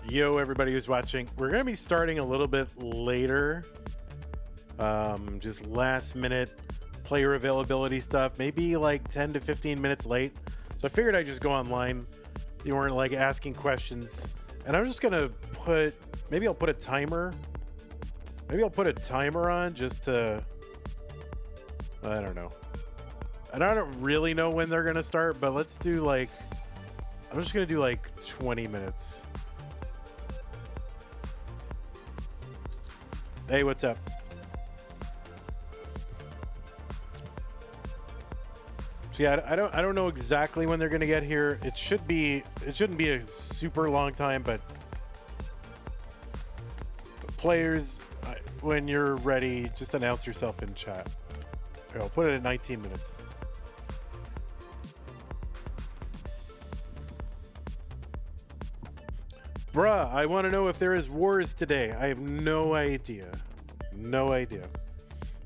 Yo, everybody who's watching. We're going to be starting a little bit later. Just last minute player availability stuff. Maybe like 10 to 15 minutes late. So I figured I'd just go online. You weren't like asking questions. And I'm just going to put, maybe I'll put a timer. Maybe I'll put a timer on just to, I don't know. And I don't really know when they're going to start, but let's do like, I'm just going to do like 20 minutes. Hey, what's up? So yeah, I don't know exactly when they're going to get here. It shouldn't be a super long time, but players, when you're ready, just announce yourself in chat. Okay, I'll put it at 19 minutes. Bruh, I want to know if there is wars today. I have no idea. No idea.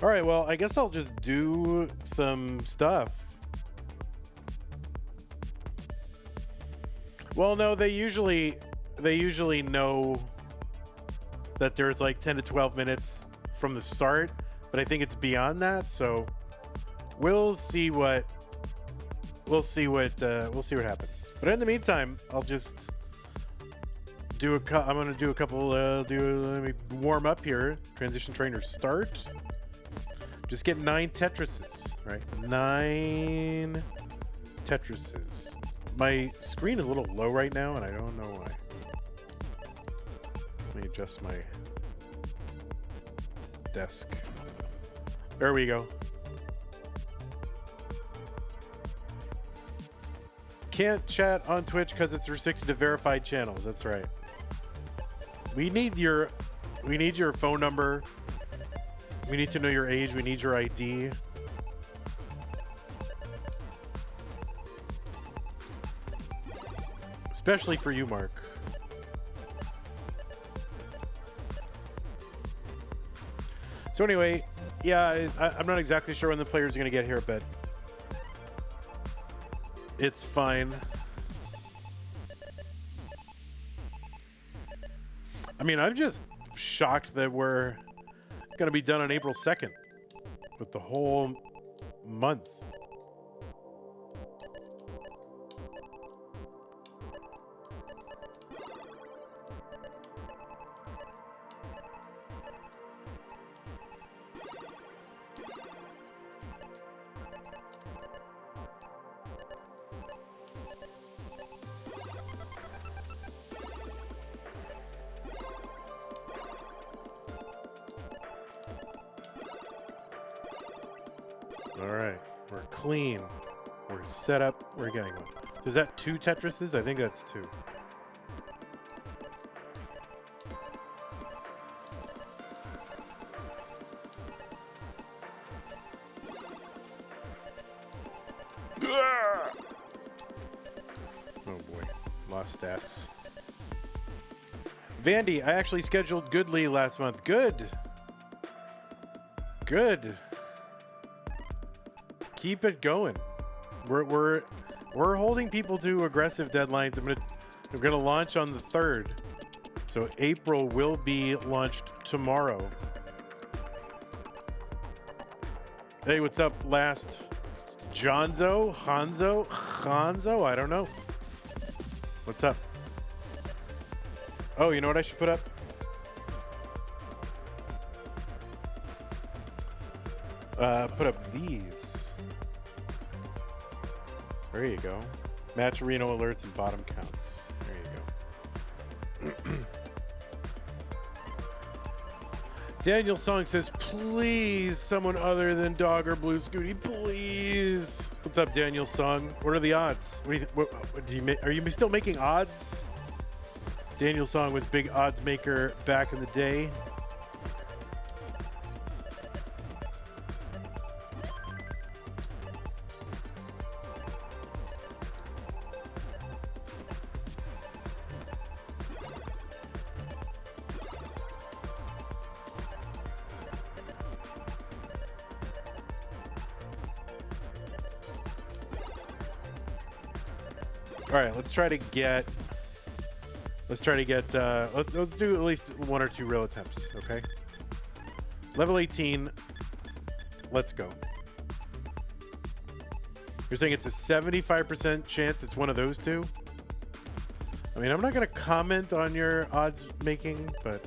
All right, well, I guess I'll just do some stuff. Well, no, they usually know that there's like 10 to 12 minutes from the start, but I think it's beyond that, so we'll see what happens. But in the meantime, I'll just I'm gonna do a couple. Let me warm up here. Transition trainer start. Just get 9 Tetrises, right? 9 Tetrises. My screen is a little low right now, and I don't know why. Let me adjust my desk. There we go. Can't chat on Twitch because it's restricted to verified channels. That's right. We need your phone number. We need to know your age. We need your ID. Especially for you, Mark. So anyway, yeah, I'm not exactly sure when the players are going to get here, but it's fine. I mean, I'm just shocked that we're going to be done on April 2nd with the whole month. All right, we're clean. We're set up. We're getting one. Is that 2 Tetrises? I think that's 2. Oh boy, lost S. Vandy, I actually scheduled Goodly last month. Good. Good. Keep it going. We're holding people to aggressive deadlines. I'm gonna launch on the 3rd, so April will be launched tomorrow. Hey, what's up? Last Hanzo? I don't know. What's up? Oh, you know what I should put up? Put up these. There you go. Match Reno alerts and bottom counts. There you go. Daniel Song says, please, someone other than Dog or Blue Scooty, please. What's up, Daniel Song? What are the odds? Are you still making odds? Daniel Song was big odds maker back in the day. All right, let's try to get Let's try to get, let's do at least 1 or 2 real attempts, okay? Level 18, let's go. You're saying it's a 75% chance it's one of those two? I mean, I'm not going to comment on your odds making, but...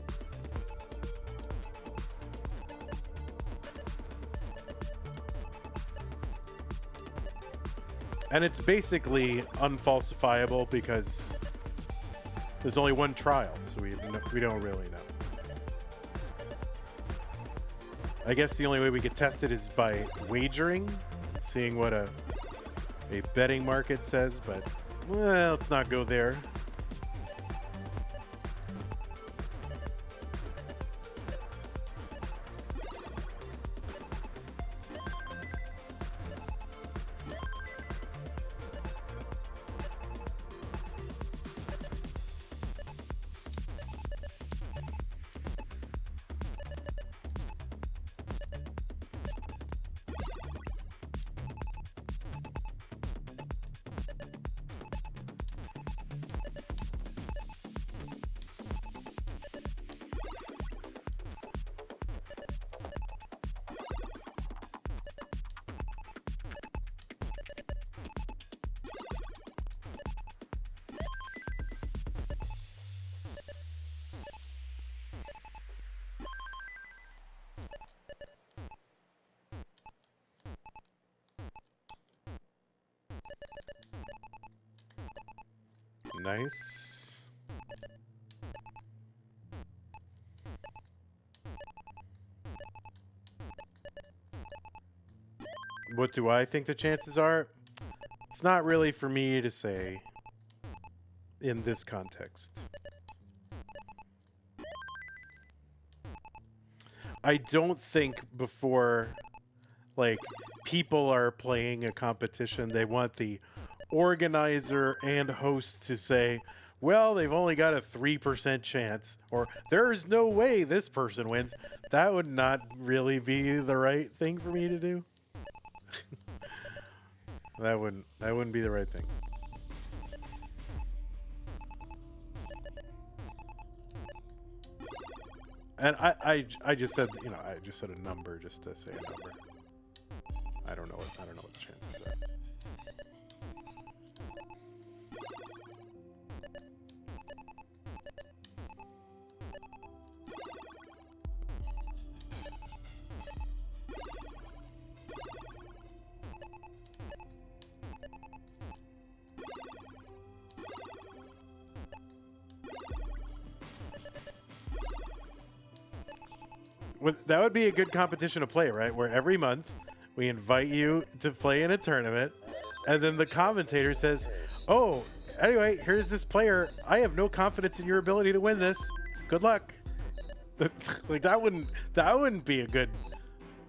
And it's basically unfalsifiable because there's only one trial, so we don't really know. I guess the only way we could test it is by wagering, seeing what a betting market says, but well, let's not go there. Nice. What do I think the chances are? It's not really for me to say in this context. I don't think before, like, people are playing a competition, they want the organizer and host to say, well, they've only got a 3% chance, or there's no way this person wins. That would not really be the right thing for me to do. That wouldn't be the right thing. And I just said, you know, I just said a number just to say a number. I don't know what the chances are. That would be a good competition to play, right? Where every month we invite you to play in a tournament, and then the commentator says, oh, anyway, here's this player. I have no confidence in your ability to win this. Good luck. Like, that wouldn't be a good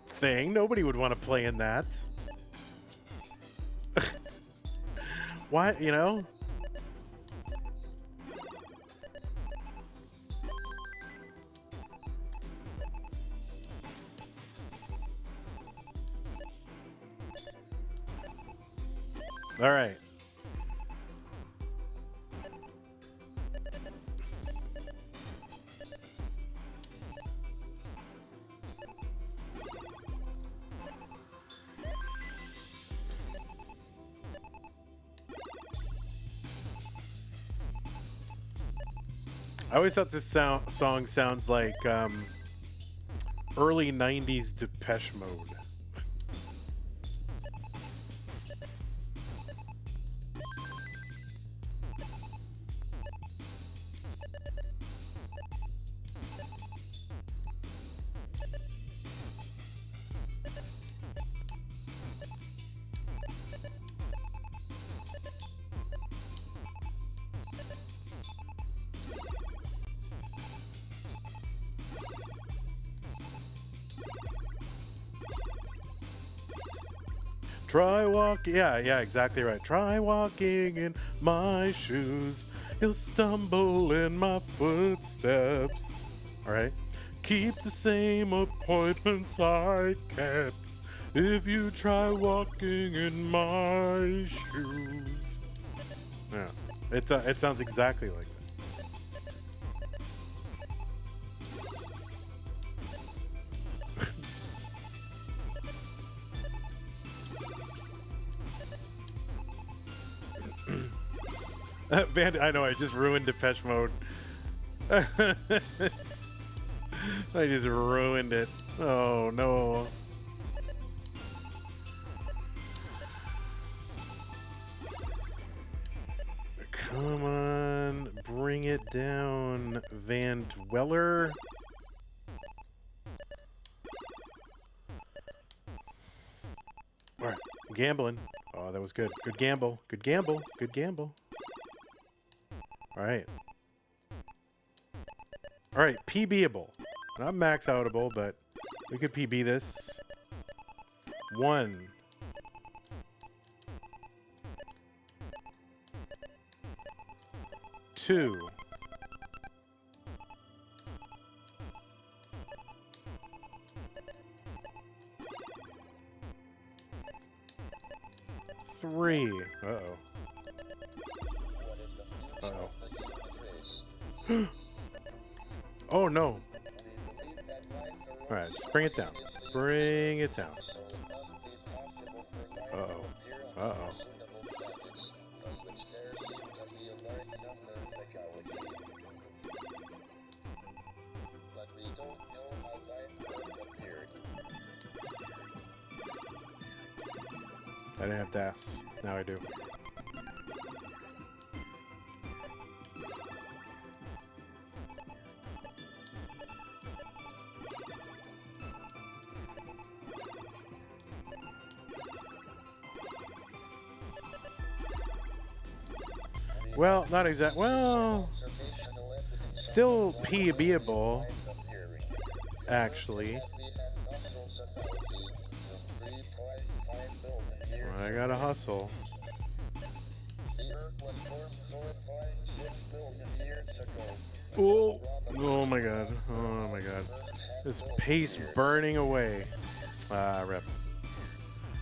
thing. Nobody would want to play in that. Why, you know? All right. I always thought this song sounds like early 90s Depeche Mode. Try walking, yeah, exactly right. Try walking in my shoes. You'll stumble in my footsteps. All right. Keep the same appointments I kept. If you try walking in my shoes. Yeah, it sounds exactly like that. I know, I just ruined Depeche Mode. I just ruined it. Oh, no. Come on. Bring it down, Van Dweller. All right. Gambling. Oh, that was good. Good gamble. Good gamble. Good gamble. All right. All right. PBable. Not max outable, but we could PB this. 1. 2. 3. Uh-oh. Uh-oh. Oh, no. All right, just bring it down. Bring it down. Uh-oh. Uh-oh. I didn't have to ask. Now I do. Well, not exact. Well, still PBable, actually. I gotta hustle. Oh, oh my god. Oh my god. This pace burning away. Rep.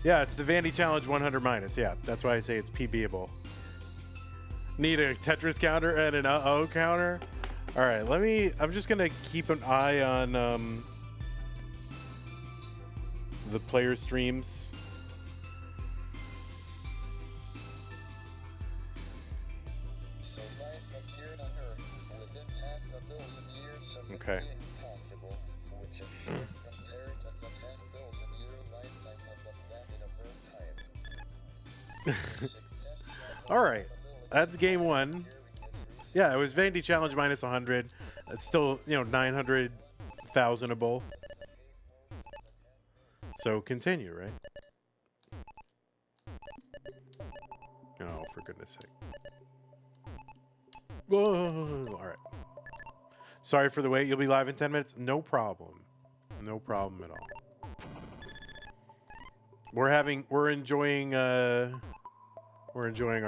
Yeah, it's the Vandy Challenge 100 minus. Yeah, that's why I say it's PBable. Need a Tetris counter and an uh-oh counter. All right, I'm just gonna keep an eye on the player streams. Okay. All right. That's game 1. Yeah, it was Vandy Challenge minus 100. It's still, 900,000able. So continue, right? Oh, for goodness sake. Whoa. All right. Sorry for the wait. You'll be live in 10 minutes. No problem. No problem at all. We're enjoying our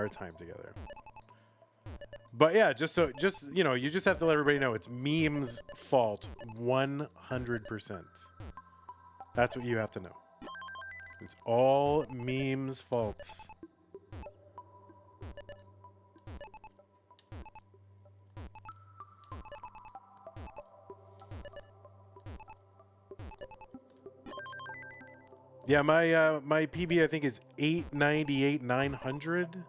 time together. But yeah, you just have to let everybody know it's Meme's fault 100%. That's what you have to know. It's all Meme's fault. Yeah, my PB I think is 898,900.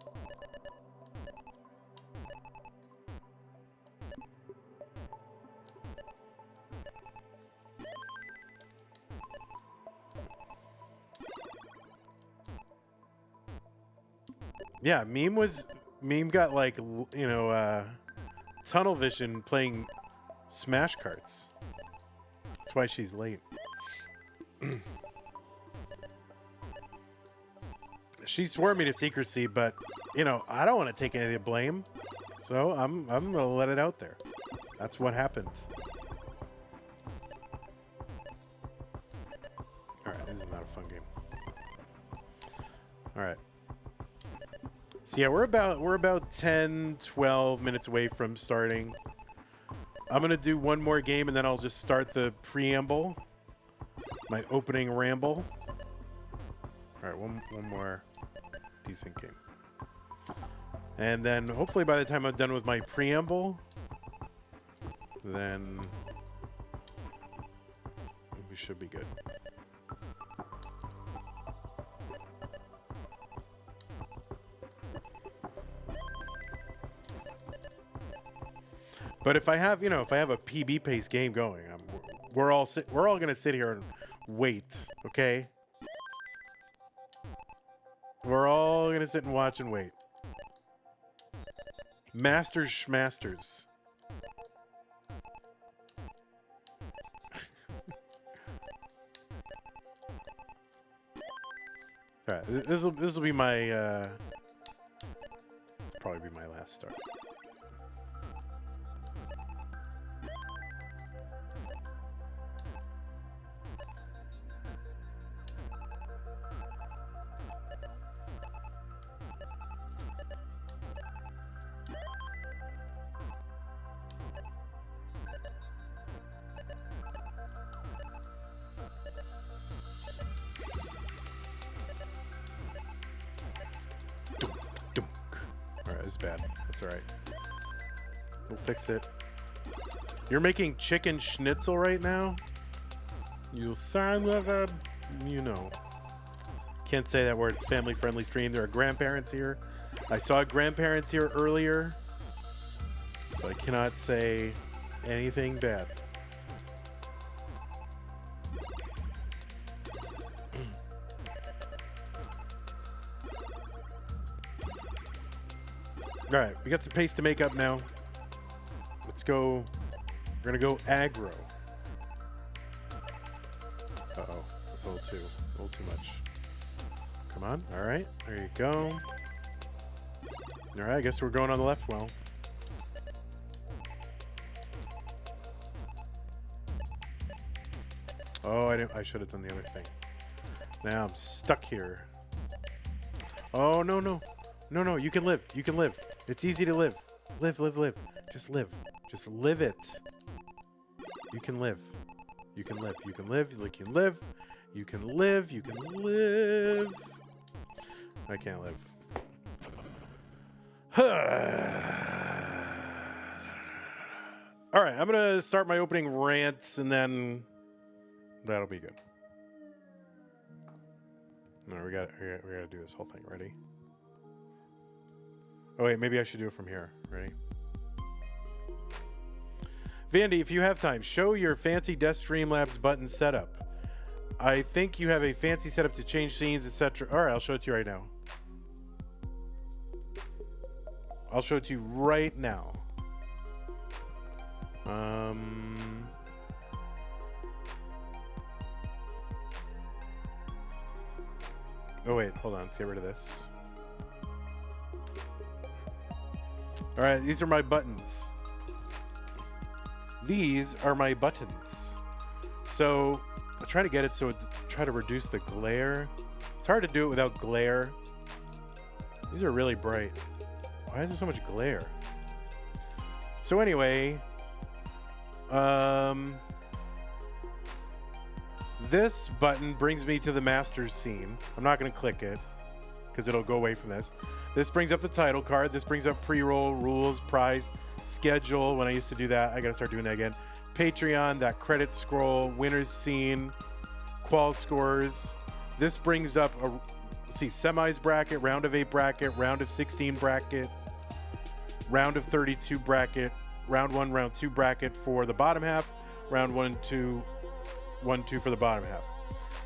Yeah, Meme got like tunnel vision playing Smash Carts. That's why she's late. She swore me to secrecy, but I don't want to take any of the blame, so I'm gonna let it out there. That's what happened. All right, this is not a fun game. All right. So yeah, we're about 10, 12 minutes away from starting. I'm gonna do one more game and then I'll just start the preamble, my opening ramble. All right, one more decent game. And then hopefully by the time I'm done with my preamble, then we should be good. But if I have, if I have a PB pace game going, we're all gonna sit here and wait, okay? We're all gonna sit and watch and wait. Masters schmasters. All right, this will be my probably be my last start. It's bad. That's all right. We'll fix it. You're making chicken schnitzel right now? You son of a... Can't say that word. It's family-friendly stream. There are grandparents here. I saw grandparents here earlier. So I cannot say anything bad. All right, we got some pace to make up now. Let's go. We're gonna go aggro. Uh-oh, that's a little too much. Come on, all right, there you go. All right, I guess we're going on the left well. Oh, I should have done the other thing. Now I'm stuck here. Oh, no, no. No, no, you can live. You can live. It's easy to live. Live, live, live. Just live. Just live it. You can live. You can live. You can live. You can live. You can live. You can live. I can't live. All right, I'm going to start my opening rants, and then that'll be good. No, we got to do this whole thing. Ready? Oh, wait, maybe I should do it from here. Ready? Vandy, if you have time, show your fancy Death Streamlabs button setup. I think you have a fancy setup to change scenes, etc. All right, I'll show it to you right now. I'll show it to you right now. Oh, wait, hold on. Let's get rid of this. All right, these are my buttons. These are my buttons. So I try to get it so it's try to reduce the glare. It's hard to do it without glare. These are really bright. Why is there so much glare? So anyway, this button brings me to the Masters scene. I'm not going to click it because it'll go away from this. This brings up the title card. This brings up pre-roll, rules, prize, schedule. When I used to do that, I got to start doing that again. Patreon, that credit scroll, winner's scene, qual scores. This brings up a, let's see, semis bracket, round of 8 bracket, round of 16 bracket, round of 32 bracket, round 1, round 2 bracket for the bottom half, round 1, 2 for the bottom half.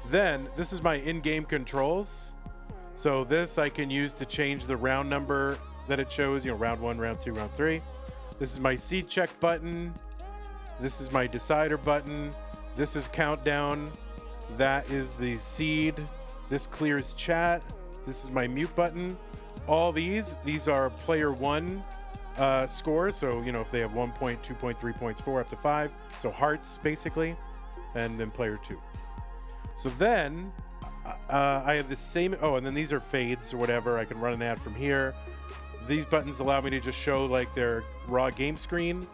Then this is my in-game controls. So this I can use to change the round number that it shows, round 1, round 2, round 3. This is my seed check button. This is my decider button. This is countdown. That is the seed. This clears chat. This is my mute button. All these are player 1 scores. So, if they have 1 point, 2 point, 3 points, 4 up to 5. So hearts, basically. And then player 2. So then I have the same. Oh, and then these are fades or whatever. I can run an ad from here. These buttons allow me to just show like their raw game screen.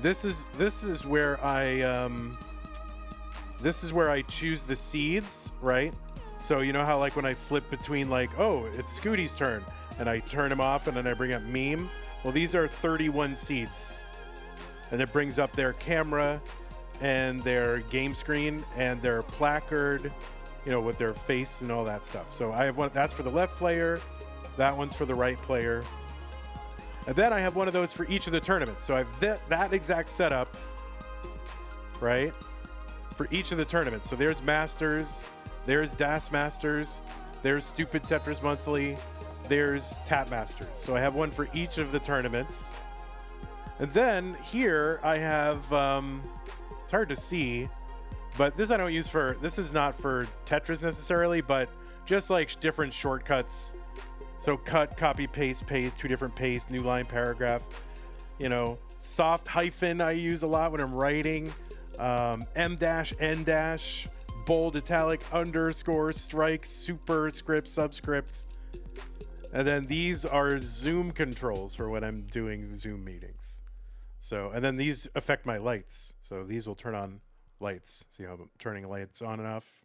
This is where I choose the seeds, right? So you know how like when I flip between like, oh, it's Scooty's turn, and I turn him off, and then I bring up meme. Well, these are 31 seeds, and it brings up their camera and their game screen and their placard, with their face and all that stuff. So I have one that's for the left player, that one's for the right player. And then I have one of those for each of the tournaments. So I have that exact setup, right, for each of the tournaments. So there's Masters, there's DAS Masters, there's Stupid Tetris Monthly, there's Tap Masters. So I have one for each of the tournaments. And then here I have, it's hard to see, but this I don't use for, this is not for Tetris necessarily, but just like different shortcuts. So cut, copy, paste, paste, 2 different paste, new line, paragraph. You know, soft hyphen I use a lot when I'm writing. M dash, N dash, bold, italic, underscore, strike, superscript, subscript. And then these are Zoom controls for when I'm doing Zoom meetings. So, and then these affect my lights. So these will turn on lights. See how I'm turning lights on and off?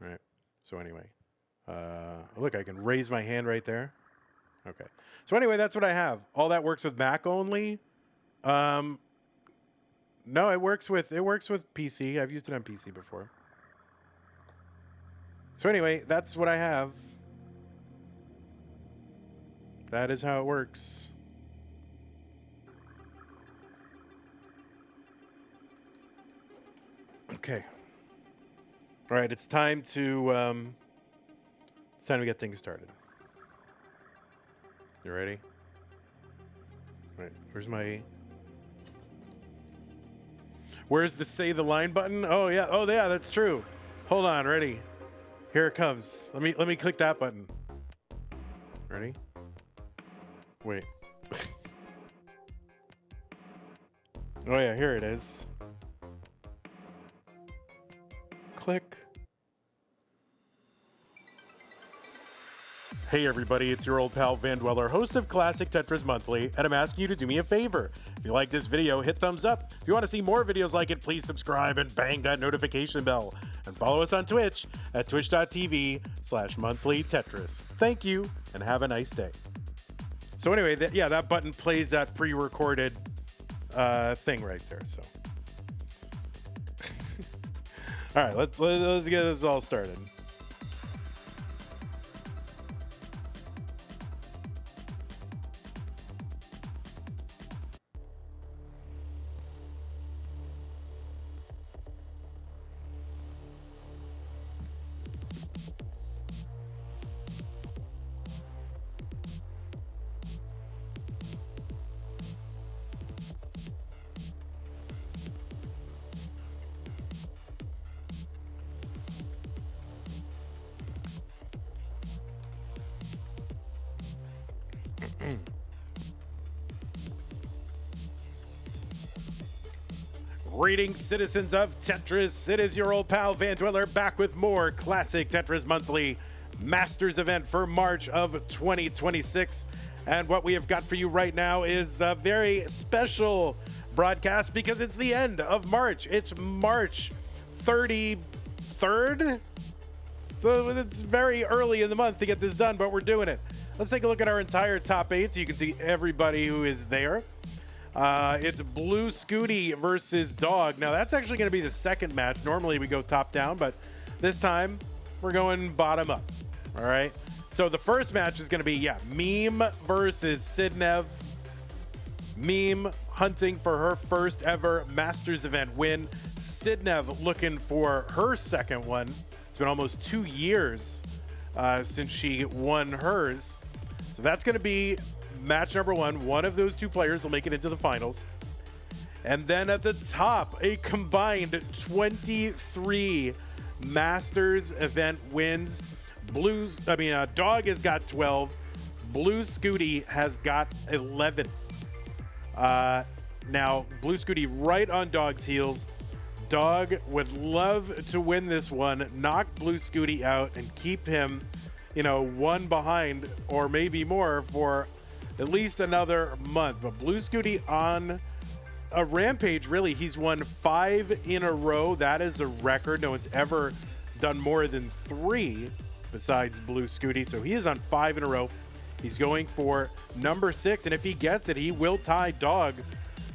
All right. So anyway. Look, I can raise my hand right there. Okay. So anyway, that's what I have. All that works with Mac only. No, it works with PC. I've used it on PC before. So anyway, that's what I have. That is how it works. Okay. All right, it's time to get things started. You ready? All right, where's the say the line button? Oh yeah, that's true. Hold on, ready? Here it comes. Let me click that button. Ready? Wait. Oh yeah, here it is. Click. Hey everybody, it's your old pal Van Dweller, host of Classic Tetris Monthly, and I'm asking you to do me a favor. If you like this video, hit thumbs up. If you want to see more videos like it, please subscribe and bang that notification bell. And follow us on Twitch at twitch.tv/monthlytetris. Thank you, and have a nice day. So anyway, that button plays that pre-recorded thing right there, so. All right, let's get this all started. Greetings, citizens of Tetris. It is your old pal Van Dweller back with more Classic Tetris Monthly Masters event for March of 2026. And what we have got for you right now is a very special broadcast because it's the end of March. It's March 33rd. So it's very early in the month to get this done, but we're doing it. Let's take a look at our entire top 8 so you can see everybody who is there. It's Blue Scooty versus Dog. Now, that's actually going to be the second match. Normally, we go top down, but this time, we're going bottom up. All right? So, the first match is going to be, Meme versus Sidv. Meme hunting for her first ever Masters event win. Sidv looking for her second one. It's been almost 2 years since she won hers. So, that's going to be match number 1. One of those 2 players will make it into the finals. And then at the top, a combined 23 Masters event wins. Dog has got 12. Blue Scooty has got 11. Now, Blue Scooty right on Dog's heels. Dog would love to win this one, knock Blue Scooty out, and keep him, one behind or maybe more for at least another month. But Blue Scooty on a rampage, really. He's won 5 in a row. That is a record. No one's ever done more than 3 besides Blue Scooty. So he is on 5 in a row. He's going for number 6. And if he gets it, he will tie Dog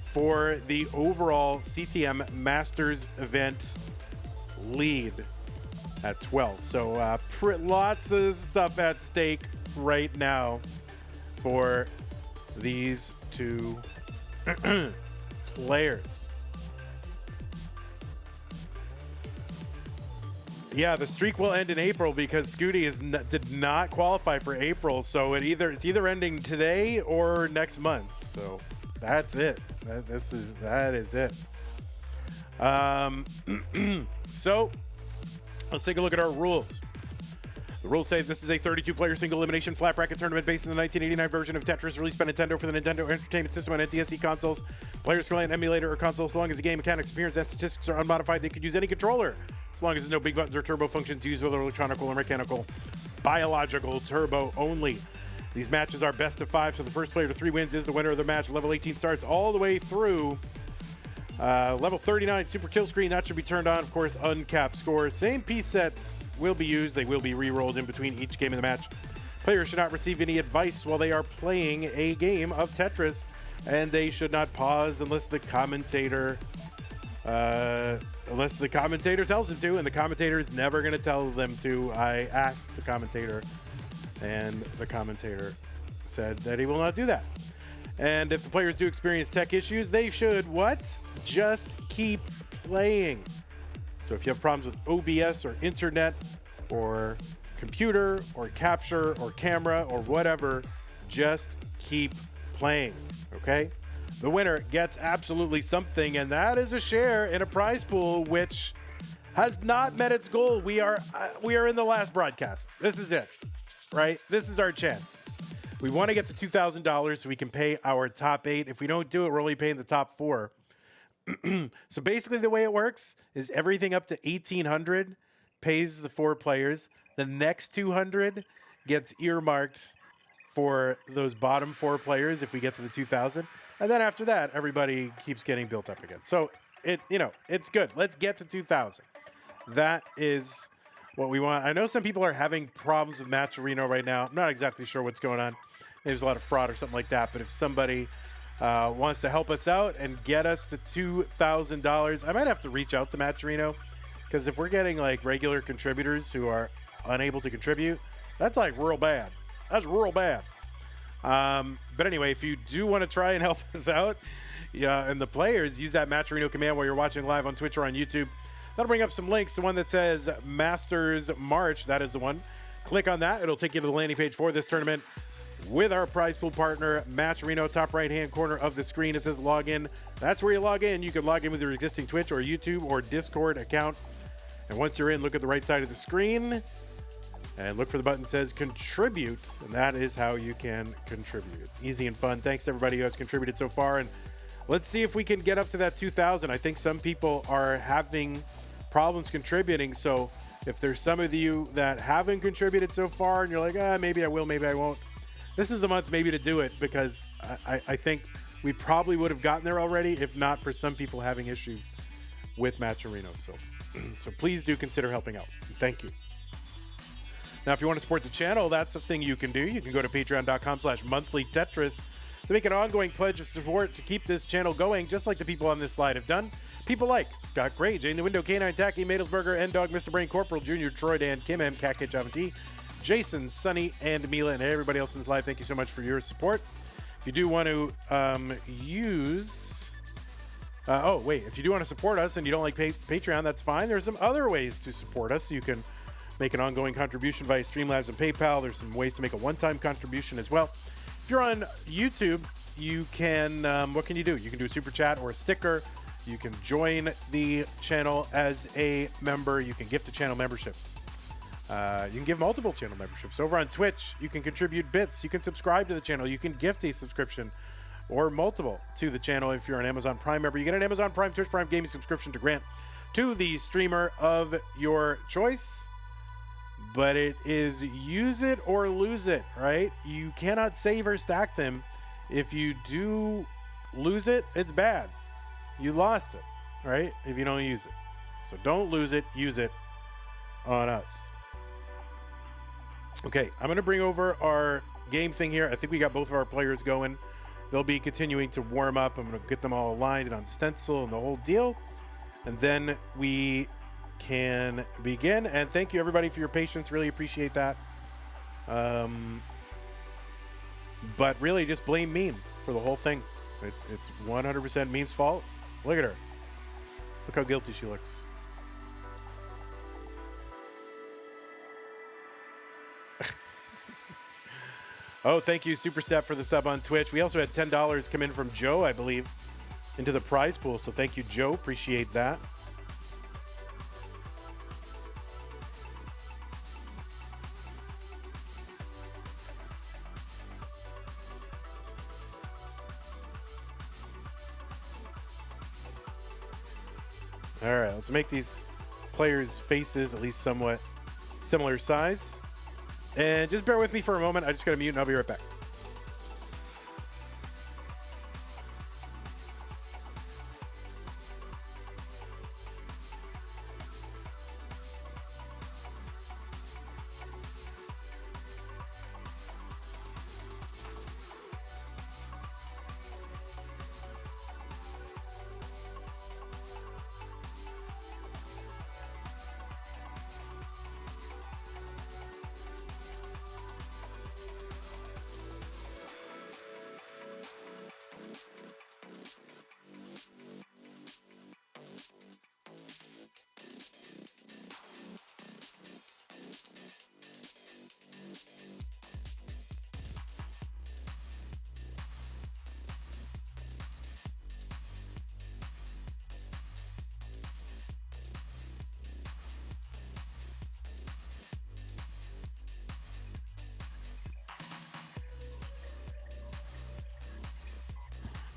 for the overall CTM Masters event lead at 12. So lots of stuff at stake right now for these two players. Yeah, the streak will end in April because Scooty did not qualify for April, so it's either ending today or next month. So that's it. That is it. So let's take a look at our rules. The rules say this is a 32-player single elimination flat bracket tournament based on the 1989 version of Tetris released by Nintendo for the Nintendo Entertainment System on NTSC consoles. Players can play an emulator or console so long as the game mechanics, appearance, and statistics are unmodified. They could use any controller as long as there's no big buttons or turbo functions used, whether electronic or mechanical. Biological turbo only. These matches are best of 5, so the first player to 3 wins is the winner of the match. Level 18 starts all the way through level 39, super kill screen. That should be turned on. Of course, uncapped scores. Same piece sets will be used. They will be re-rolled in between each game of the match. Players should not receive any advice while they are playing a game of Tetris, and they should not pause unless the commentator tells them to, and the commentator is never going to tell them to. I asked the commentator, and the commentator said that he will not do that. And if the players do experience tech issues, they should what? Just keep playing. So if you have problems with OBS or internet or computer or capture or camera or whatever, just keep playing, okay? The winner gets absolutely something, and that is a share in a prize pool which has not met its goal. We are in the last broadcast. This is it, right? This is our chance. We want to get to $2,000 so we can pay our top 8. If we don't do it, we're only paying the top 4. So basically the way it works is everything up to 1,800 pays the 4 players. The next 200 gets earmarked for those bottom 4 players if we get to the 2,000. And then after that, everybody keeps getting built up again. So it's good. Let's get to 2,000. That is what we want. I know some people are having problems with Matcherino right now. I'm not exactly sure what's going on. There's a lot of fraud or something like that. But if somebody wants to help us out and get us to $2,000, I might have to reach out to Matcherino, because if we're getting like regular contributors who are unable to contribute, that's like real bad. That's real bad. But anyway, if you do want to try and help us out, and the players, use that Matcherino command while you're watching live on Twitch or on YouTube. That'll bring up some links. The one that says Masters March, that is the one. Click on that. It'll take you to the landing page for this tournament with our prize pool partner, Matcherino. Top right-hand corner of the screen, it says login. That's where you log in. You can log in with your existing Twitch or YouTube or Discord account. And once you're in, look at the right side of the screen and look for the button that says contribute. And that is how you can contribute. It's easy and fun. Thanks to everybody who has contributed so far. And let's see if we can get up to that 2,000. I think some people are having problems contributing. So if there's some of you that haven't contributed so far and you're like, maybe I will, maybe I won't, this is the month maybe to do it, because I think we probably would have gotten there already if not for some people having issues with Matcherino. So please do consider helping out. Thank you. Now, if you want to support the channel, that's a thing you can do. You can go to patreon.com/monthlytetris to make an ongoing pledge of support to keep this channel going, just like the people on this slide have done. People like Scott Gray, Jane the Window, K9 Tacky, Madelsberger, N-Dog, Mr. Brain, Corporal Jr., Troy Dan, Kim M, Cat Java T, Jason, Sunny, and Mila, and everybody else in this live, thank you so much for your support. If you do want to if you do want to support us and you don't like Patreon, that's fine. There's some other ways to support us. You can make an ongoing contribution via Streamlabs and PayPal. There's some ways to make a one-time contribution as well. If you're on YouTube, you can, what can you do? You can do a super chat or a sticker. You can join the channel as a member. You can gift a channel membership. You can give multiple channel memberships. Over on Twitch, you can contribute bits. You can subscribe to the channel. You can gift a subscription or multiple to the channel. If you're an Amazon Prime member, you get an Amazon Prime, Twitch Prime gaming subscription to grant to the streamer of your choice. But it is use it or lose it, right? You cannot save or stack them. If you do lose it, it's bad. You lost it, right? If you don't use it. So don't lose it, use it on us. Okay, I'm going to bring over our game thing here. I think we got both of our players going. They'll be continuing to warm up. I'm going to get them all aligned and on stencil and the whole deal. And then we can begin. And thank you, everybody, for your patience. Really appreciate that. But really, just blame Meme for the whole thing. It's 100% Meme's fault. Look at her. Look how guilty she looks. Oh, thank you, Superstep, for the sub on Twitch. We also had $10 come in from Joe, I believe, into the prize pool. So thank you, Joe. Appreciate that. All right, let's make these players' faces at least somewhat similar size. And just bear with me for a moment. I just got to mute and I'll be right back.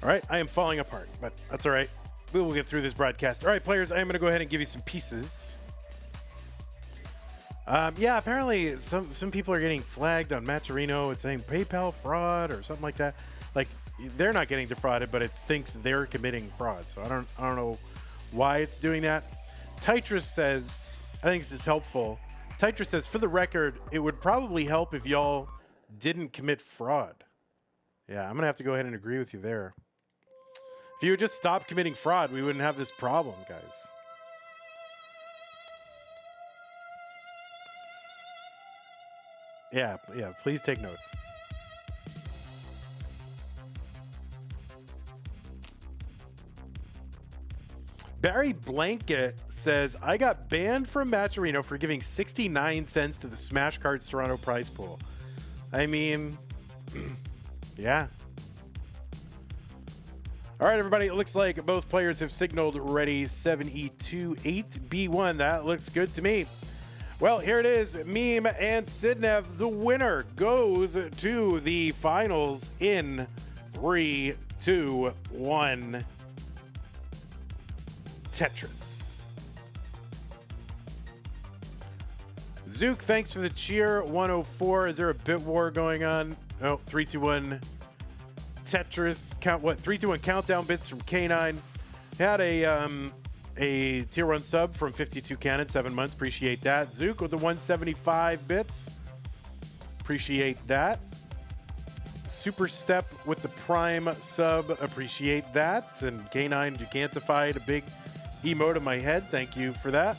All right, I am falling apart, but that's all right. We will get through this broadcast. All right, players, I am going to go ahead and give you some pieces. Yeah, apparently some people are getting flagged on Matcherino. It's saying PayPal fraud or something like that. Like, they're not getting defrauded, but it thinks they're committing fraud. So I don't know why it's doing that. Tetris says, I think this is helpful. Tetris says, for the record, it would probably help if y'all didn't commit fraud. Yeah, I'm going to have to go ahead and agree with you there. If you would just stop committing fraud, we wouldn't have this problem, guys. Yeah, please take notes. Barry Blanket says, I got banned from Matcherino for giving 69 cents to the Smash Cards Toronto prize pool. I mean, yeah. All right, everybody, it looks like both players have signaled ready 7E28B1. That looks good to me. Well, here it is. Meme and Sidv. The winner goes to the finals in 3, 2, 1. Tetris. Zook, thanks for the cheer. 104. Is there a bit war going on? Oh, 3, 2, 1. Tetris. Count what? 3, 2, 1 countdown bits from K9. Had a tier 1 sub from 52 Cannon, 7 months. Appreciate that. Zook with the 175 bits. Appreciate that. Super Step with the Prime sub. Appreciate that. And K9 Gigantified, a big emote in my head. Thank you for that.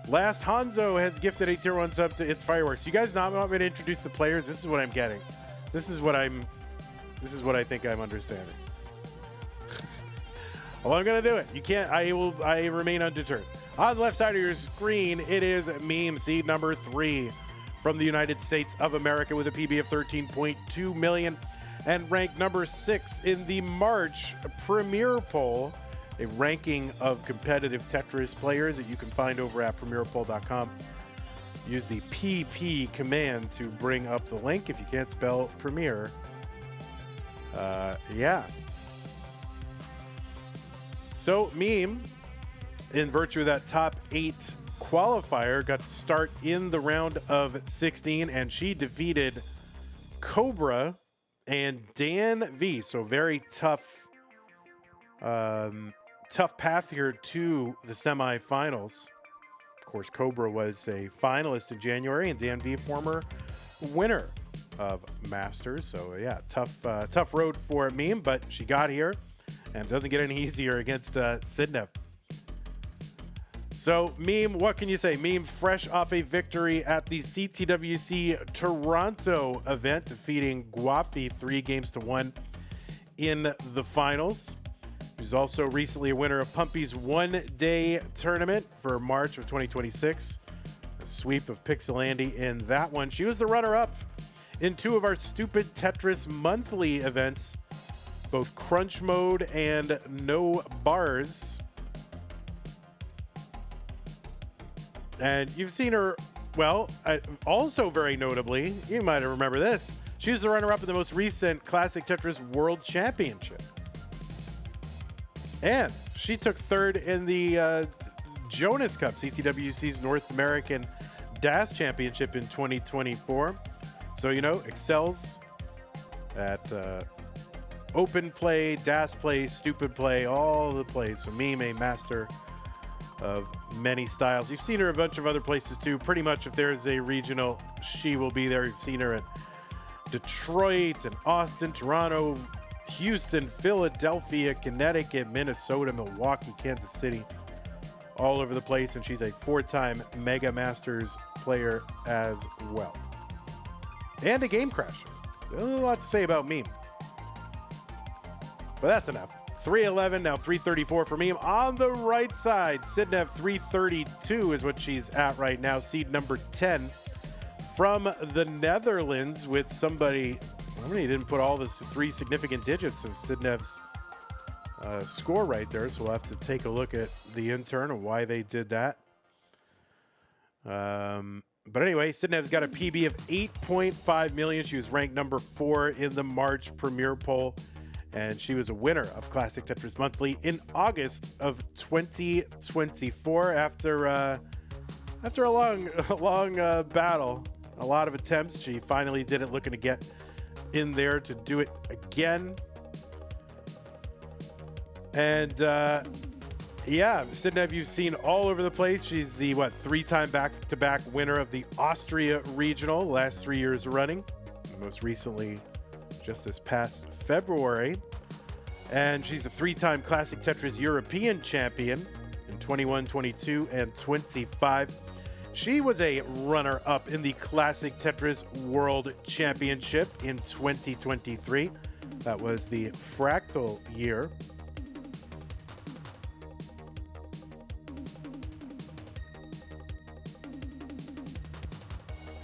Last Hanzo has gifted a tier 1 sub to It's Fireworks. You guys not want me to introduce the players? This is what I'm getting. This is what I think I'm understanding. Well, I'm gonna do it. You can't. I remain undeterred. On the left side of your screen, it is Meme seed number 3 from the United States of America with a PB of 13.2 million and ranked number 6 in the March Premier Poll, a ranking of competitive Tetris players that you can find over at premierpoll.com. Use the PP command to bring up the link if you can't spell Premier. Yeah. So Meme, in virtue of that top 8 qualifier, got to start in the round of 16, and she defeated Cobra and Dan V. So very tough path here to the semifinals. Of course, Cobra was a finalist in January, and Dan V, a former winner of Masters. So yeah, tough road for Meme, but she got here, and it doesn't get any easier against Sidv. So, Meme, what can you say? Meme fresh off a victory at the CTWC Toronto event, defeating Guafi 3-1 in the finals. She's also recently a winner of Pumpy's one-day tournament for March of 2026. A sweep of Pixelandy in that one. She was the runner-up in 2 of our Stupid Tetris monthly events, both Crunch Mode and No Bars. And you've seen her, well, also very notably, you might remember this, she was the runner-up in the most recent Classic Tetris World Championship. And she took 3rd in the Jonas Cup, CTWC's North American DAS Championship in 2024. So, you know, excels at open play, DAS play, stupid play, all the plays. So Meme, a master of many styles. You've seen her a bunch of other places too. Pretty much if there's a regional, she will be there. You've seen her at Detroit and Austin, Toronto, Houston, Philadelphia, Connecticut, Minnesota, Milwaukee, Kansas City, all over the place. And she's a 4-time Mega Masters player as well. And a game crasher. A lot to say about Meme. But that's enough. 311, now 334 for Meme. On the right side, Sidv 332 is what she's at right now. Seed number 10 from the Netherlands with somebody, I mean, he didn't put all the 3 significant digits of Sidv's score right there, so we'll have to take a look at the intern and why they did that. But anyway, Sidv's got a PB of 8.5 million. She was ranked number 4 in the March Premier Poll. And she was a winner of Classic Tetris Monthly in August of 2024 after a long battle, a lot of attempts. She finally did it, looking to get in there to do it again. And yeah, Sidv, you've seen all over the place. She's the 3-time back-to-back winner of the Austria Regional, last 3 years running. Most recently, just this past February. And she's a 3-time Classic Tetris European champion in 21, 22, and 25. She was a runner-up in the Classic Tetris World Championship in 2023. That was the Fractal year.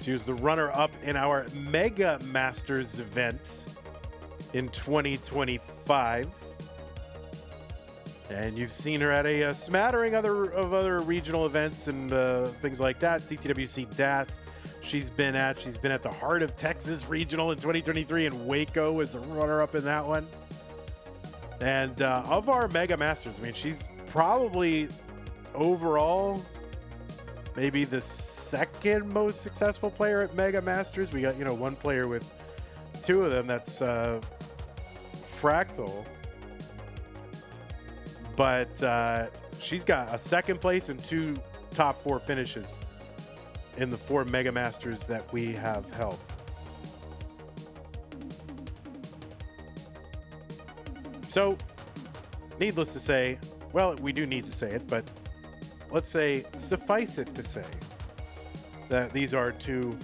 She was the runner-up in our Mega Masters event in 2025. And you've seen her at a smattering of other regional events and things like that. CTWC DAS she's been at. She's been at the Heart of Texas Regional in 2023, and Waco is the runner-up in that one. And of our Mega Masters, I mean, she's probably overall maybe the 2nd most successful player at Mega Masters. We got, one player with 2 of them. That's Fractal. But she's got a 2nd place and 2 top 4 finishes in the 4 Mega Masters that we have held. So, needless to say, well, we do need to say it, but let's say, suffice it to say that these are 2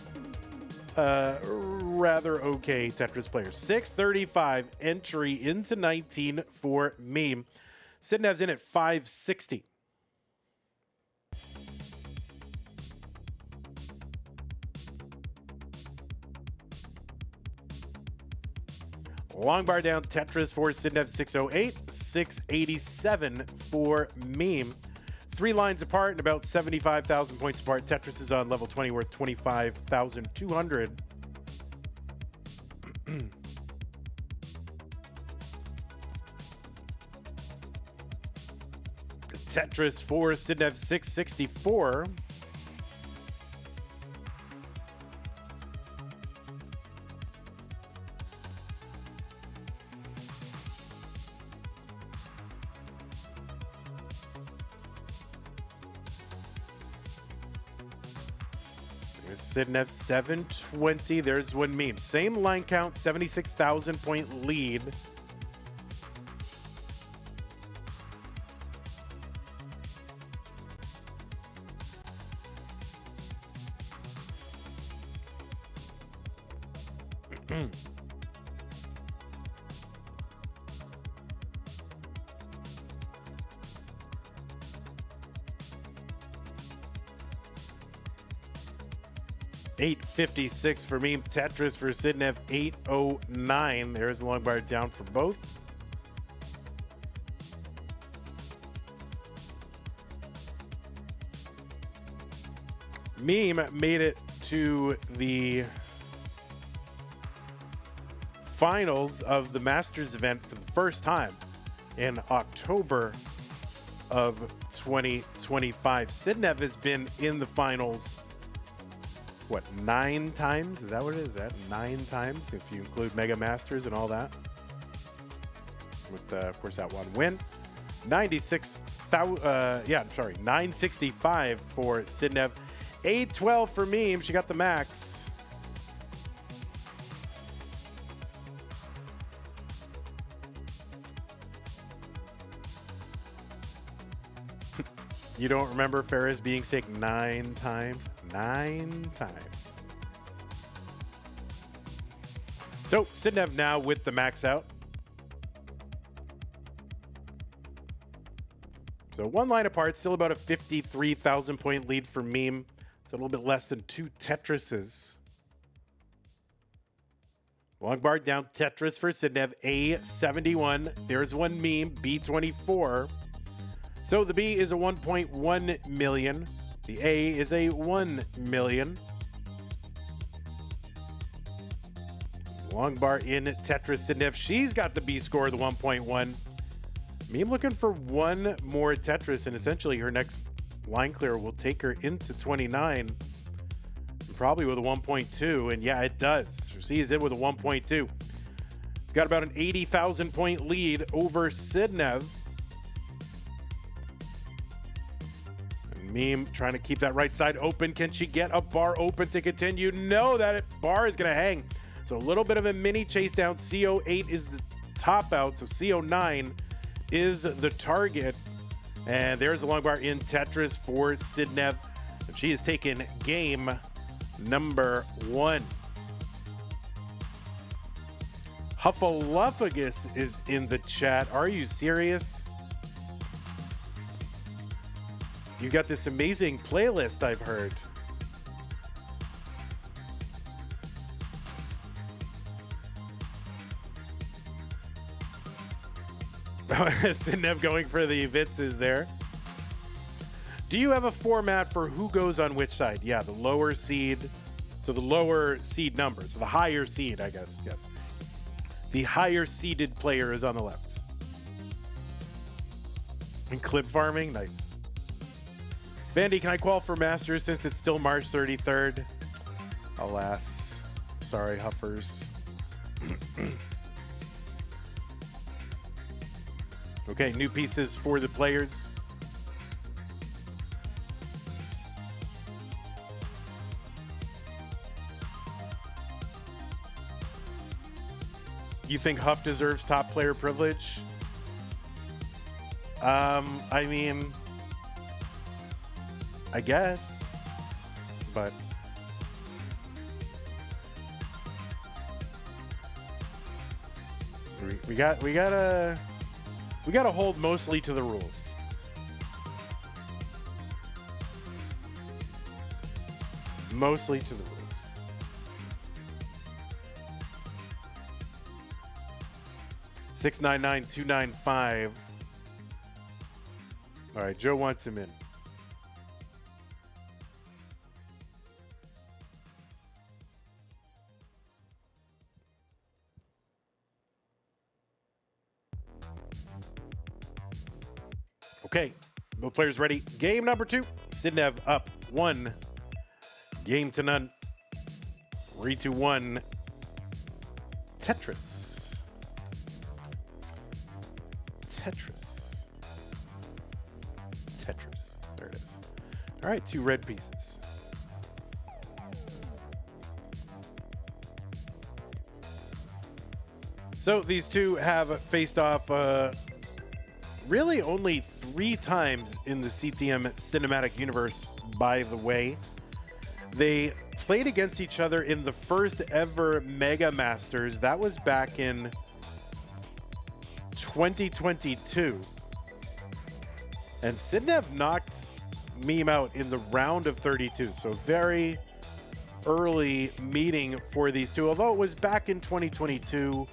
rather okay Tetris players. 635 entry into 19 for Meme. Sidv's in at 560. Long bar down Tetris for Sidv 608, 687 for Meme. 3 lines apart and about 75,000 points apart. Tetris is on level 20 worth 25,200. Tetris for Sidv 664. There's Sidv 720. There's one Meme. Same line count, 76,000 point lead. $8.56 for me. Tetris for Sidv, $8.09. There's the long bar down for both. Meme made it to the finals of the Masters event for the first time in October of 2025. Sidv has been in the finals, what, 9 times? Is that what it is? Is that 9 times if you include Mega Masters and all that? With, of course, that one win. 965 for Sidv. 812 for Meme. She got the max. You don't remember Ferris being sick 9 times? 9 times. So Sidv now with the max out. So 1 line apart, still about a 53,000 point lead for Meme. It's a little bit less than 2 Tetrises. Long bar down, Tetris for Sidv, A71. There's one Meme, B24. So the B is a 1.1 million. The A is a 1 million. Long bar in Tetris Sidv. She's got the B score, the 1.1. Meme looking for 1 more Tetris, and essentially her next line clear will take her into 29, probably with a 1.2, and yeah, it does. She is in with a 1.2. She's got about an 80,000 point lead over Sidv. And Meme trying to keep that right side open. Can she get a bar open to continue? No, that bar is going to hang. So a little bit of a mini chase down. CO8 is the top out, so CO9 is the target. And there's a long bar in Tetris for Sidv. And she has taken game number 1. Huffaluffagus is in the chat. Are you serious? You got this amazing playlist, I've heard. Sidv going for the Vitzes there. Do you have a format for who goes on which side? Yeah, the lower seed. So the lower seed number. So the higher seed, I guess. Yes. The higher seeded player is on the left. And clip farming? Nice. Vandy, can I qual for Masters since it's still March 33rd? Alas. Sorry, Huffers. Okay, new pieces for the players. You think Huff deserves top player privilege? I mean, I guess, but we gotta hold mostly to the rules. Mostly to the rules. $699,295. All right, Joe wants him in. Okay, both players ready. Game number 2. Sidv up 1 game to none. 3-1. Tetris. There it is. All right, 2 red pieces. So these two have faced off really only 3 times in the CTM cinematic universe, by the way. They played against each other in the first ever Mega Masters. That was back in 2022. And Sidv knocked Meme out in the round of 32. So very early meeting for these two, although it was back in 2022.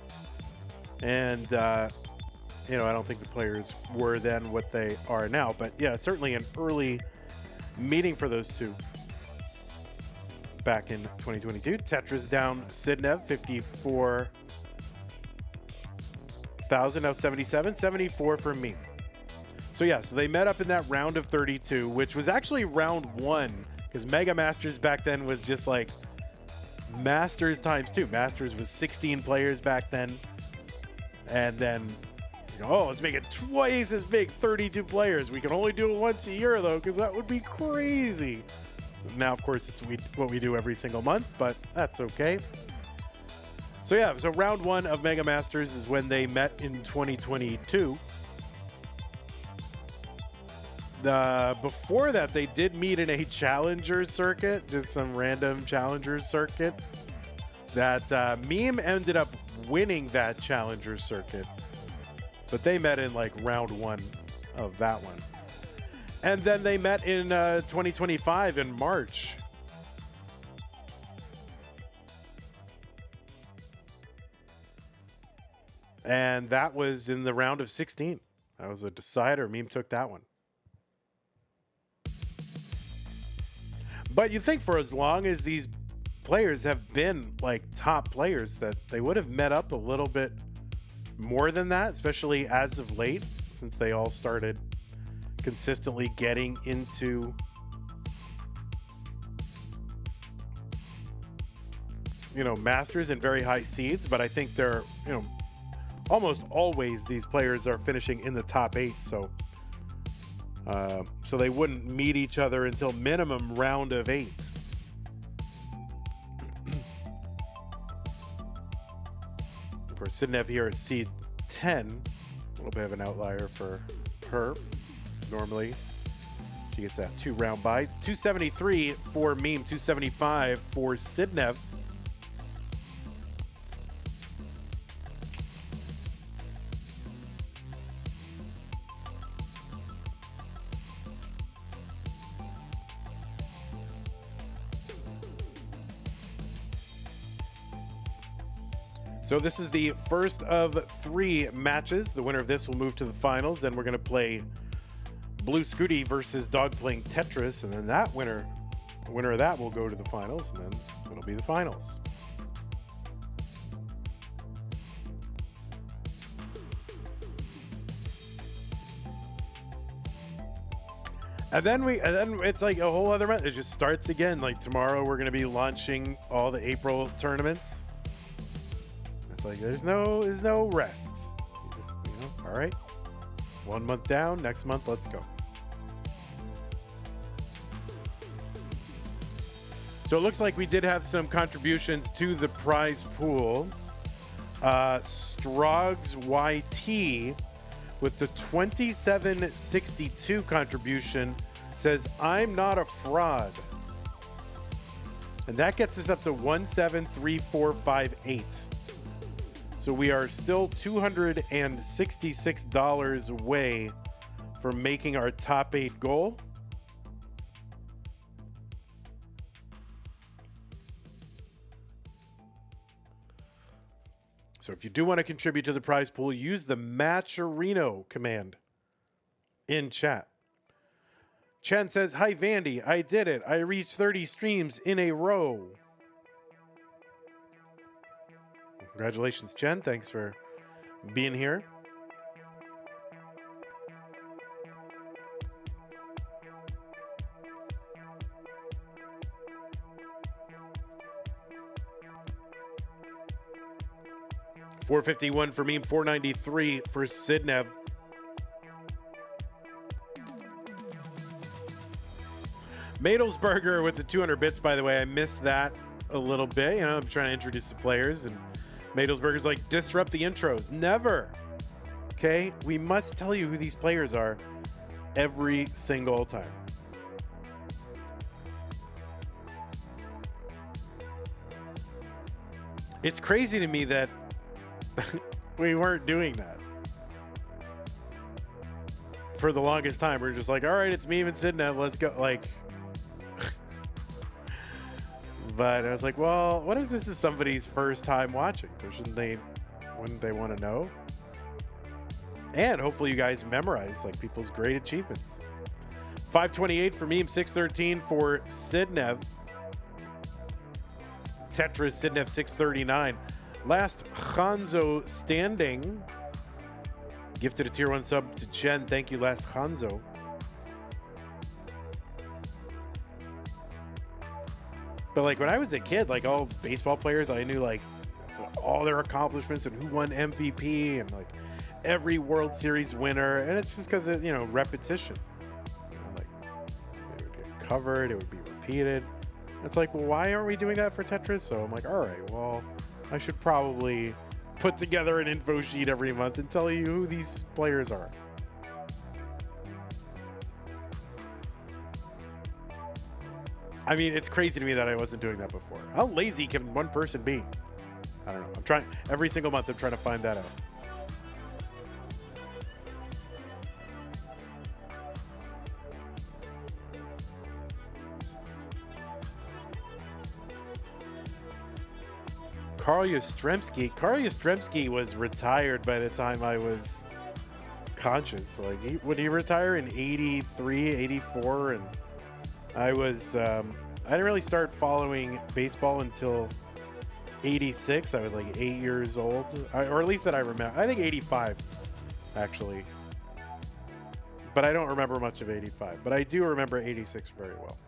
And, you know, I don't think the players were then what they are now. But yeah, certainly an early meeting for those two back in 2022. Tetris down Sidv, 54,000, now 77, 74 for me. So yeah, so they met up in that round of 32, which was actually round one, because Mega Masters back then was just like Masters times two. Masters was 16 players back then. And then, you know, oh, let's make it twice as big, 32 players. We can only do it once a year, though, because that would be crazy. Now, of course, it's what we do every single month, but that's okay. So yeah, so round one of Mega Masters is when they met in 2022. Before that, they did meet in a Challenger circuit, just some random Challenger circuit. That Meme ended up winning that Challenger circuit, but they met in like round one of that one. And then they met in 2025 in March. And that was in the round of 16. That was a decider. Meme took that one. But you think for as long as these players have been like top players, that they would have met up a little bit more than that, especially as of late, since they all started consistently getting into Masters and very high seeds. But I think they're, almost always these players are finishing in the top 8, so they wouldn't meet each other until minimum round of 8. Of course, Sidv here at seed 10, a little bit of an outlier for her. Normally, she gets that 2-round bye. 273 for Meme, 275 for Sidv. So this is the first of 3 matches. The winner of this will move to the finals. Then we're going to play Blue Scooty versus Dog playing Tetris. And then that winner of that will go to the finals. And then it'll be the finals. And then it's like a whole other month. It just starts again. Like tomorrow we're going to be launching all the April tournaments. Like there's no rest. You just, all right, 1 month down, next month let's go. So it looks like we did have some contributions to the prize pool. Strogs YT with the 2762 contribution says, "I'm not a fraud," and that gets us up to 173458. So we are still $266 away from making our top 8 goal. So if you do want to contribute to the prize pool, use the Matcherino command in chat. Chen says, "Hi Vandy, I did it. I reached 30 streams in a row." Congratulations, Chen. Thanks for being here. $451 for Meme, $493 for Sidv. Madelsberger with the 200 bits, by the way. I missed that a little bit. I'm trying to introduce the players, and Madelsberger's like, disrupt the intros. Never. Okay? We must tell you who these players are every single time. It's crazy to me that we weren't doing that for the longest time. We're just like, all right, it's Meme and Sidnev, let's go. Like, but I was like, well, what if this is somebody's first time watching? Wouldn't they want to know? And hopefully you guys memorize like people's great achievements. 528 for Meme, 613 for Sidnev. Tetris, Sidnev, 639. Last Hanzo standing. Gifted a tier 1 sub to Chen. Thank you, last Hanzo. But like when I was a kid, like all baseball players, I knew like all their accomplishments and who won MVP and like every World Series winner. And it's just because of, you know, repetition. You know, like they would get covered, it would be repeated. It's like, well, why aren't we doing that for Tetris? So I'm like, all right, well, I should probably put together an info sheet every month and tell you who these players are. I mean, it's crazy to me that I wasn't doing that before. How lazy can one person be? I don't know. I'm trying every single month. I'm trying to find that out. Carl Yastrzemski. Carl Yastrzemski was retired by the time I was conscious. Like, would he retire in 83, 84? And I was, I didn't really start following baseball until 86. I was like 8 years old, or at least that I remember. I think 85, actually. But I don't remember much of 85. But I do remember 86 very well.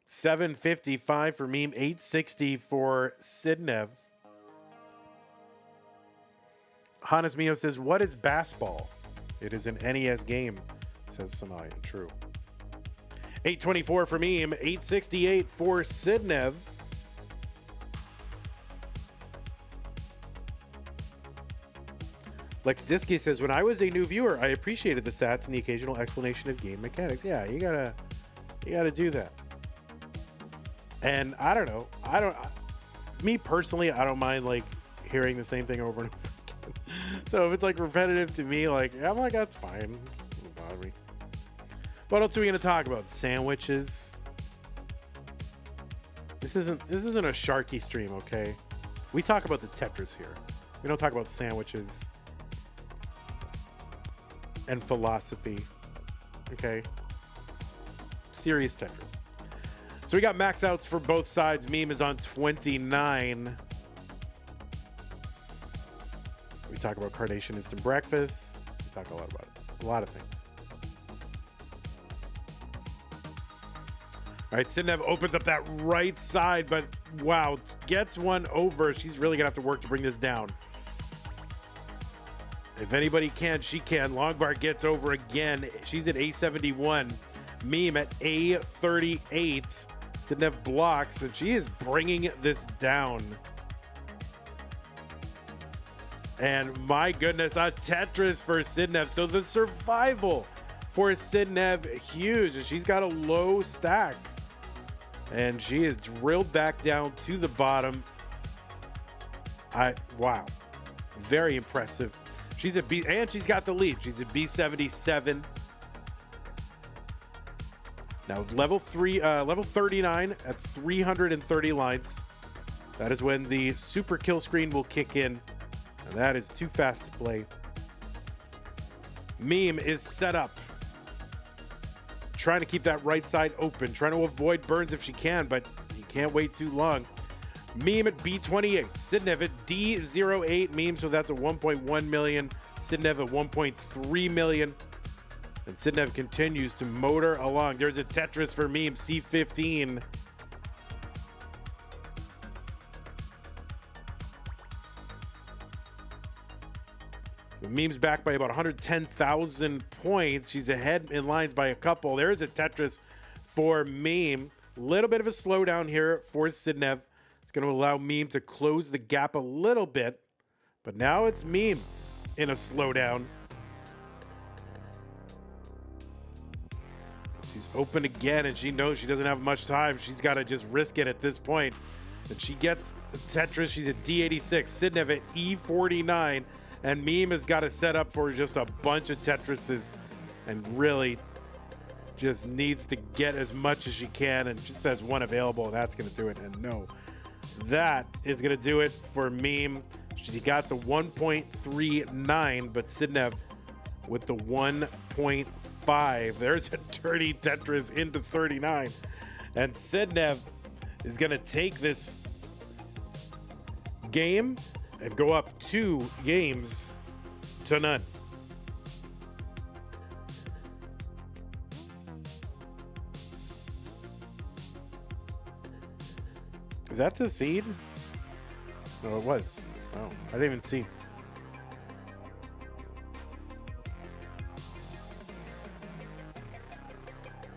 $755 for Meme, $860 for Sidnev. Hannes Mio says, what is Bassball? It is an NES game, says Samayan. True. $824 for Meme, $868 for Sidnev. Lex Diski says, when I was a new viewer, I appreciated the stats and the occasional explanation of game mechanics. Yeah, you gotta do that. And I don't know. Me personally, I don't mind like hearing the same thing over and over again. So if it's like repetitive to me, like I'm like, that's fine. Doesn't bother me. What else are we gonna talk about? Sandwiches. This isn't a Sharky stream, okay? We talk about the Tetris here. We don't talk about sandwiches and philosophy. Okay? Serious Tetris. So we got max outs for both sides. Meme is on 29. We talk about Carnation Instant Breakfast. We talk a lot about it. A lot of things. All right, Sidnev opens up that right side, but wow, gets one over. She's really going to have to work to bring this down. If anybody can, she can. Longbar gets over again. She's at A71. Meme at A38. Sidnev blocks, and she is bringing this down. And my goodness, a Tetris for Sidnev. So the survival for Sidnev, huge. And she's got a low stack. And she is drilled back down to the bottom. Wow. Very impressive. She's at B, and she's got the lead. She's at B77. Now, level 39 at 330 lines. That is when the super kill screen will kick in. And that is too fast to play. Meme is set up. Trying to keep that right side open. Trying to avoid burns if she can, but you can't wait too long. Meme at B28. Sidnev at D08. Meme, so that's a 1.1 million. Sidnev at 1.3 million. And Sidnev continues to motor along. There's a Tetris for Meme, C15. The Meme's back by about 110,000 points. She's ahead in lines by a couple. There's a Tetris for Meme. Little bit of a slowdown here for Sidnev. It's going to allow Meme to close the gap a little bit. But now it's Meme in a slowdown. She's open again, and she knows she doesn't have much time. She's got to just risk it at this point. And she gets Tetris. She's at D86. Sidv at E49. And Meme has got to set up for just a bunch of Tetrises and really just needs to get as much as she can and just has one available. And that's going to do it. And no, that is going to do it for Meme. She got the 1.39, but Sidv with the 1.5. There's a dirty Tetris into 39. And Sidv is going to take this game and go up 2 games to none. Is that the seed? No, it was. Oh, I didn't even see.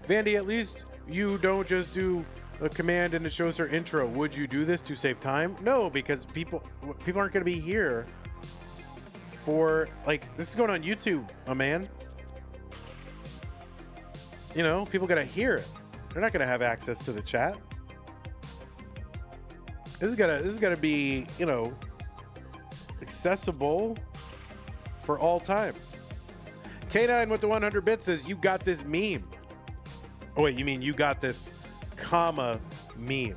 Vandy, at least you don't just do a command and it shows her intro. Would you do this to save time? No, because people aren't going to be here for, like, this is going on YouTube, my man. You know, people got to hear it. They're not going to have access to the chat. This is gonna be, you know, accessible for all time. K9 with the 100 bits says, you got this meme. Oh wait, you mean you got this comma meme,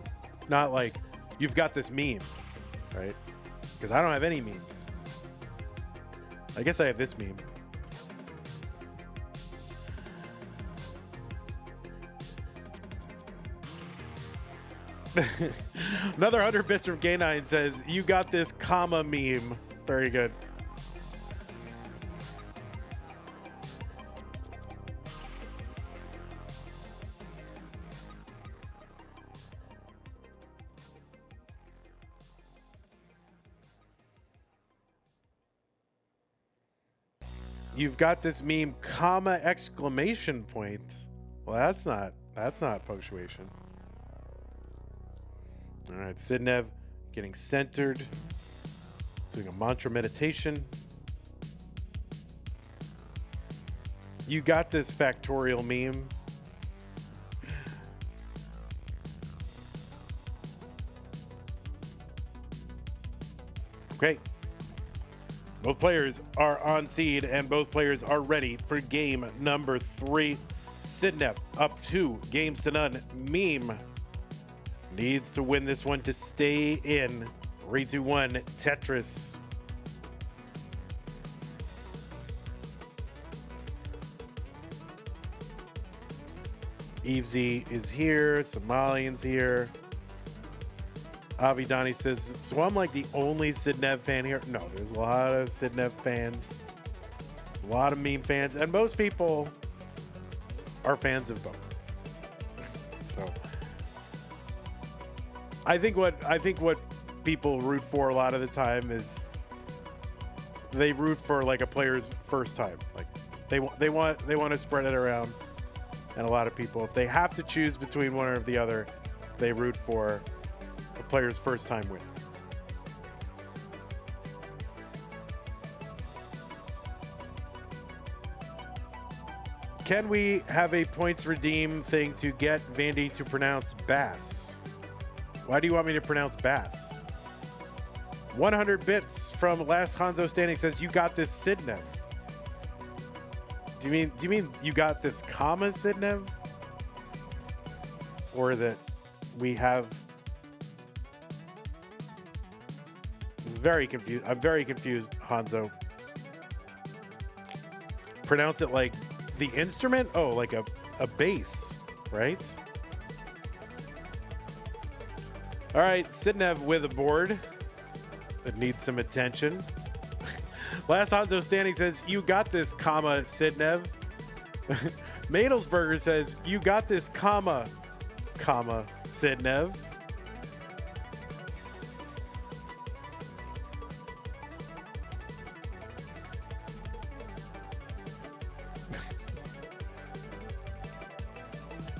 not like you've got this meme, right? Because I don't have any memes. I guess I have this meme. Another 100 bits from K9 says, you got this comma meme. Very good. You've got this meme, comma, exclamation point. Well, that's not punctuation. All right, Sidv getting centered, doing a mantra meditation. You got this factorial meme. Okay. Both players are on seed and both players are ready for game number 3. Sidv up 2 games to none. Meme needs to win this one to stay in. 3, 2, 1, Tetris. Evesy is here. Somalian's here. Avidani says, so I'm like the only Sidv fan here? No, there's a lot of Sidv fans. There's a lot of meme fans. And most people are fans of both. So I think what people root for a lot of the time is they root for like a player's first time. Like they want to spread it around. And a lot of people, if they have to choose between one or the other, they root for a player's first time win. Can we have a points redeem thing to get Vandy to pronounce bass? Why do you want me to pronounce bass? 100 bits from Last Hanzo Standing says, you got this, Sidv. Do you mean you got this comma, Sidv? Or that we have... I'm very confused, Hanzo. Pronounce it like the instrument? Oh, like a bass, right? All right, Sidv with a board that needs some attention. Last Hanzo Standing says, you got this, comma, Sidv. Madelsberger says, you got this, comma, Sidv.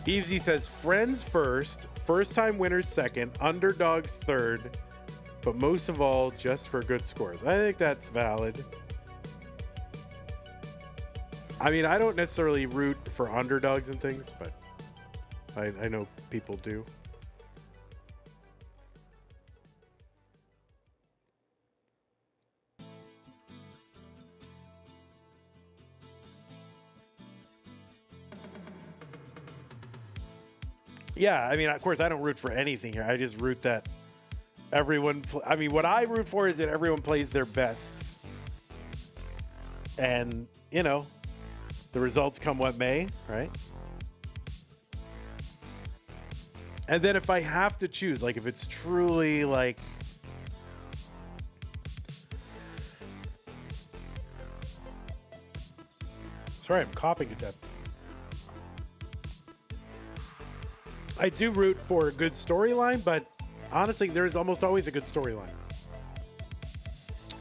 Evesy says, friends first, first time winners second, underdogs third, but most of all, just for good scores. I think that's valid. I mean, I don't necessarily root for underdogs and things, but I know people do. Yeah, I mean, of course, I don't root for anything here. I just root that everyone. I mean, what I root for is that everyone plays their best, and you know, the results come what may, right? And then if I have to choose, like if it's truly like, sorry, I'm coughing to death. I do root for a good storyline, but honestly, there's almost always a good storyline,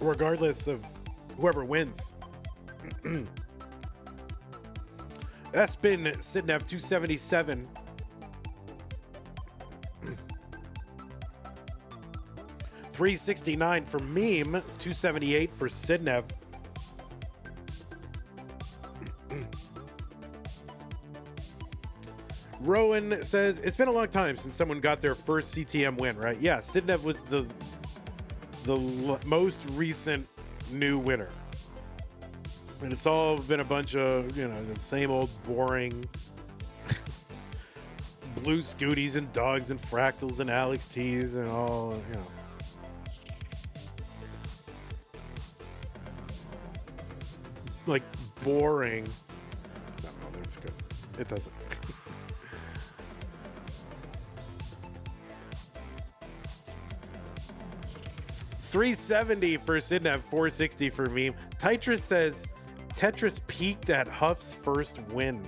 regardless of whoever wins. That's been Sidv 277. $369 for Meme, $278 for Sidv. Rowan says, it's been a long time since someone got their first CTM win, right? Yeah, Sidv was the most recent new winner. And it's all been a bunch of, you know, the same old boring blue Scooties and dogs and fractals and Alex T's and all, you know. Like boring. No, that's good. It doesn't. $370 for Sidv, $460 for Meme. Tetris says Tetris peaked at Huff's first win.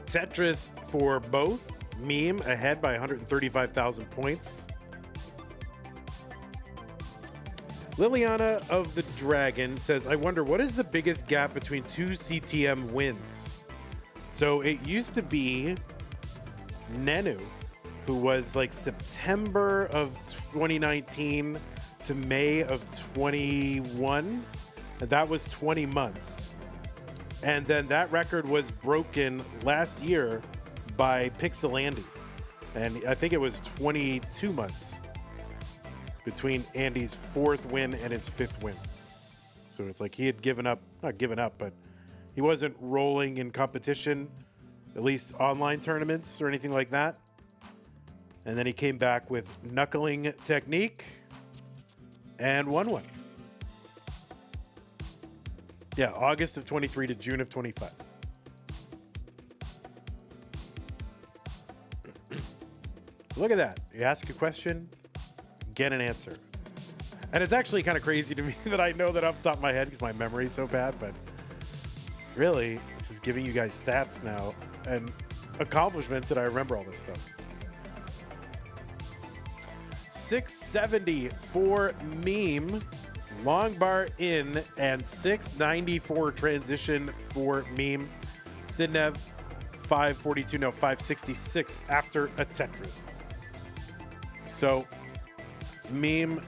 Tetris for both. Meme ahead by 135,000 points. Liliana of the Dragon says, I wonder what is the biggest gap between two CTM wins? So it used to be Nenu, who was like September of 2019 to May of 21. And that was 20 months. And then that record was broken last year by Pixelandy. And I think it was 22 months between Andy's fourth win and his fifth win. So it's like he had given up, not given up, but he wasn't rolling in competition, at least online tournaments or anything like that. And then he came back with knuckling technique and won one. Yeah, August of 23 to June of 25. Look at that. You ask a question, get an answer. And it's actually kind of crazy to me that I know that off the top of my head because my memory is so bad, but really, this is giving you guys stats now and accomplishments that I remember all this stuff. $670 for Meme, long bar in, and $694 transition for Meme. Sidv, 542, no, 566 after a Tetris. So, Meme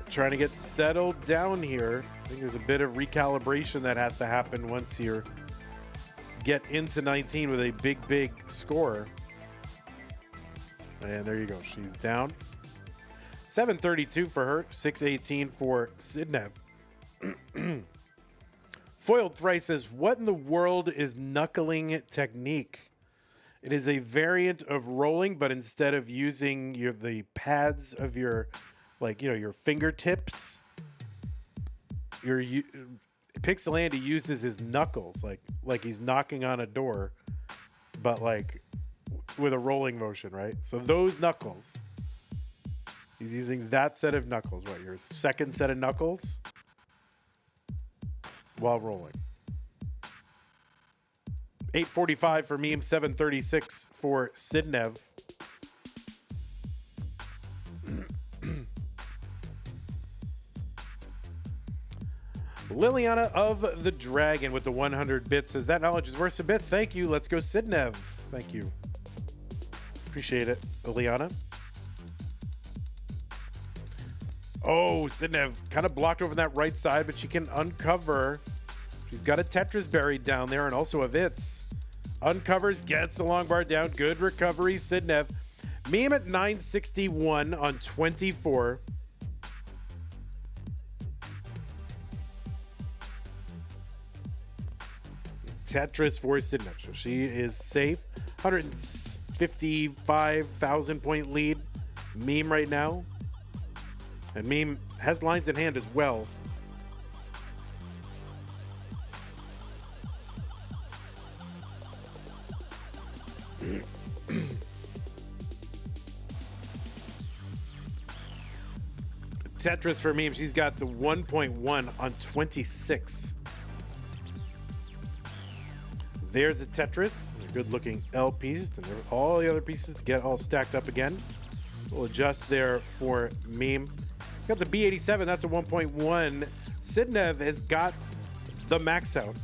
trying to get settled down here. I think there's a bit of recalibration that has to happen once you get into 19 with a big score. And there you go. She's down. 732 for her. 618 for Sidv. Foiled Thrice says, what in the world is knuckling technique? It is a variant of rolling, but instead of using the pads of your, like, you know, your fingertips, Pixelandy uses his knuckles, like he's knocking on a door, but like with a rolling motion, right? So those knuckles, he's using that set of knuckles. What, your second set of knuckles while rolling. 845 for Meme, 736 for Sidv. Liliana of the Dragon with the 100 bits says that knowledge is worth some bits. Thank you. Let's go Sidnev. Thank you. Appreciate it, Liliana. Oh, Sidnev kind of blocked over that right side, but she can uncover. She's got a Tetris buried down there and also a Vitz. Uncovers, gets the long bar down. Good recovery, Sidnev. Meme at 961 on 24. Tetris for Sidnev. So she is safe. 155,000 point lead. Meme right now. And Meme has lines in hand as well. Tetris for Meme. She's got the 1.1 on 26. There's a Tetris. Good looking L piece. And there are all the other pieces to get all stacked up again. We'll adjust there for Meme. Got the B87. That's a 1.1. Sidnev has got the max out.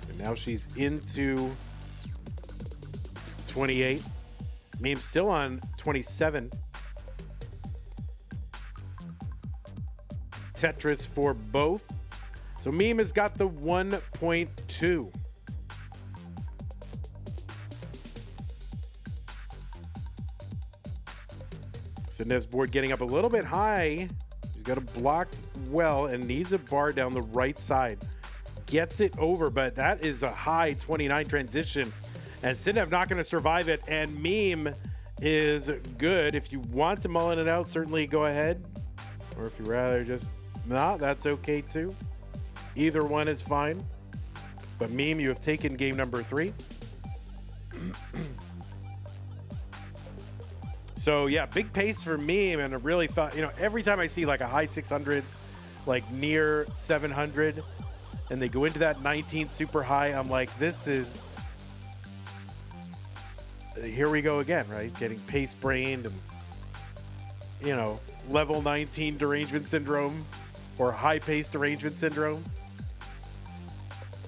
And now she's into 28. Meme's still on 27. Tetris for both. So Meme has got the 1.2. Sidnev's board getting up a little bit high. She's got it blocked well and needs a bar down the right side. Gets it over, but that is a high 29 transition. And Sidnev not going to survive it. And Meme is good. If you want to mullen it out, certainly go ahead. Or if you'd rather just not, that's okay too. Either one is fine. But Meme, you have taken game number 3. So yeah, big pace for Meme, and I really thought, every time I see like a high 600s, like near 700, and they go into that 19 super high, I'm like, this is, here we go again, right? Getting pace brained and, level 19 derangement syndrome or high pace derangement syndrome.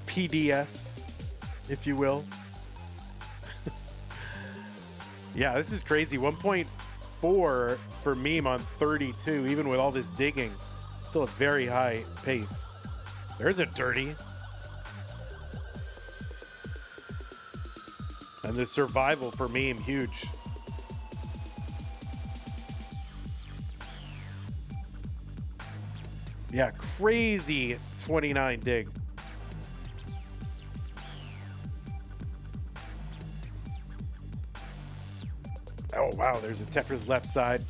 PDS, if you will. Yeah, this is crazy. 1.4 for Meme on 32, even with all this digging. Still a very high pace. There's a dirty. And the survival for Meme, huge. Yeah, crazy 29 dig. Oh, wow, there's a Tetris left side.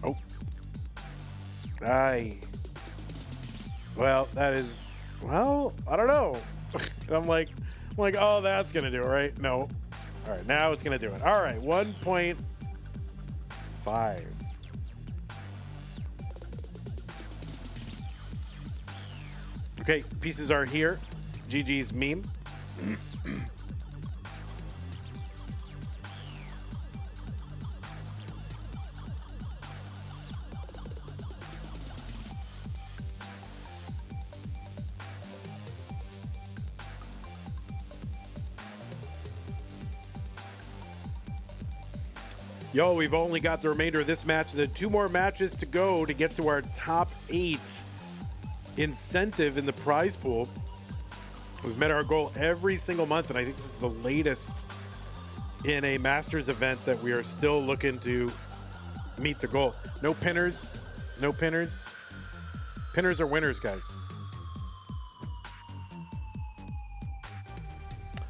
Oh. Aye. Well, that is, I don't know. I'm like, oh, that's going to do it, right? No. All right, now it's going to do it. All right, 1.5. Okay, pieces are here. GG's Meme. Yo, we've only got the remainder of this match. The 2 more matches to go to get to our top 8 incentive in the prize pool. We've met our goal every single month, and I think this is the latest in a Masters event that we are still looking to meet the goal. No pinners. No pinners. Pinners are winners, guys.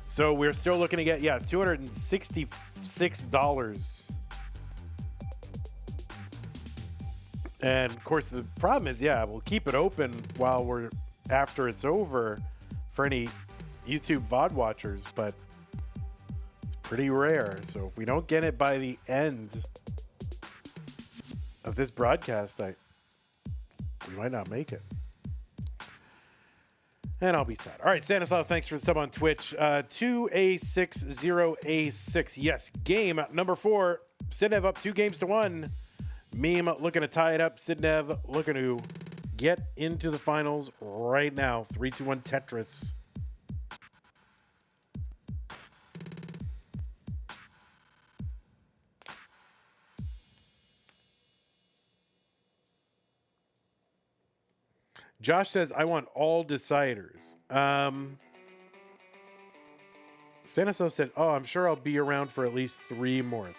So we're still looking to get, $266. And of course, the problem is, we'll keep it open while we're after it's over for any YouTube VOD watchers, but it's pretty rare. So if we don't get it by the end of this broadcast, we might not make it. And I'll be sad. All right, Stanislav, thanks for the sub on Twitch. 2A60A6. Yes, game number 4. Sidv up 2-1. Meme looking to tie it up. Sidv looking to get into the finals right now. 3-2-1 Tetris. Josh says, I want all deciders. Stanislav said, oh, I'm sure I'll be around for at least 3 more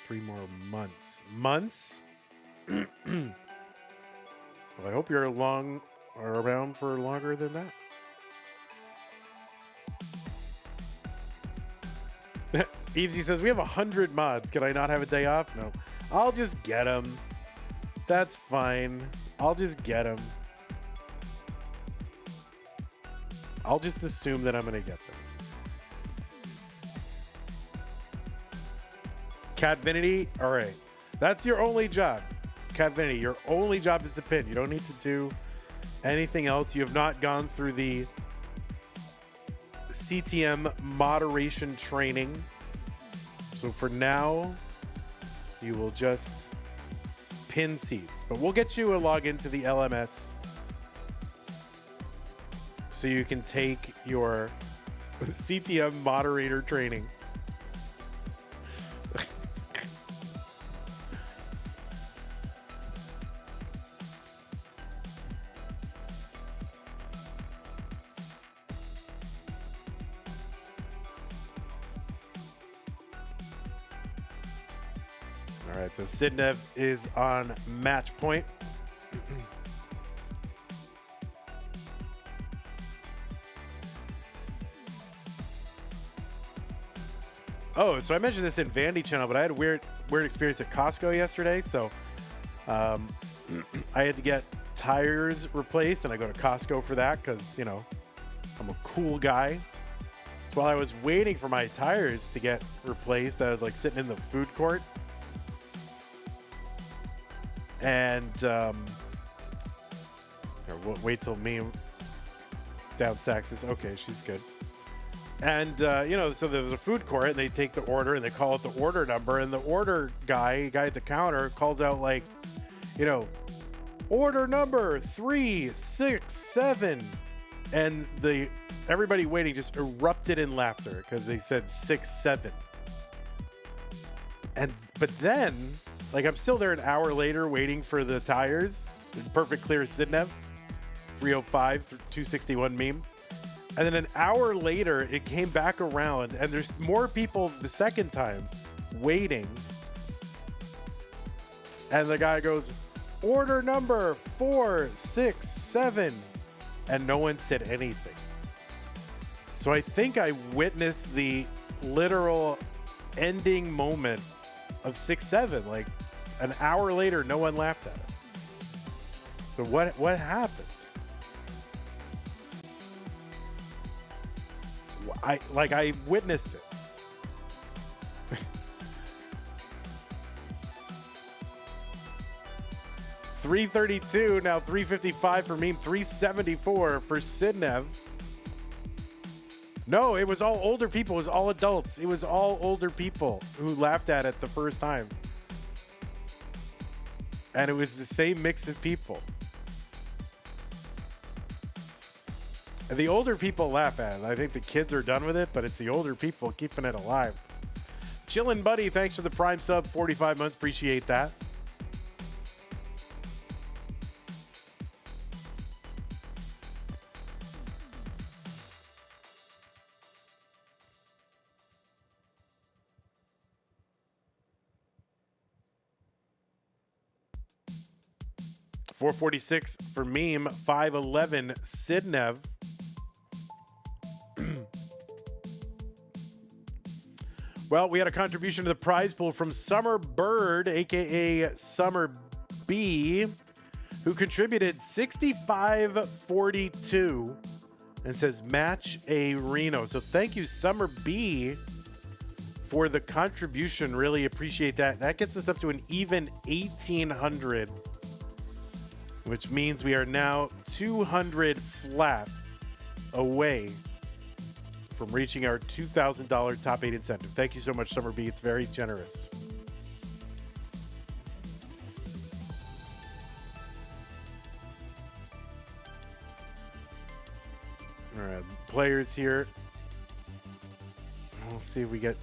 months. Months? Well, I hope you're around for longer than that. Evesy says, we have 100 mods. Can I not have a day off? No. I'll just get them. That's fine. I'll just get them. I'll just assume that I'm going to get them. Catvinity, all right. That's your only job. Catvinity, your only job is to pin. You don't need to do anything else. You have not gone through the CTM moderation training. So for now, you will just pin seeds. But we'll get you a login to the LMS so you can take your CTM moderator training. All right, so Sidv is on match point. Oh, so I mentioned this in Vandy channel, but I had a weird experience at Costco yesterday. So I had to get tires replaced, and I go to Costco for that because, you know, I'm a cool guy. So while I was waiting for my tires to get replaced, I was like sitting in the food court. And wait till me down Saxes. Okay, she's good. And, you know, so there's a food court, and they take the order, and they call it the order number, and the order guy at the counter calls out, like, you know, order number 367. And everybody waiting just erupted in laughter because they said 67. But then, like, I'm still there an hour later waiting for the tires. Perfect clear Sidv. 305, 261 meme. And then an hour later, it came back around, and there's more people the second time waiting. And the guy goes, order number 467. And no one said anything. So I think I witnessed the literal ending moment of 6-7. Like an hour later, no one laughed at it. So what happened? I witnessed it. $332, now $355 for meme, $374 for Sidv. No, it was all older people. It was all adults. It was all older people who laughed at it the first time. And it was the same mix of people. And the older people laugh at it. I think the kids are done with it, but it's the older people keeping it alive. Chillin' Buddy, thanks for the Prime sub, 45 months. Appreciate that. $446 for meme, 511 Sidv. Well, we had a contribution to the prize pool from Summer Bird, aka Summer B, who contributed $65.42 and says match a Reno. So thank you, Summer B, for the contribution. Really appreciate that. That gets us up to an even 1,800, which means we are now 200 flat away from reaching our $2,000 top 8 incentive. Thank you so much, Summer B. It's very generous. All right, players here. We'll see if we get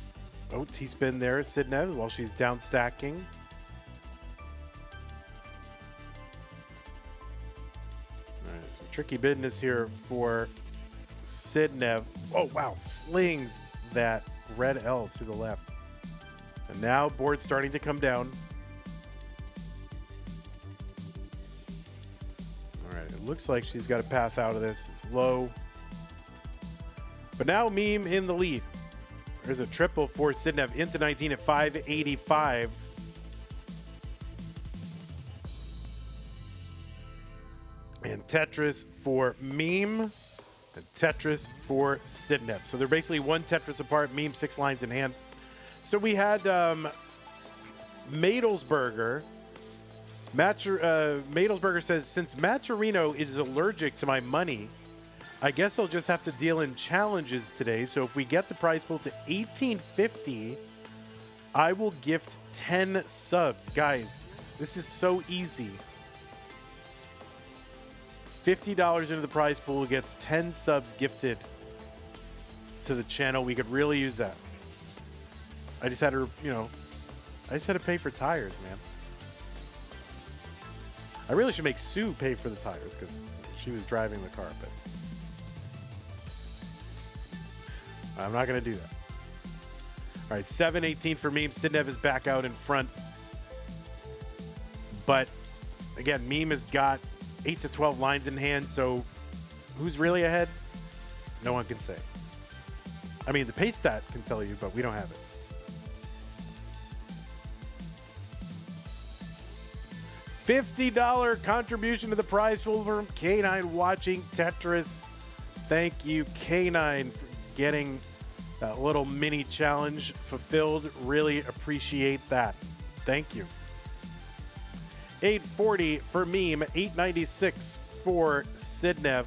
T-spin there, Sidv, while she's down stacking. All right, some tricky business here for Sidv. Oh, wow, flings that red L to the left. And now board's starting to come down. All right, it looks like she's got a path out of this. It's low. But now Meme in the lead. There's a triple for Sidv into 19 at 585. And Tetris for Meme and Tetris for Sidv. So they're basically one Tetris apart, Meme 6 lines in hand. So we had Madelsberger. Madelsberger says, since Maturino is allergic to my money, I guess I'll just have to deal in challenges today. So if we get the prize pool to 1850, I will gift 10 subs. Guys, this is so easy. $50 into the prize pool gets 10 subs gifted to the channel. We could really use that. I just had to, I just had to pay for tires, man. I really should make Sue pay for the tires because she was driving the car, but I'm not going to do that. All right, 718 for Meme. Sidv is back out in front. But, again, Meme has got 8 to 12 lines in hand, so who's really ahead? No one can say. I mean, the pace stat can tell you, but we don't have it. $50 contribution to the prize pool from K9 watching Tetris. Thank you, K9, for getting that little mini challenge fulfilled. Really appreciate that. Thank you. 840 for Meme, 896 for Sidv.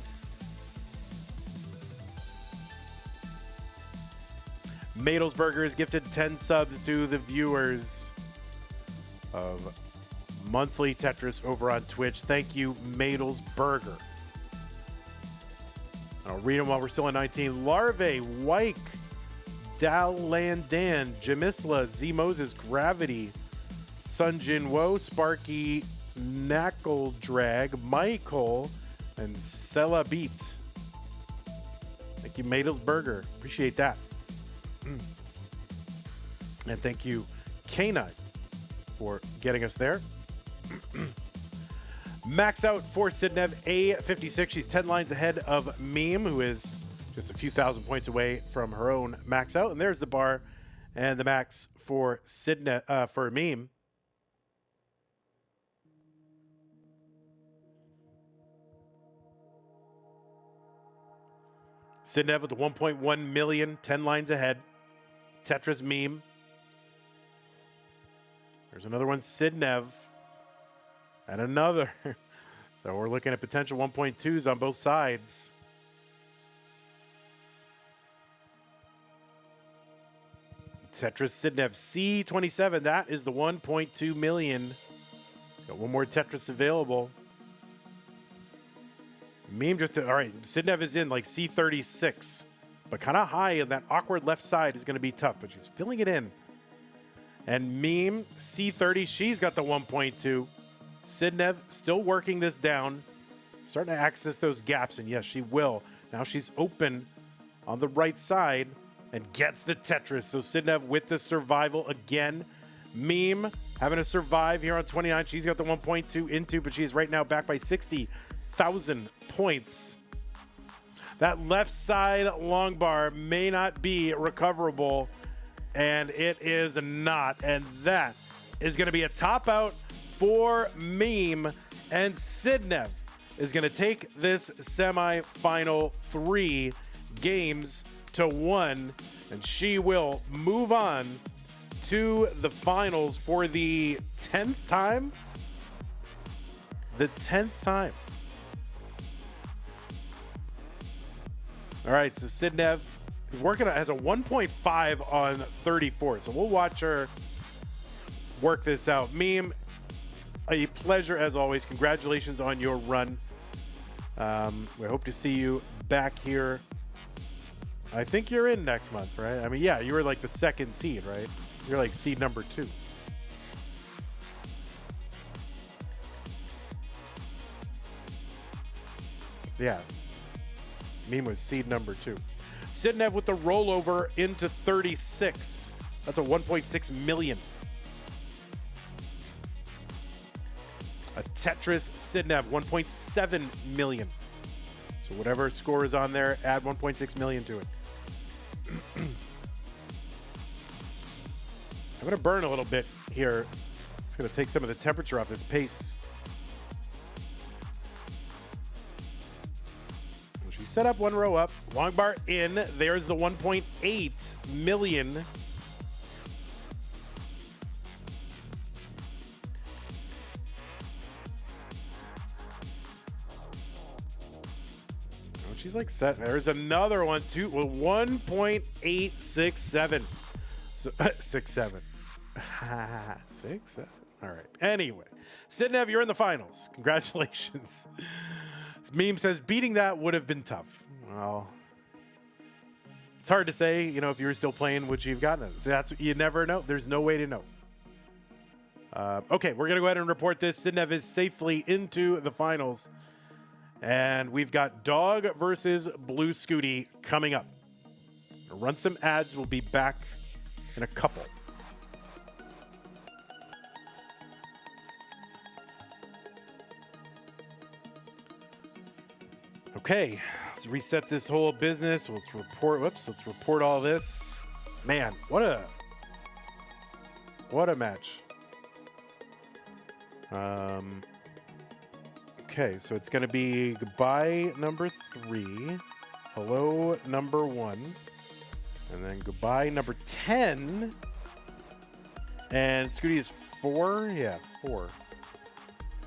Madelsberger has gifted 10 subs to the viewers of monthly Tetris over on Twitch. Thank you, Madelsberger. I'll read them while we're still at 19. Larvae, Wyke, Dalandan, Jamisla, Z Moses, Gravity, Sunjin Wo, Sparky, Knackle Drag, Michael, and Sella Beat. Thank you, Madelsberger. Appreciate that. And thank you, K9, for getting us there. Max out for Sidv, A56. She's 10 lines ahead of Meme, who is just a few thousand points away from her own max out. And there's the bar and the max for for Meme. Sidv with the 1.1 million, 10 lines ahead. Tetris, Meme. There's another one, Sidv. And another. So we're looking at potential 1.2s on both sides. Tetris, Sidv, C27. That is the 1.2 million. Got one more Tetris available. Meme just, all right, Sidv is in like C36, but kind of high, and that awkward left side is going to be tough, but she's filling it in. And Meme, C30, she's got the 1.2. Sidv still working this down, starting to access those gaps, and yes, she will. Now she's open on the right side and gets the Tetris. So Sidv with the survival again. Meme having to survive here on 29. She's got the 1.2 into, but she is right now back by 60,000 points. That left side long bar may not be recoverable, and it is not. And that is going to be a top out for Meme, and Sidv is going to take this semifinal 3 games to 1, and she will move on to the finals for the 10th time. The 10th time. All right, so Sidv is working on, has a 1.5 on 34. So we'll watch her work this out. Meme, a pleasure as always. Congratulations on your run. We hope to see you back here. I think you're in next month, right? I mean, yeah, you were like the second seed, right? You're like seed number 2. Yeah. Meme was seed number 2. Sidv with the rollover into 36. That's a 1.6 million. A Tetris Sidv, 1.7 million. So whatever score is on there, add 1.6 million to it. I'm going to burn a little bit here. It's going to take some of the temperature off this pace. She set up one row up. Long bar in. There's the 1.8 million. She's like set. There's another one too. Well, 1.867. So 67. 67. All right. Anyway, Sidv, you're in the finals. Congratulations. Meme says beating that would have been tough. Well, it's hard to say. You know, if you were still playing, would you have gotten it? That's you never know. There's no way to know. Okay, we're gonna go ahead and report this. Sidv is safely into the finals. And we've got Dog versus Blue Scooty coming up. We'll run some ads. We'll be back in a couple. Okay, let's reset this whole business. Let's report. Whoops. Let's report all this. Man, what a match. Okay, so it's going to be goodbye number 3, hello number 1, and then goodbye number 10. And Scooty is 4? Yeah, 4.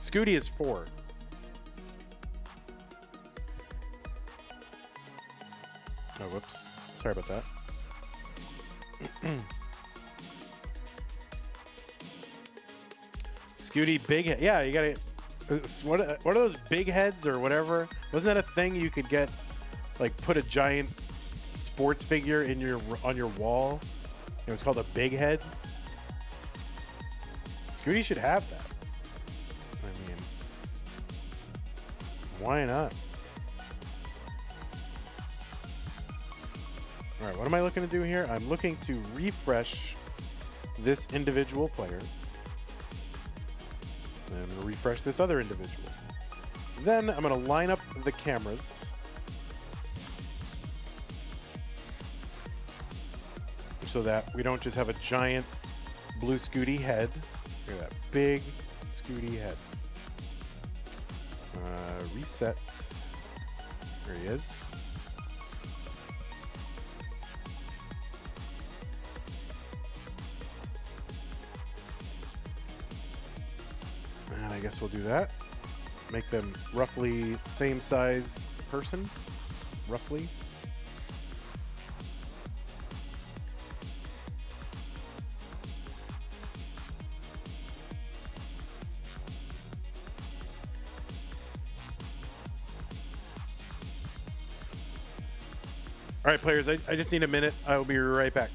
Scooty is 4. Oh, whoops. Sorry about that. Scooty big head. Yeah, you got to... What are those big heads or whatever? Wasn't that a thing you could get, like put a giant sports figure in on your wall? It was called a big head. Scooty should have that. I mean, why not? All right, what am I looking to do here? I'm looking to refresh this individual player. And I'm going to refresh this other individual. Then I'm going to line up the cameras. So that we don't just have a giant blue Scooty head. Look at that big Scooty head. Reset. There he is. And I guess we'll do that. Make them roughly same size person. Roughly. All right, players, I just need a minute. I will be right back.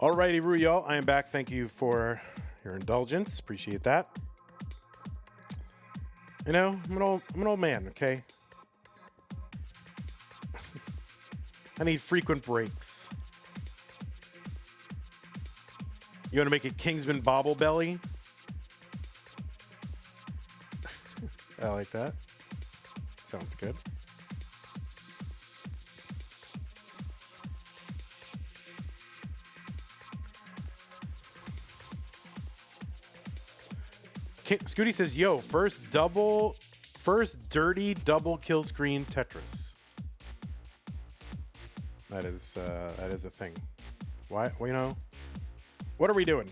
Alrighty, Rue, y'all. I am back. Thank you for your indulgence. Appreciate that. You know, I'm an old man, okay? I need frequent breaks. You want to make it Kingsman Bobble Belly? I like that. Sounds good. Scooty says, yo, first dirty double kill screen Tetris. That is a thing. Why? Well, you know, what are we doing?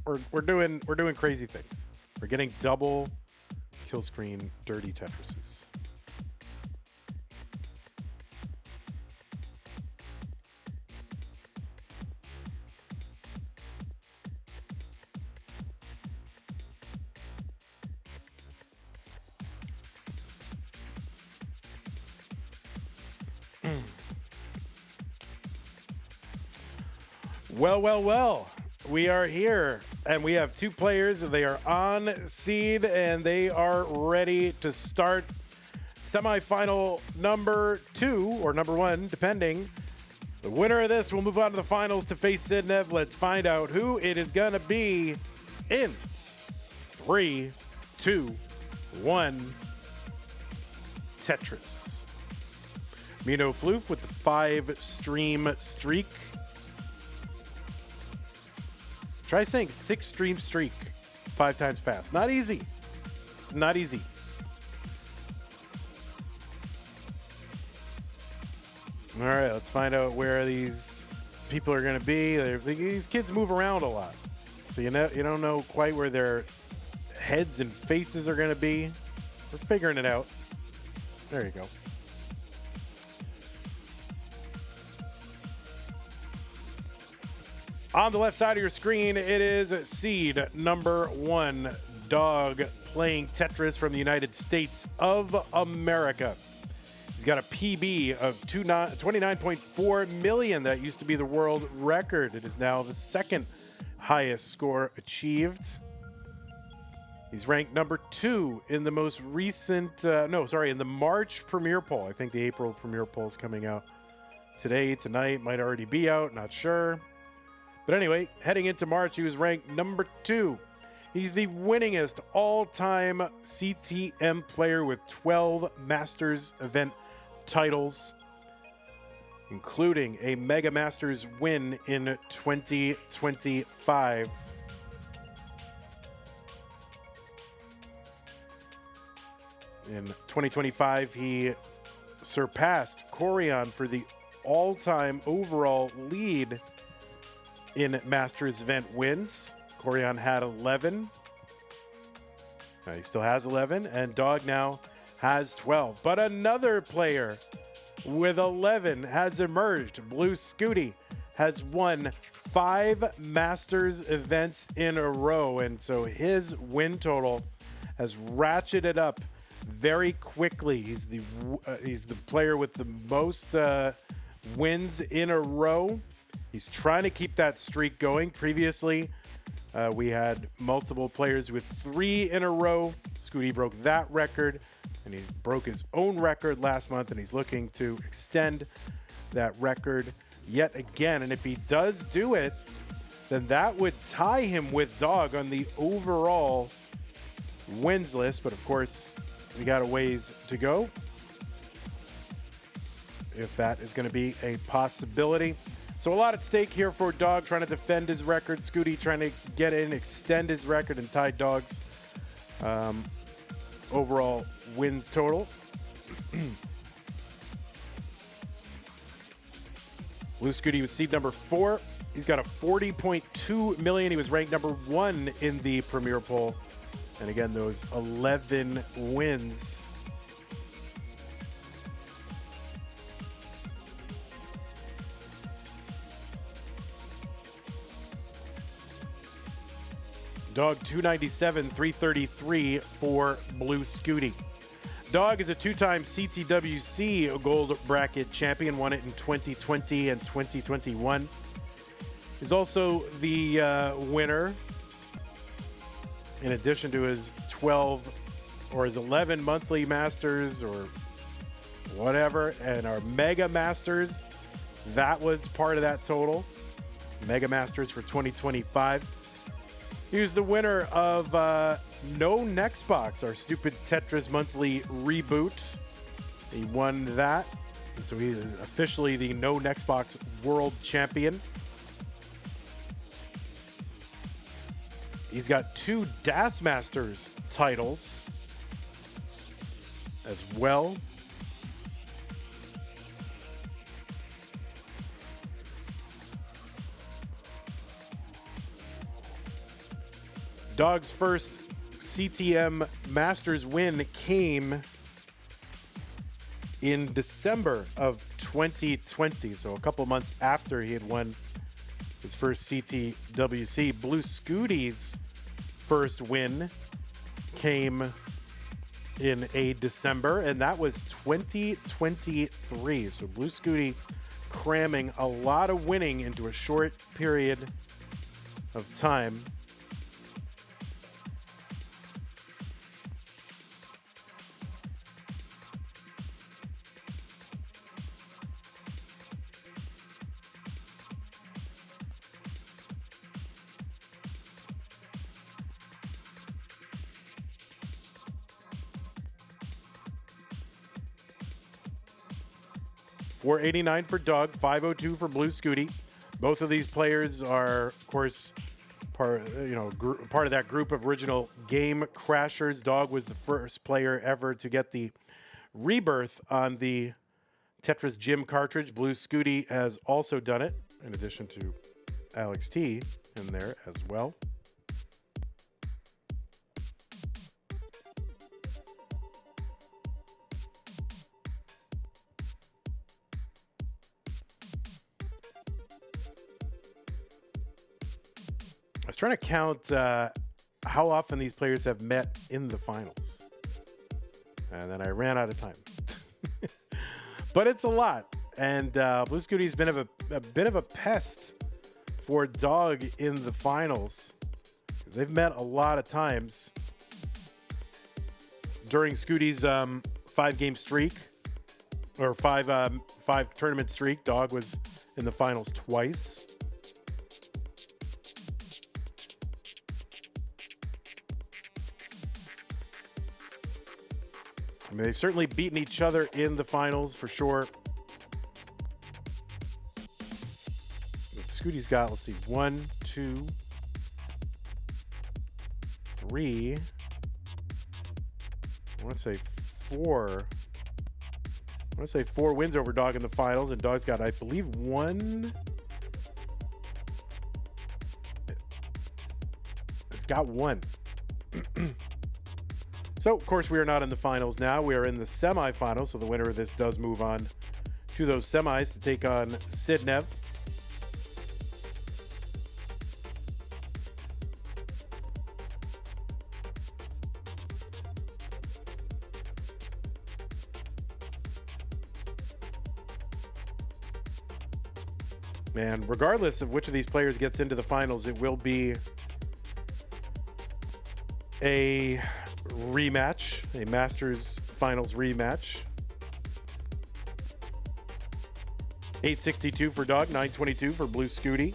We're doing crazy things. We're getting double kill screen dirty Tetrises. Well. We are here, and we have two players. They are on seed, and they are ready to start semifinal number 2 or number 1, depending. The winner of this will move on to the finals to face Sidv. Let's find out who it is going to be in 3, 2, 1. Tetris. Mino Floof with the 5-stream streak. Try saying 6-stream streak 5 times fast. Not easy. Not easy. All right, let's find out where these people are going to be. These kids move around a lot, so you don't know quite where their heads and faces are going to be. We're figuring it out. There you go. On the left side of your screen, it is seed number 1, Dog, playing Tetris from the United States of America. He's got a PB of 29.4 million. That used to be the world record. It is now the second highest score achieved. He's ranked number 2 in the most recent, in the March premiere poll. I think the April premiere poll is coming out today, tonight, might already be out, not sure. But anyway, heading into March, he was ranked number 2. He's the winningest all-time CTM player with 12 Masters event titles, including a Mega Masters win in 2025. In 2025, he surpassed Corian for the all-time overall lead in Masters event wins. Corian had 11. He still has 11, and Dog now has 12. But another player with 11 has emerged. Blue Scooty has won 5 Masters events in a row, and so his win total has ratcheted up very quickly. He's the player with the most wins in a row. He's trying to keep that streak going. Previously, we had multiple players with 3 in a row. Scooty broke that record, and he broke his own record last month, and he's looking to extend that record yet again. And if he does do it, then that would tie him with Dog on the overall wins list. But of course, we got a ways to go if that is going to be a possibility. So a lot at stake here for Dog, trying to defend his record. Scooty trying to get in, extend his record, and tie Dog's overall wins total. Blue Scooty was seed number 4. He's got a 40.2 million. He was ranked number 1 in the Premier poll. And again, those 11 wins. Dog 297, 333 for Blue Scooty. Dog is a 2-time CTWC Gold Bracket champion, won it in 2020 and 2021. He's also the winner, in addition to his 12 or his 11 monthly masters or whatever, and our Mega Masters. That was part of that total. Mega Masters for 2025. He was the winner of No Next Box, our stupid Tetris monthly reboot. He won that. And so he's officially the No Next Box World Champion. He's got 2 Das Masters titles as well. Dog's first CTM Masters win came in December of 2020, so a couple months after he had won his first CTWC. Blue Scooty's first win came in a December, and that was 2023. So Blue Scooty cramming a lot of winning into a short period of time. $489 for Doug, $502 for Blue Scooty. Both of these players are, of course, part of that group of original game crashers. Dog was the first player ever to get the rebirth on the Tetris Gym cartridge. Blue Scooty has also done it, in addition to Alex T in there as well. I was trying to count how often these players have met in the finals, and then I ran out of time. But it's a lot, and Blue Scooty's been a bit of a pest for Dog in the finals. They've met a lot of times during Scooty's 5-game streak, or five tournament streak. Dog was in the finals twice. I mean, they've certainly beaten each other in the finals for sure. But Scooty's got, let's see, 1, 2, 3. I want to say 4. I want to say 4 wins over Dog in the finals, and Dog's got, I believe, 1. It's got 1. So, of course, we are not in the finals now. We are in the semifinals, so the winner of this does move on to those semis to take on Sidv. And regardless of which of these players gets into the finals, it will be a rematch, a Masters Finals rematch. 862 for Dog, 922 for Blue Scooty.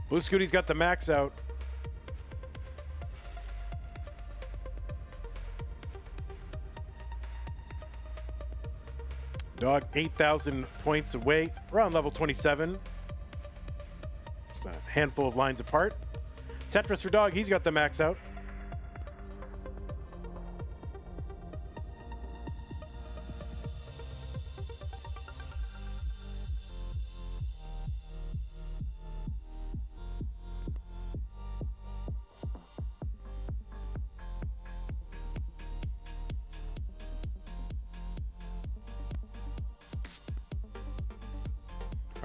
Blue Scooty's got the max out. Dog 8,000 points away. We're on level 27. Just a handful of lines apart. Tetris for Dog, he's got the max out.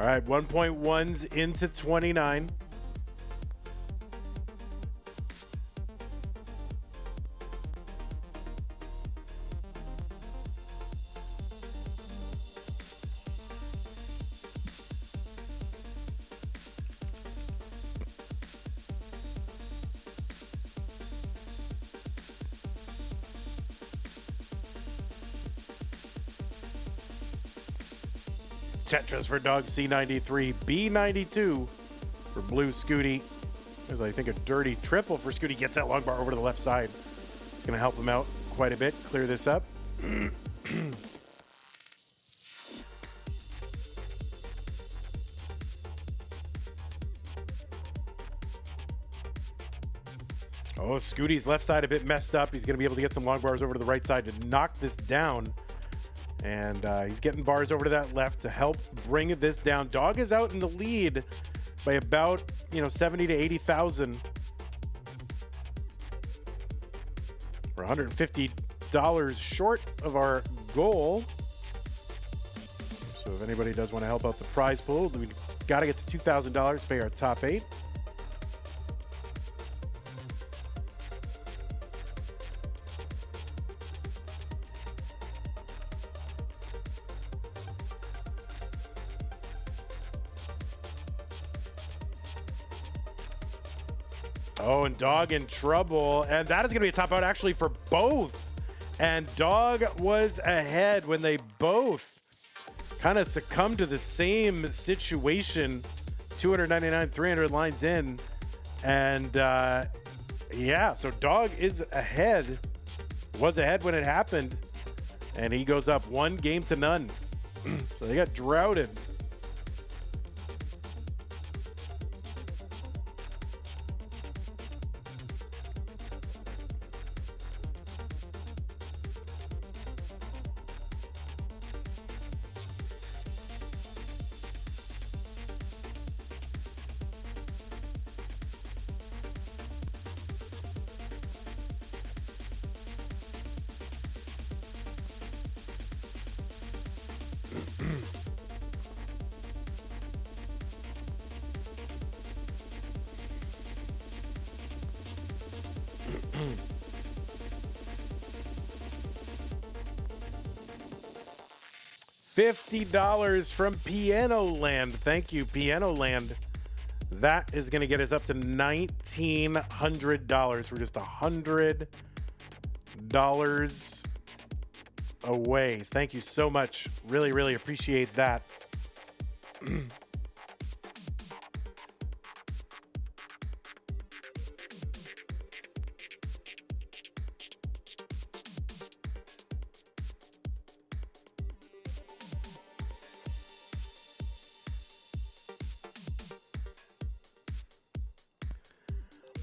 All right, 1.1's into 29. Tetris for Dog C93, B92 for Blue Scooty. There's, I think, a dirty triple for Scooty. Gets that long bar over to the left side. It's going to help him out quite a bit. Clear this up. Oh, Scooty's left side a bit messed up. He's going to be able to get some long bars over to the right side to knock this down. And he's getting bars over to that left to help bring this down. Dog is out in the lead by about, 70 to 80,000. We're $150 short of our goal. So if anybody does want to help out the prize pool, we've got to get to $2,000 to pay our top 8. Oh, and Dog in trouble. And that is going to be a top out actually for both. And Dog was ahead when they both kind of succumbed to the same situation. 299, 300 lines in. And yeah, so Dog is ahead. Was ahead when it happened. And he goes up 1 game to none. So they got droughted. $50 from Piano Land. Thank you, Piano Land. That is going to get us up to $1,900. We're just $100 away. Thank you so much. Really, really appreciate that.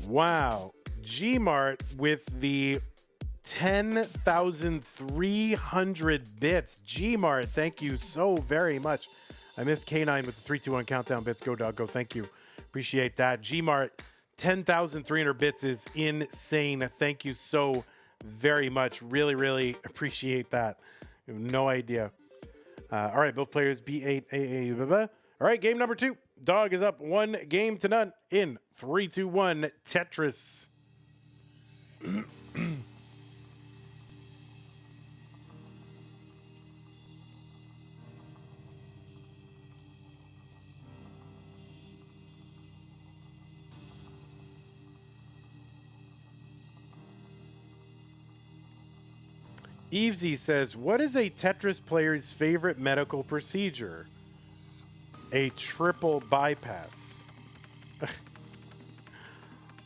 Wow. Gmart with the 10,300 bits. Gmart, thank you so very much. I missed K9 with the 321 countdown bits. Go, dog, go. Thank you. Appreciate that. Gmart, 10,300 bits is insane. Thank you so very much. Really, really appreciate that. You have no idea. All right, both players, B8, AA, blah, blah. All right, game number 2. Dog is up 1 game to none in 3, 2, 1 Tetris. Evesy says, what is a Tetris player's favorite medical procedure? A triple bypass.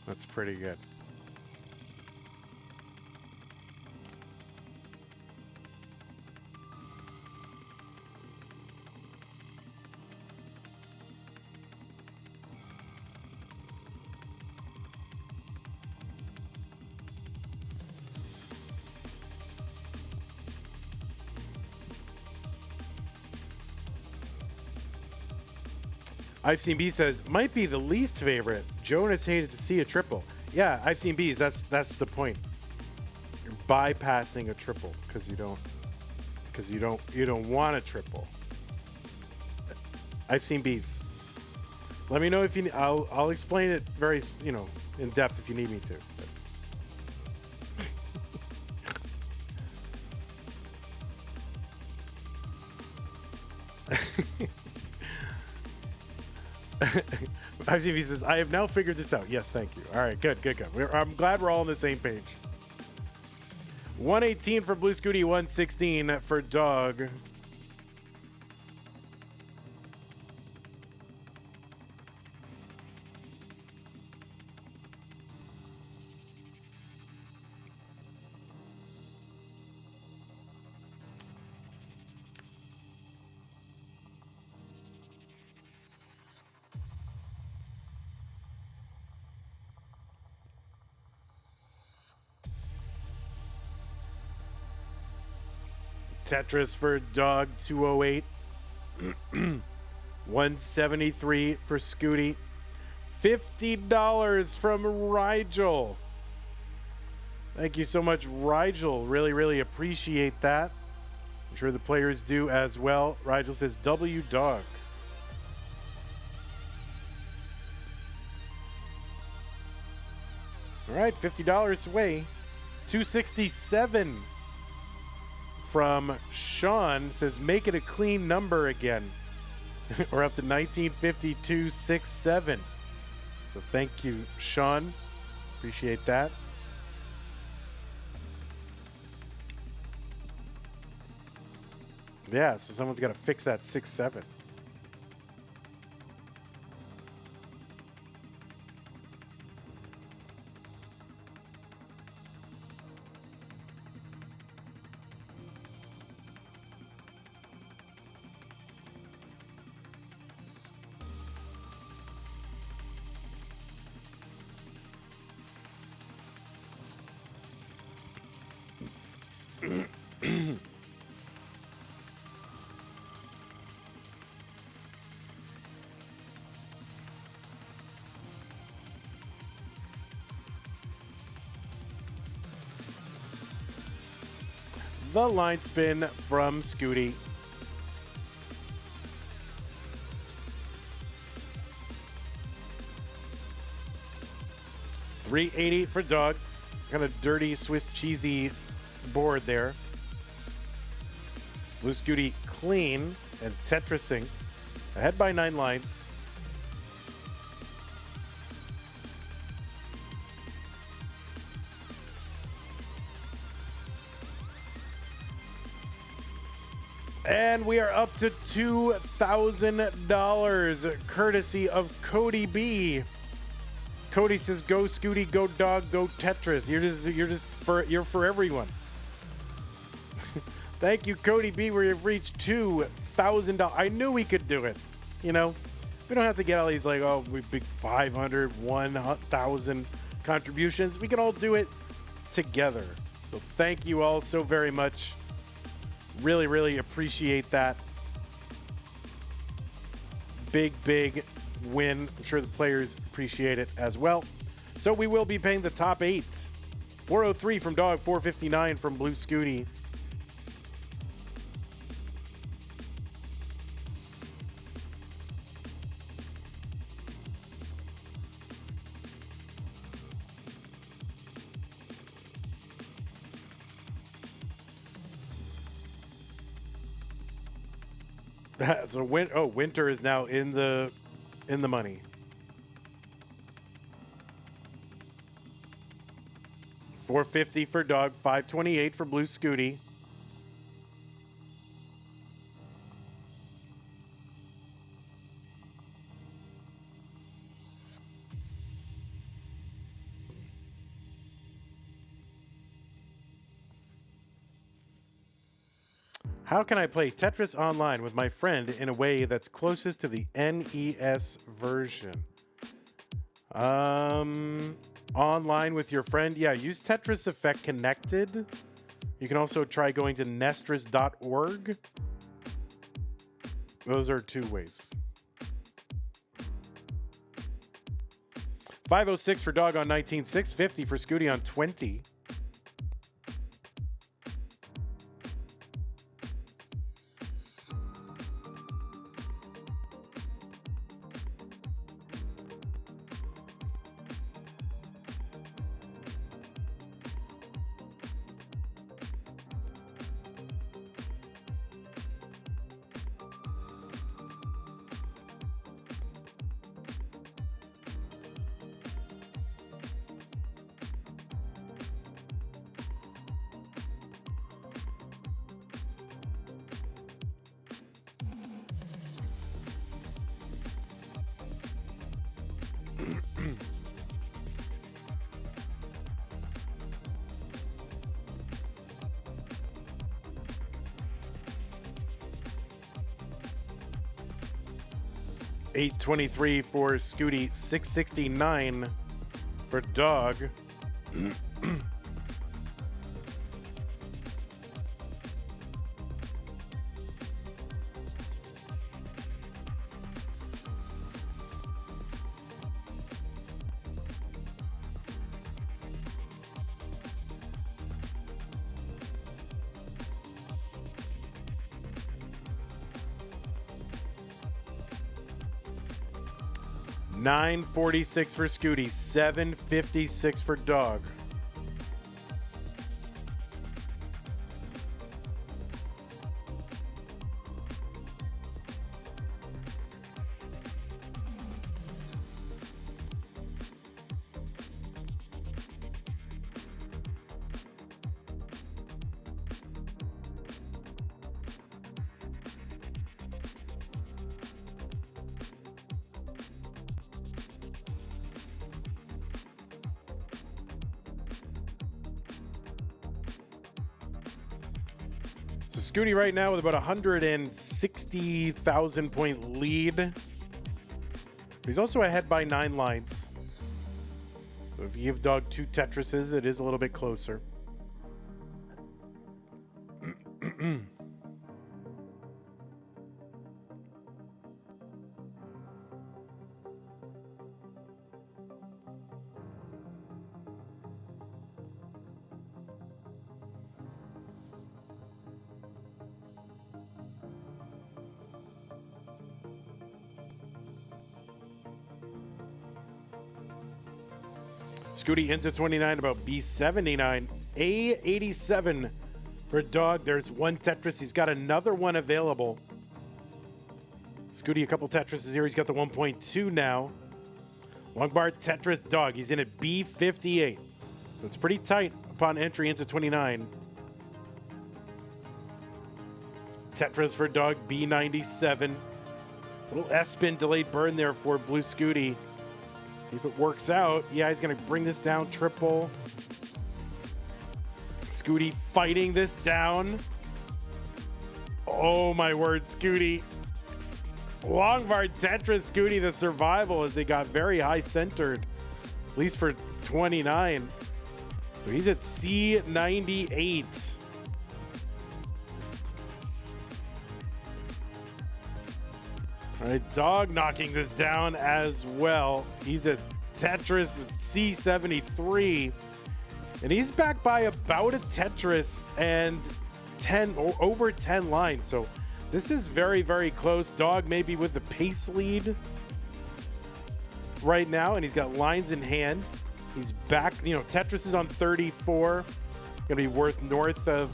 That's pretty good. I've seen B says, might be the least favorite. Jonas hated to see a triple. Yeah, I've seen B's. That's the point. You're bypassing a triple because you don't want a triple. I've seen bees. Let me know if you. I'll explain it very in depth if you need me to. I've seen bees says I have now figured this out. Yes, thank you. All right, good. I'm glad we're all on the same page. 118 for Blue Scooty, 116 for Dog. Tetris for Dog, 208. 173 for Scooty. $50 from Rigel. Thank you so much, Rigel. Really appreciate that. I'm sure the players do as well. Rigel says W Dog. All right, $50 away. 267 from Sean says make it a clean number again. We're up to 1952.67. So thank you, Sean. Appreciate that. Yeah, so someone's got to fix that 6-7. The line spin from Scooty. $380 for Dog. Kind of dirty Swiss cheesy board there. Blue Scooty clean and Tetrising. Ahead by 9 lines. And we are up to $2,000 courtesy of Cody B. Cody says, "Go Scooty, go Dog, go Tetris." You're for everyone. Thank you, Cody B. We have reached $2,000. I knew we could do it. You know, we don't have to get all these big 500, 1,000 contributions. We can all do it together. So thank you all so very much. Really appreciate that. Big win. I'm sure the players appreciate it as well. So we will be paying the top 8. 403 from Dog, 459 from Blue Scooty. So Winter is now in the money. $450 for Dog, $528 for Blue Scooty. How can I play Tetris online with my friend in a way that's closest to the NES version? Online with your friend? Yeah, use Tetris Effect Connected. You can also try going to nestris.org. Those are 2 ways. 506 for Dog on 19, 650 for Scooty on 20. 823 for Scooty, 669 for Dog. 946 for Scooty, 756 for Dog. So Scooty right now with about 160,000 point lead. He's also ahead by 9 lines. So if you give Dog 2 Tetrises, it is a little bit closer. Scooty into 29, about B79. A87 for Dog. There's 1 Tetris. He's got another one available. Scooty, a couple Tetrises here. He's got the 1.2 now. Long bar Tetris Dog. He's in at B58. So it's pretty tight upon entry into 29. Tetris for Dog, B97. Little S-spin delayed burn there for Blue Scooty. See if it works out. Yeah, he's going to bring this down triple. Scooty fighting this down. Oh, my word, Scooty. Long bar Tetris, Scooty, the survival as they got very high centered, at least for 29. So he's at C98. All right, Dog knocking this down as well. He's at Tetris C73. And he's back by about a Tetris and 10 or over 10 lines. So this is very, very close. Dog maybe with the pace lead right now, and he's got lines in hand. He's back. You know, Tetris is on 34. Gonna be worth north of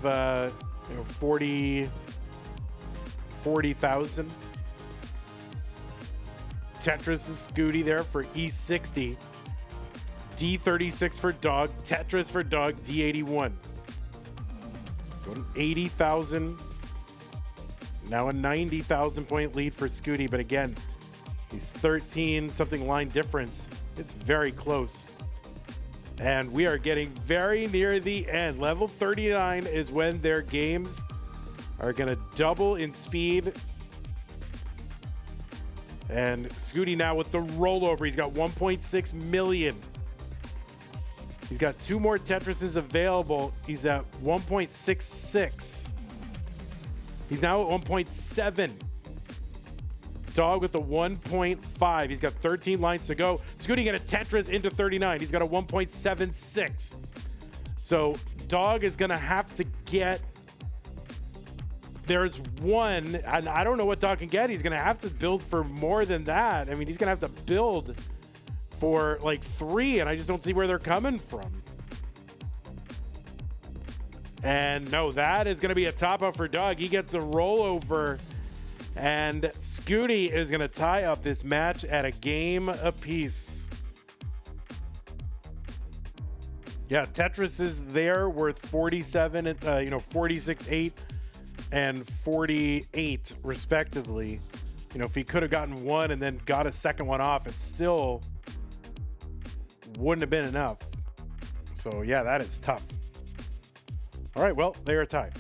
40,000. Tetris is Scooty there for E60. D36 for Dog. Tetris for Dog, D81. Going 80,000. Now a 90,000 point lead for Scooty, but again, he's 13 something line difference. It's very close. And we are getting very near the end. Level 39 is when their games are going to double in speed. And Scooty now with the rollover. He's got 1.6 million. He's got 2 more Tetrises available. He's at 1.66. He's now at 1.7. Dog with the 1.5. He's got 13 lines to go. Scooty got a Tetris into 39. He's got a 1.76. So Dog is going to have to get... There's 1, and I don't know what Dog can get. He's going to have to build for more than that. I mean, he's going to have to build for like 3, and I just don't see where they're coming from. And no, that is going to be a top up for Dog. He gets a rollover, and Scooty is going to tie up this match at a game apiece. Yeah, Tetris is there worth 47, 46.8 and 48 respectively. You know, if he could have gotten 1 and then got a second one off, it still wouldn't have been enough. So yeah, that is tough. All right, well, they are tied.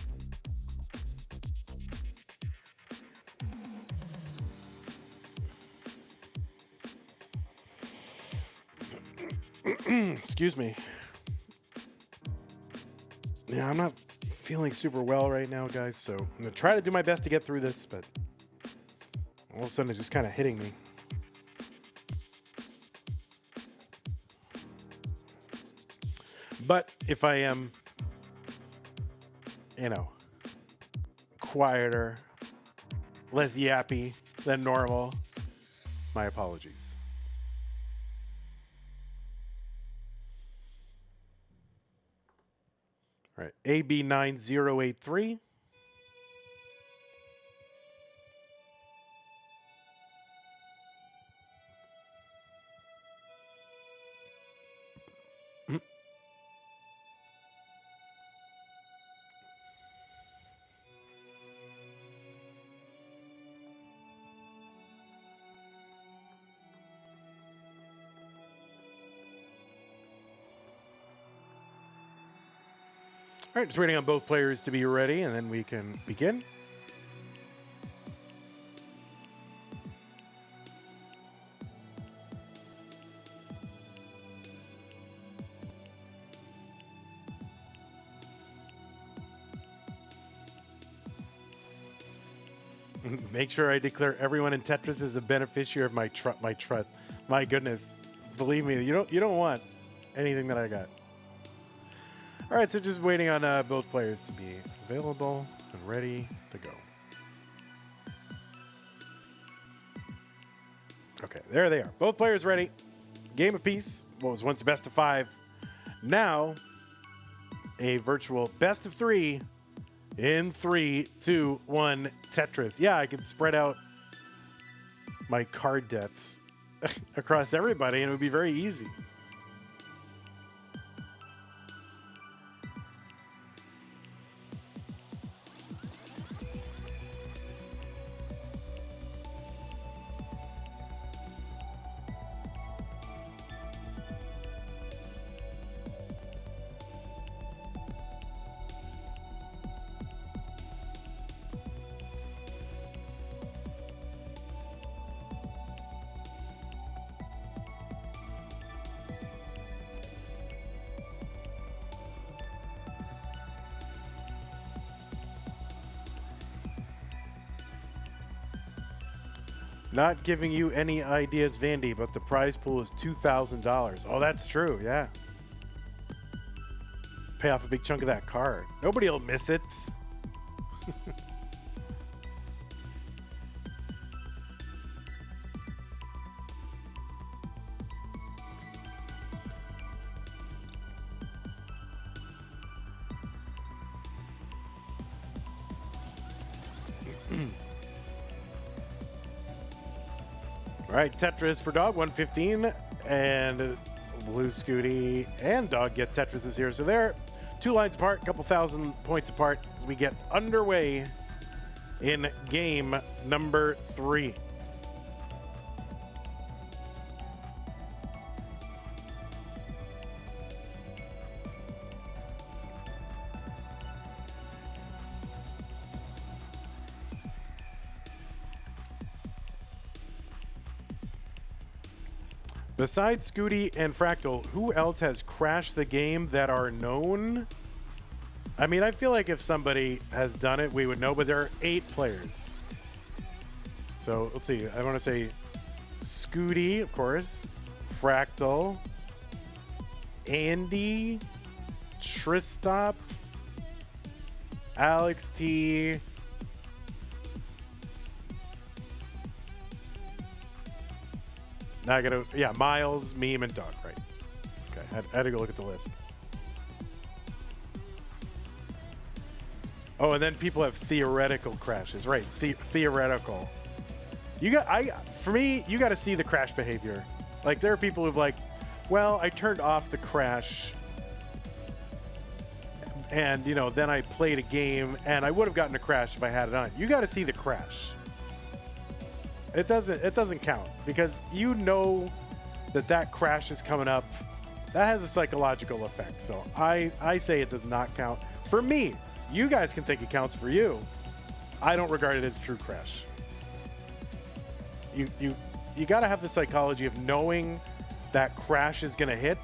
Excuse me. Yeah, I'm not feeling super well right now, guys, so I'm going to try to do my best to get through this, but all of a sudden it's just kind of hitting me. But if I am, quieter, less yappy than normal, my apologies. All right, AB9083. All right, just waiting on both players to be ready, and then we can begin. Make sure I declare everyone in Tetris as a beneficiary of my trust. My goodness, believe me, you don't want anything that I got. All right, so just waiting on both players to be available and ready to go. Okay, there they are. Both players ready. Game apiece. What was once a best of 5. Now, a virtual best of 3 in 3, 2, 1, Tetris. Yeah, I can spread out my card debt across everybody, and it would be very easy. Not giving you any ideas, Vandy, but the prize pool is $2,000. Oh, that's true, yeah. Pay off a big chunk of that card. Nobody will miss it. All right, Tetris for Dog, 115, and Blue Scooty and Dog get Tetrises here. So they're 2 lines apart, a couple thousand points apart as we get underway in game number 3. Besides Scooty and Fractal, who else has crashed the game that are known? I mean, I feel like if somebody has done it, we would know, but there are 8 players. So let's see. I want to say Scooty, of course, Fractal, Andy, Tristop, Alex T, now I gotta, yeah, Miles, Meme, and Dog, right? Okay, I had to go look at the list. Oh, and then people have theoretical crashes, right? Theoretical. For me, you got to see the crash behavior. Like, there are people who've like, well, I turned off the crash, and then I played a game, and I would have gotten a crash if I had it on. You got to see the crash. It doesn't count because that crash is coming up. That has a psychological effect. So I say it does not count. For me, you guys can think it counts for you. I don't regard it as true crash. You got to have the psychology of knowing that crash is going to hit.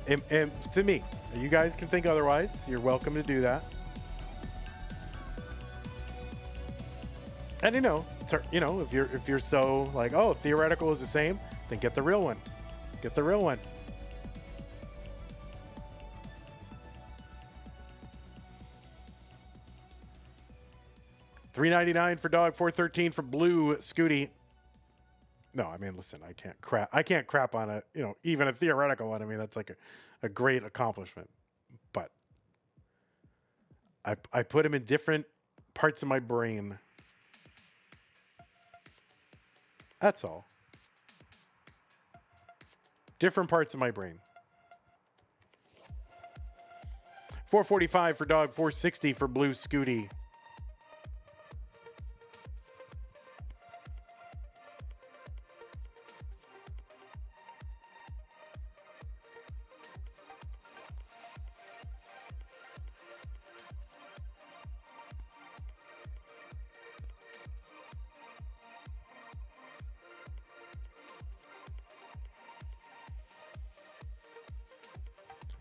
And to me, you guys can think otherwise. You're welcome to do that. And if you're so like, oh, theoretical is the same, then get the real one. Get the real one. $3.99 for dog, $4.13 for blue Scooty. No, I mean, listen, I can't crap on a, even a theoretical one. I mean, that's like a great accomplishment. But I put him in different parts of my brain. That's all. Different parts of my brain. $4.45 for dog, $4.60 for blue Scooty.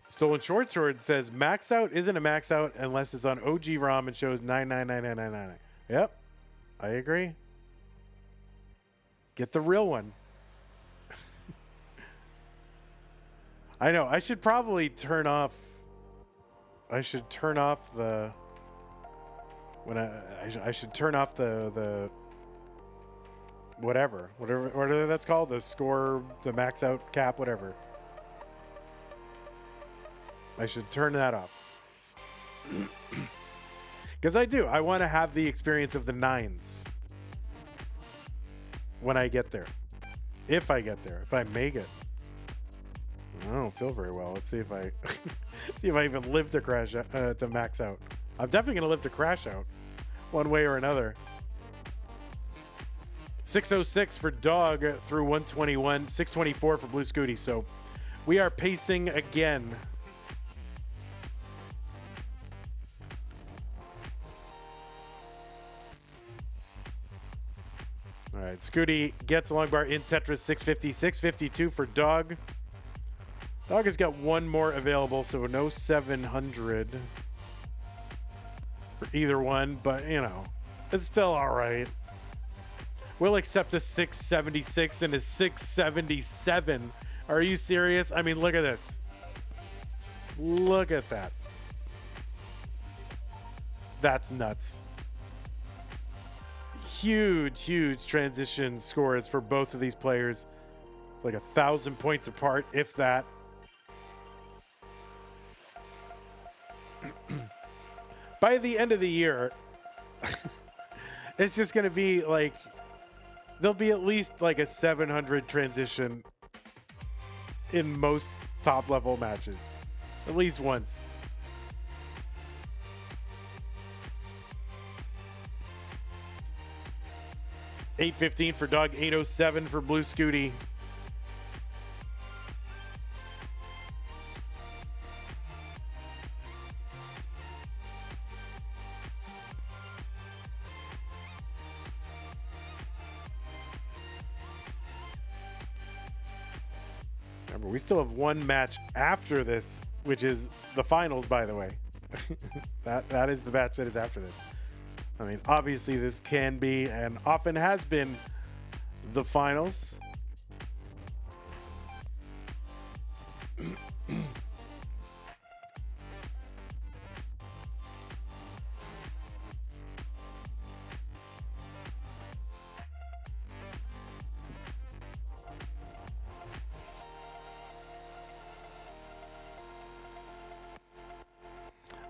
Stolen Short Sword says max out isn't a max out unless it's on OG ROM and shows 9999999. Yep, I agree. Get the real one. I know. I should probably turn off. I should turn off the. I should turn off the whatever that's called, the score, the max out cap, whatever. I should turn that off. Because I want to have the experience of the nines when I get there. If I get there. If I make it. I don't feel very well. Let's see if I see if I even live to crash to max out. I'm definitely going to live to crash out one way or another. 606 for dog through 121. 624 for blue Scooty. So we are pacing again. All right, Scooty gets a long bar in Tetris, 650, 652 for dog. Dog has got one more available, so no 700 for either one, but it's still all right. We'll accept a 676 and a 677. Are you serious? I mean, look at this. Look at that. That's nuts. Huge transition scores for both of these players. Like 1,000 points apart, if that. By the end of the year, it's just going to be like, there'll be at least like a 700 transition in most top level matches. At least once. $8.15 for dog, $8.07 for blue Scooty. Remember, we still have one match after this, which is the finals, by the way. that is the match that is after this. I mean, obviously this can be and often has been the finals.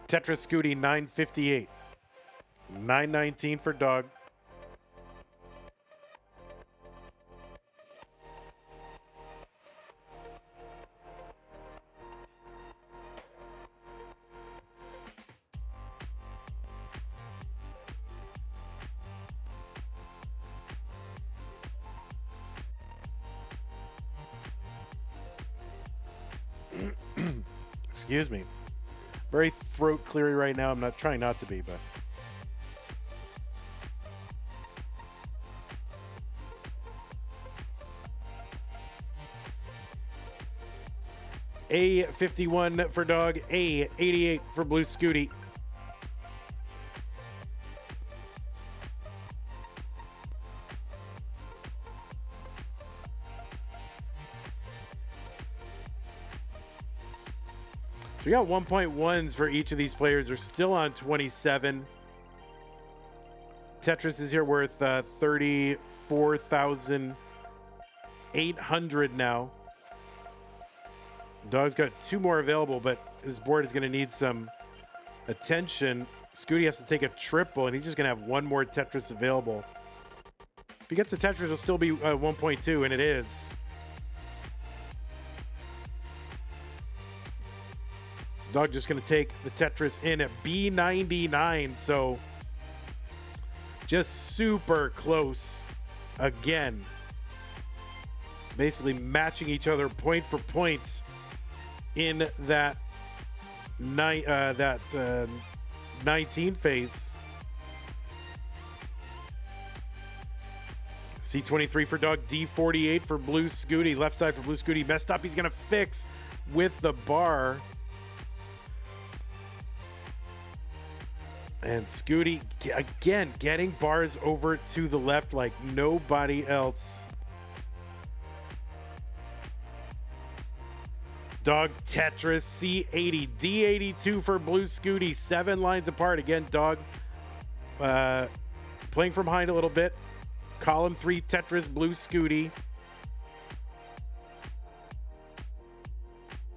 Tetris Scooty, 958. 919 for dog. Excuse me. Very throat cleary right now. I'm not trying not to be, but A51 for Dog. A88 for Blue Scooty. So we got 1.1s for each of these players. They're still on 27. Tetris is here worth 34,800 now. Dog's got 2 more available, but his board is going to need some attention. Scooty has to take a triple, and he's just going to have 1 more Tetris available. If he gets the Tetris, it'll still be 1.2, and it is. Dog just going to take the Tetris in at B99, so just super close again. Basically matching each other point for point in that 19 phase. C23 for Dog, D48 for Blue Scooty. Left side for Blue Scooty. Messed up. He's going to fix with the bar. And Scooty, again, getting bars over to the left like nobody else. Dog Tetris, C80, D82 for Blue Scooty. 7 lines apart. Again, Dog playing from behind a little bit. Column 3, Tetris, Blue Scooty.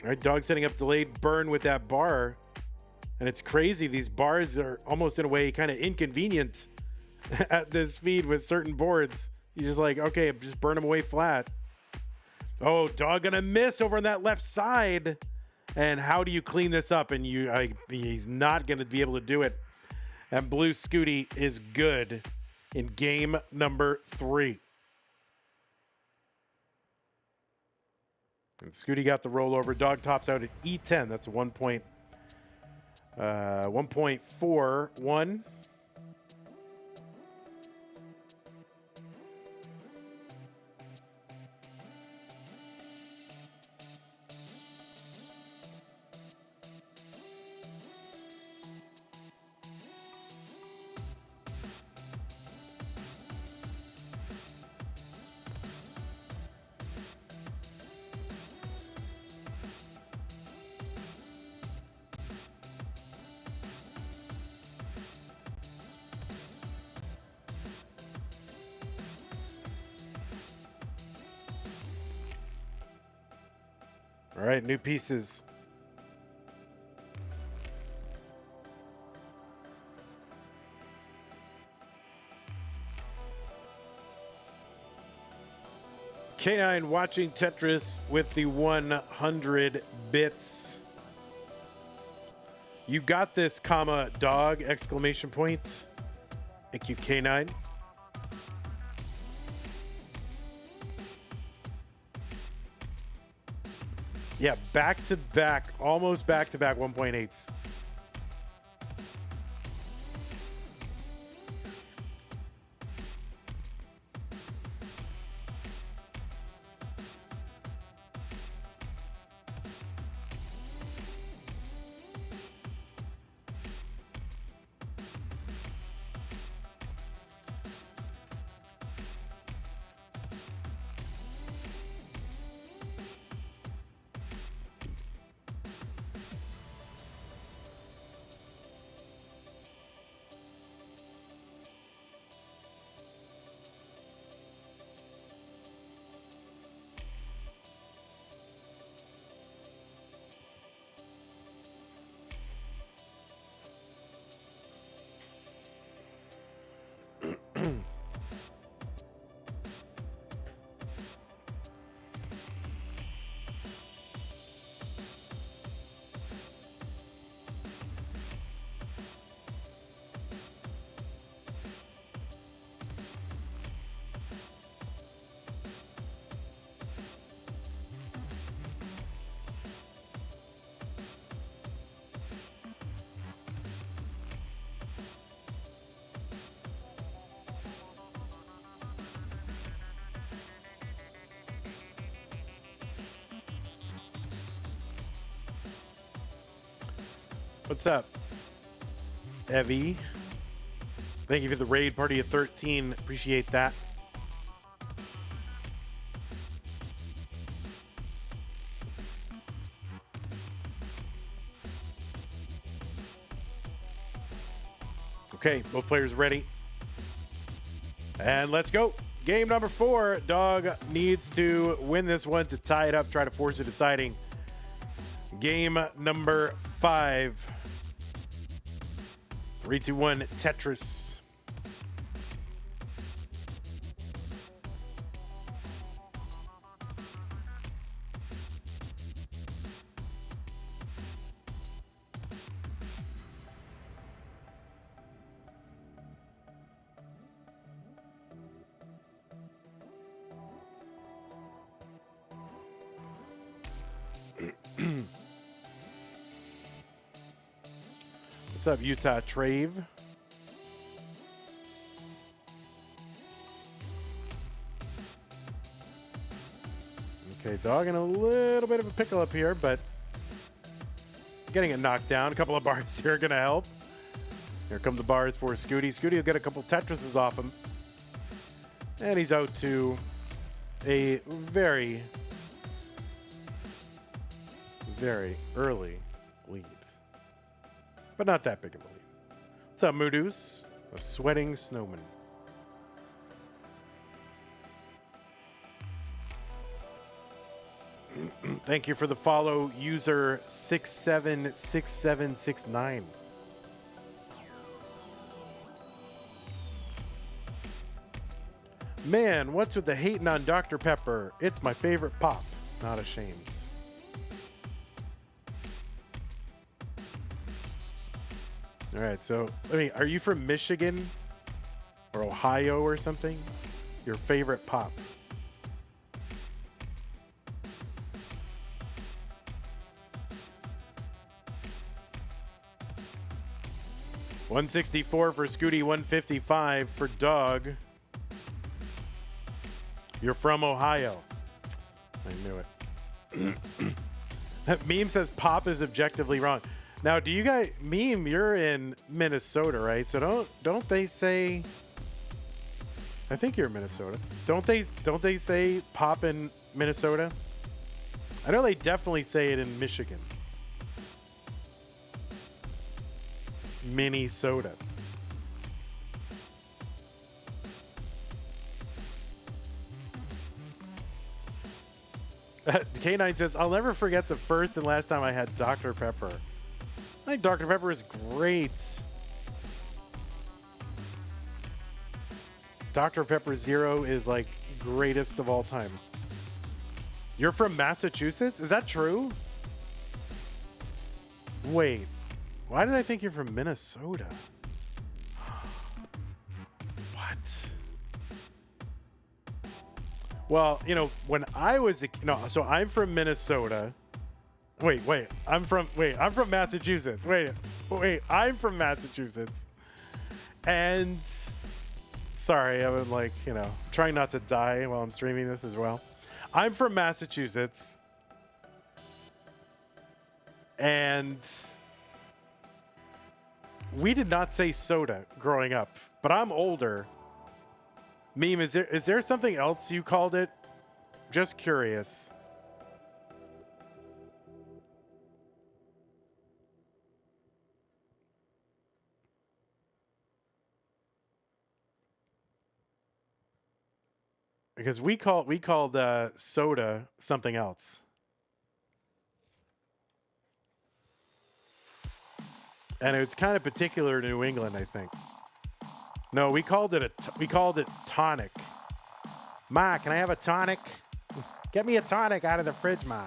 All right, Dog setting up delayed burn with that bar. And it's crazy. These bars are almost in a way kind of inconvenient at this speed with certain boards. You're just like, okay, just burn them away flat. Oh, Dog gonna miss over on that left side. And how do you clean this up? And he's not gonna be able to do it. And Blue Scooty is good in game number 3. And Scooty got the rollover. Dog tops out at E10. That's a 1.41. All right, new pieces. K9 watching Tetris with the 100 bits. You got this, comma, Dog, exclamation point. Thank you, K9. Yeah, back to back, almost back to back 1.8s. What's up, Evie? Thank you for the raid party of 13. Appreciate that. Okay, both players ready. And let's go. Game number 4. Dog needs to win this one to tie it up, try to force a deciding. Game number 5. 3, 2, 1, Tetris. What's up, Utah Trave? Okay, dog in a little bit of a pickle up here, but getting it knocked down. A couple of bars here are going to help. Here come the bars for Scooty. Scooty will get a couple Tetrises off him. And he's out to a very, very early lead. But not that big of a lead. What's up, Moodoos? A sweating snowman. Thank you for the follow, user 676769. Man, what's with the hating on Dr. Pepper? It's my favorite pop. Not ashamed. All right, so are you from Michigan or Ohio or something? Your favorite pop? $164 for Scooty, $155 for Dog. You're from Ohio. I knew it. Meme says pop is objectively wrong. Now, do you guys, Meme, you're in Minnesota, right? So don't they say, I think you're in Minnesota. Don't they say pop in Minnesota? I know they definitely say it in Michigan. Minnesota. K9 says, I'll never forget the first and last time I had Dr. Pepper. I think Dr. Pepper is great. Dr. Pepper Zero is like greatest of all time. You're from Massachusetts? Is that true? Wait, why did I think you're from Minnesota? What? Well, when I was so I'm from Minnesota. Wait, I'm from Massachusetts. Wait, I'm from Massachusetts. And sorry, I'm like, trying not to die while I'm streaming this as well. I'm from Massachusetts. And we did not say soda growing up, but I'm older. Meme, is there something else you called it? Just curious. Because we called soda something else. And it's kind of particular to New England, I think. No, we called it tonic. Ma, can I have a tonic? Get me a tonic out of the fridge, Ma.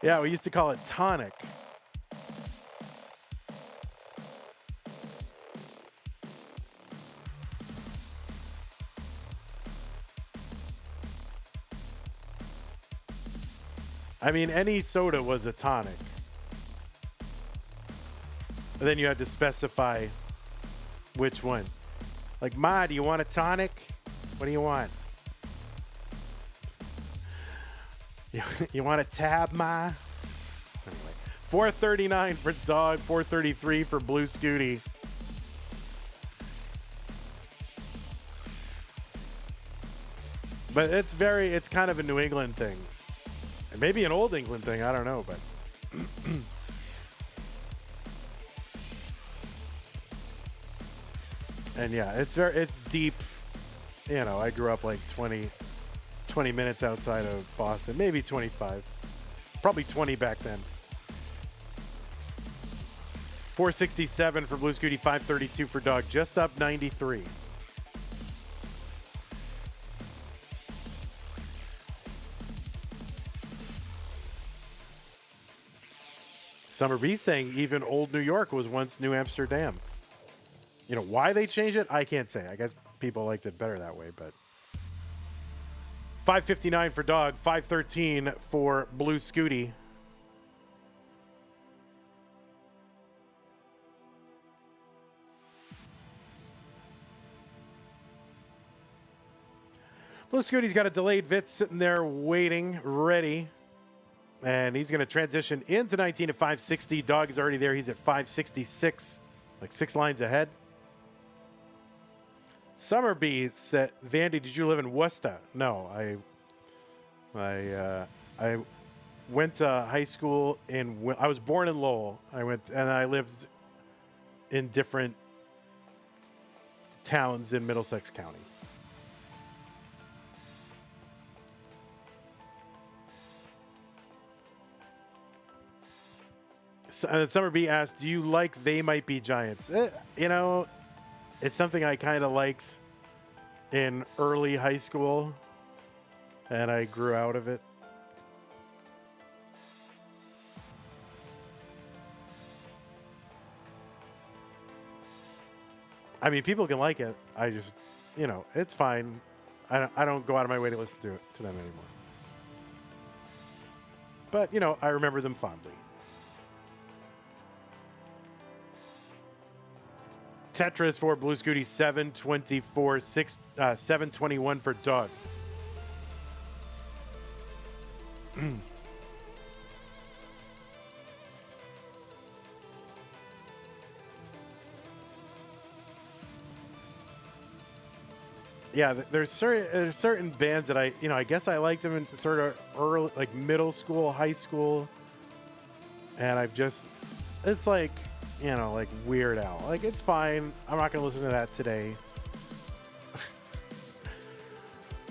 Yeah, we used to call it tonic. I mean, any soda was a tonic. And then you had to specify which one. Like, Ma, do you want a tonic? What do you want? You want a tab, Ma? Anyway, 439 for Dog, 433 for Blue Scooty. But it's kind of a New England thing. And maybe an old England thing, I don't know, but and yeah, it's deep. You know, I grew up like 20 minutes outside of Boston, maybe 25. Probably 20 back then. 467 for Blue Scooty, 532 for Dog, just up 93. Summer B saying even old New York was once New Amsterdam. You know, why they changed it, I can't say. I guess people liked it better that way, but 559 for Dog, 513 for Blue Scooty. Blue Scooty's got a delayed vid sitting there waiting, ready. And he's going to transition into 19 at 560. Dog is already there. He's at 566, like 6 lines ahead. Summer B said, Vandy, did you live in Worcester? No, I went to high school I was born in Lowell. I lived in different towns in Middlesex County. Summer B asked, do you like They Might Be Giants? You know, it's something I kind of liked in early high school, and I grew out of it. I mean, people can like it. I just, you know, it's fine. I don't go out of my way to listen to them anymore. But, you know, I remember them fondly. Tetris for Blue Scooty, 724, 721 for Dog. Yeah, there's certain bands that I guess I liked them in sort of early, like middle school, high school, and it's like, you know, like Weird Al. Like, it's fine. I'm not going to listen to that today.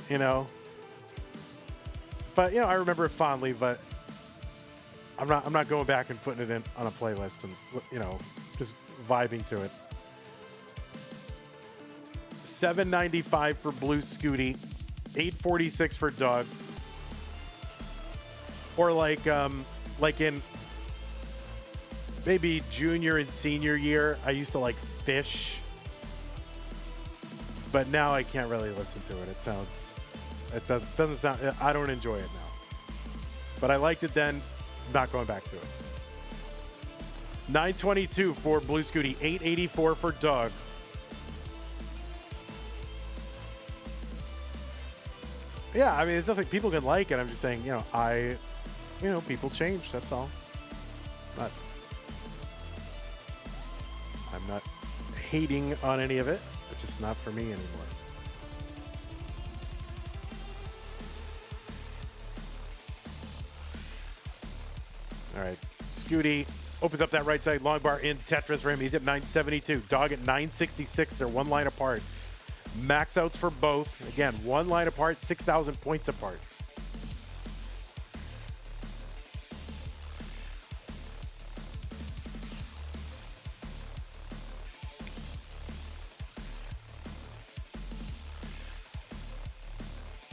You know? But, you know, I remember it fondly, but I'm not going back and putting it in on a playlist and, you know, just vibing to it. 795 for Blue Scooty, 846 for Dog. Or like in maybe junior and senior year, I used to like Fish, but now I can't really listen to it. It doesn't sound, I don't enjoy it now. But I liked it then, not going back to it. 922 for Blue Scooty, 884 for Dog. Yeah, I mean, it's nothing people can like it. I'm just saying, people change. That's all. I'm not hating on any of it. It's just not for me anymore. All right, Scooty opens up that right side long bar in Tetris for him. He's at 972. Dog at 966. They're one line apart. Max outs for both. Again, one line apart, 6,000 points apart.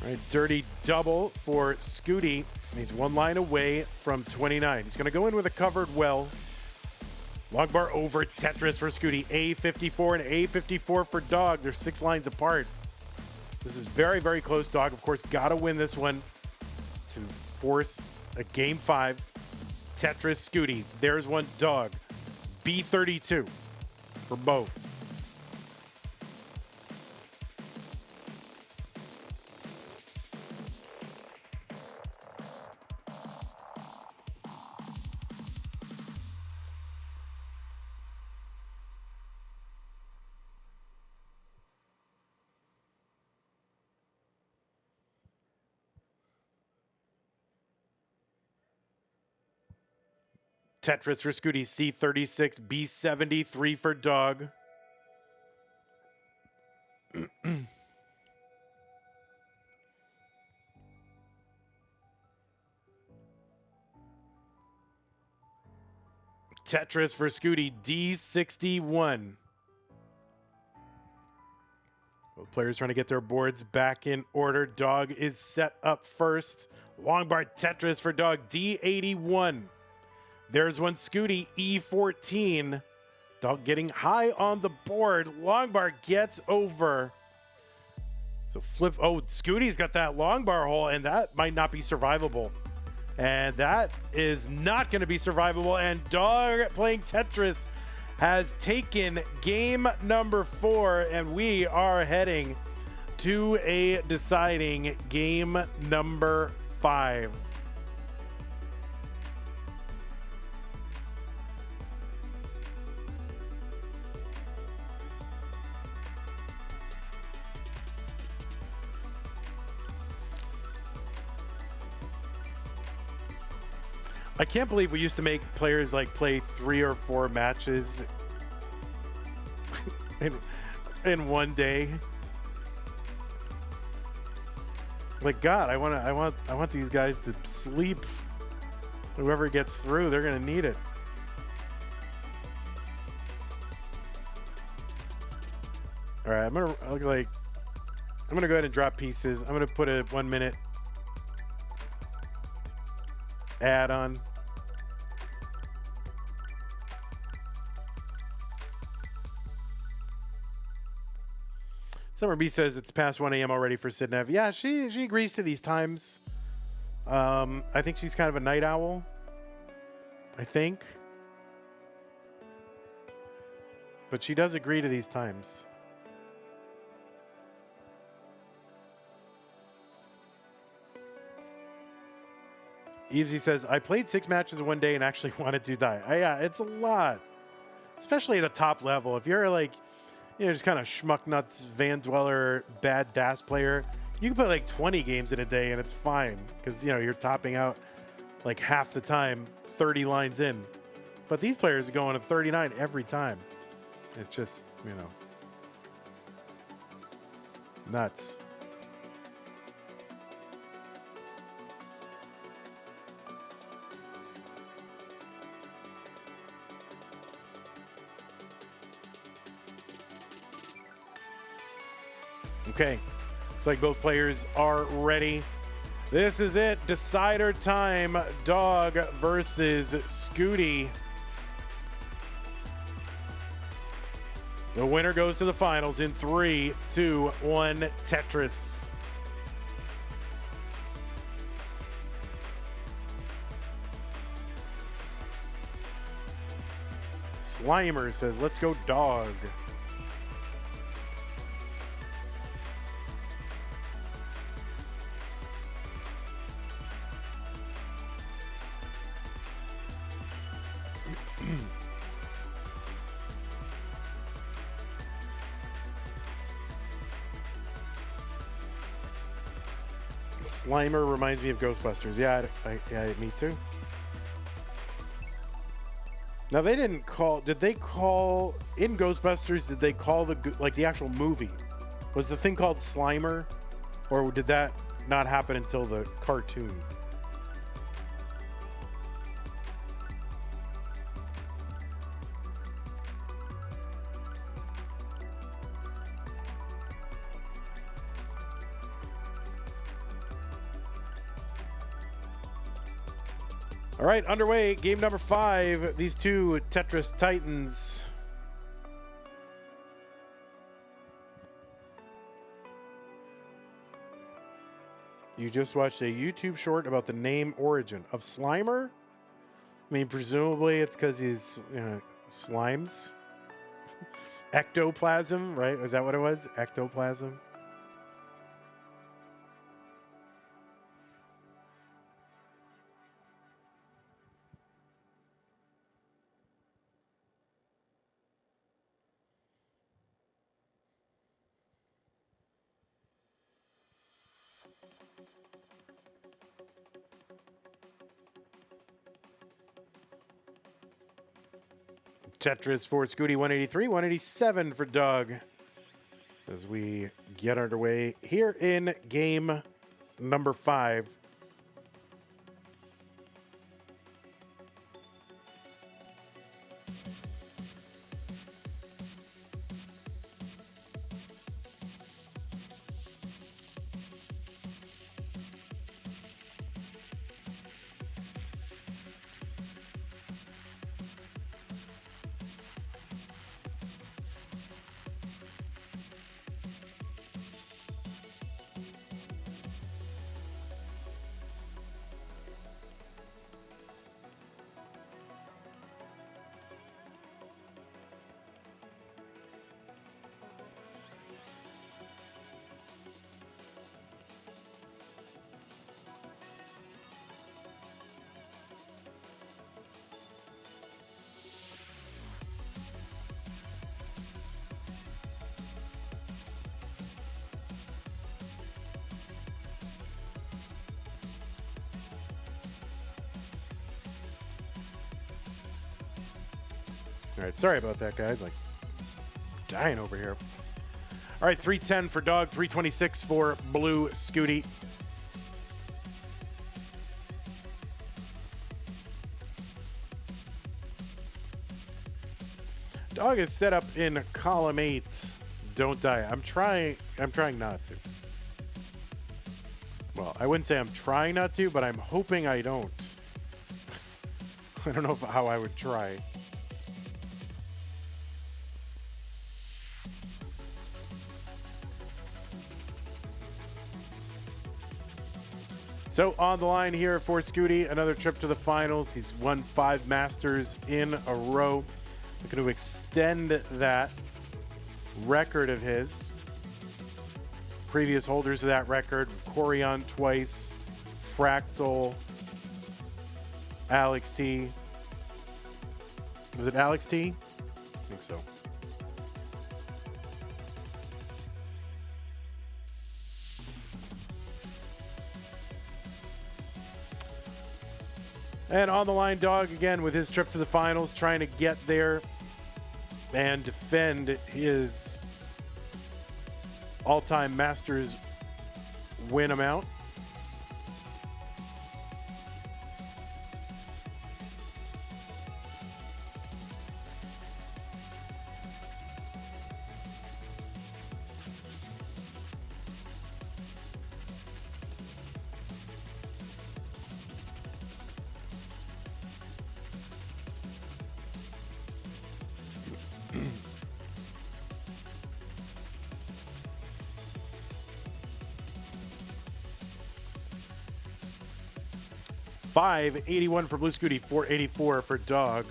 All right, dirty double for Scooty. He's one line away from 29. He's going to go in with a covered well. Long bar over Tetris for Scooty. A54 and A54 for Dog. They're 6 lines apart. This is very, very close. Dog, of course, got to win this one to force a game 5. Tetris, Scooty. There's one, Dog. B32 for both. Tetris for Scooty, C36, B70, 3 for Dog. Tetris for Scooty, D61. Both players trying to get their boards back in order. Dog is set up first. Long bar Tetris for Dog, D81. There's one Scooty, E14. Dog getting high on the board. Long bar gets over. So flip. Oh, Scooty's got that long bar hole, and that might not be survivable. And that is not going to be survivable. And Dog playing Tetris has taken game number 4, and we are heading to a deciding game number 5. I can't believe we used to make players like play 3 or 4 matches in one day. Like, God, I want these guys to sleep. Whoever gets through, they're gonna need it. All right, I'm gonna go ahead and drop pieces. I'm gonna put a 1 minute ad on. Summer B says it's past 1 a.m. already for Sidv. Yeah, she agrees to these times. I think she's kind of a night owl. I think. But she does agree to these times. Evesy says, I played 6 matches in one day and actually wanted to die. Yeah, it's a lot. Especially at a top level. If you're like, just kind of schmuck nuts, Van Dweller, bad DAS player, you can play like 20 games in a day and it's fine. Because, you're topping out like half the time, 30 lines in. But these players are going to 39 every time. It's just, nuts. Okay, looks like both players are ready. This is it, decider time. Dog versus Scooty. The winner goes to the finals in 3, 2, 1, Tetris. Slimer says, let's go Dog. Slimer reminds me of Ghostbusters. Yeah, me too. Now they didn't call. Did they call in Ghostbusters? Did they call the actual movie? Was the thing called Slimer, or did that not happen until the cartoon? All right, underway, game number 5. These two Tetris Titans. You just watched a YouTube short about the name origin of Slimer? I mean, presumably it's because he's, slimes. Ectoplasm, right? Is that what it was? Ectoplasm? Tetris for Scooty, 183, 187 for Doug. As we get underway here in game number 5. All right, sorry about that, guys. Like, dying over here. All right, 310 for Dog, 326 for Blue Scooty. Dog is set up in column 8. Don't die. I'm trying not to. Well, I wouldn't say I'm trying not to, but I'm hoping I don't. I don't know how I would try. So on the line here for Scooty, another trip to the finals. He's won 5 Masters in a row. Looking to extend that record of his. Previous holders of that record, Corion twice, Fractal, Alex T. Was it Alex T? I think so. And on the line, Dog again with his trip to the finals, trying to get there and defend his all-time Masters win amount. $581 for Blue Scooty, $484 for Dog.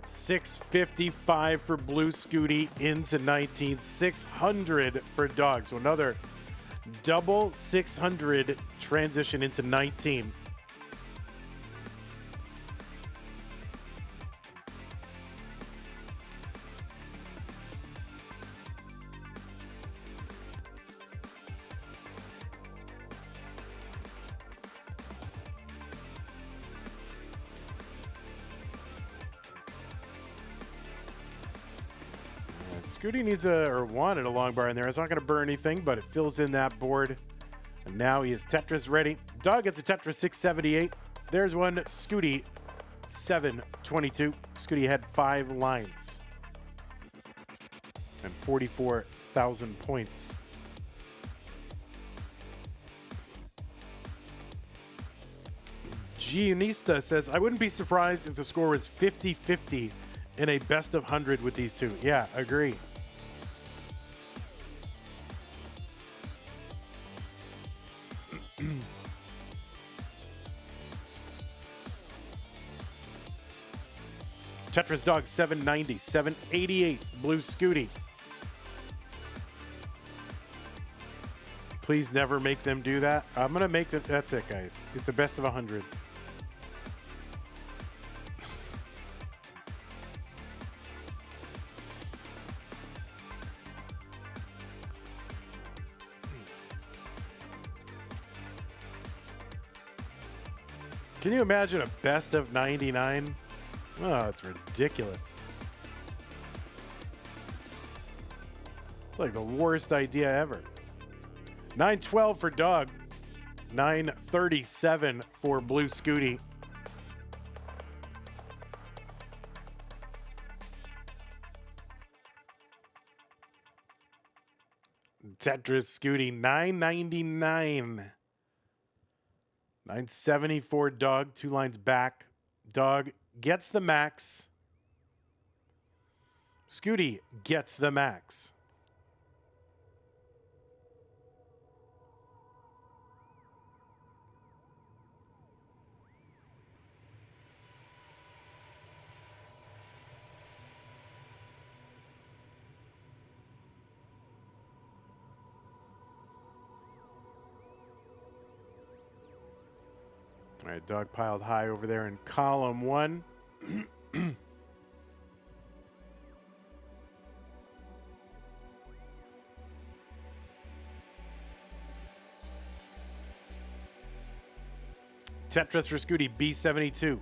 $655 for Blue Scooty into 19, $600 for Dog. So another double 600 transition into 19. Scooty needs wanted a long bar in there. It's not going to burn anything, but it fills in that board. And now he is Tetris ready. Dog gets a Tetris 678. There's one. Scooty 722. Scooty had 5 lines and 44,000 points. Gionista says, I wouldn't be surprised if the score was 50-50 in a best of 100 with these two. Yeah, agree. Tetris Dog 790, 788, Blue Scooty. Please never make them do that. I'm going to make that. That's it, guys. It's a best of 100. Can you imagine a best of 99? Oh, it's ridiculous. It's like the worst idea ever. 912 for Dog. 937 for Blue Scooty. Tetris Scooty 999. 974 Dog, 2 lines back. Dog gets the max. Scooty gets the max. All right, Dog piled high over there in column 1. Tetris for Scooty, B72.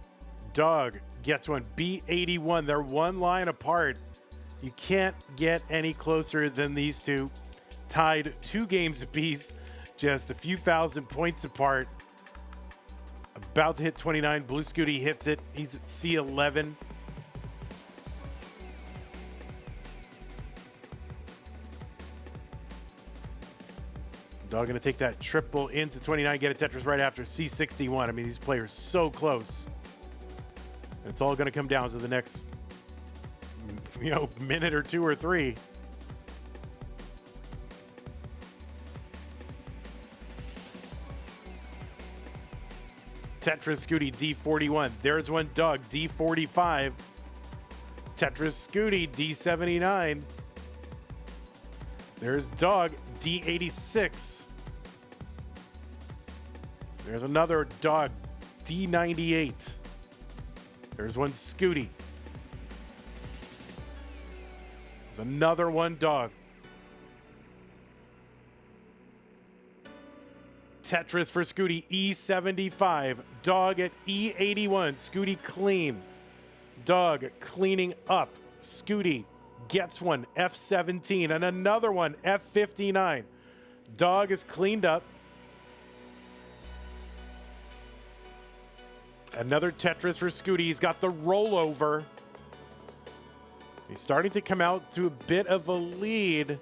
Dog gets one, B81. They're 1 line apart. You can't get any closer than these two. Tied 2 games apiece, just a few thousand points apart. About to hit 29. Blue Scooty hits it. He's at C11. Dog going to take that triple into 29, get a Tetris right after C61. I mean, these players so close. It's all going to come down to the next, minute or 2 or 3. Tetris Scooty D41. There's one Dog D45. Tetris Scooty D79. There's Dog D86. There's another Dog D98. There's one Scooty. There's another one Dog. Tetris for Scooty, E75. Dog at E81. Scooty clean. Dog cleaning up. Scooty gets one, F17. And another one, F59. Dog is cleaned up. Another Tetris for Scooty. He's got the rollover. He's starting to come out to a bit of a lead.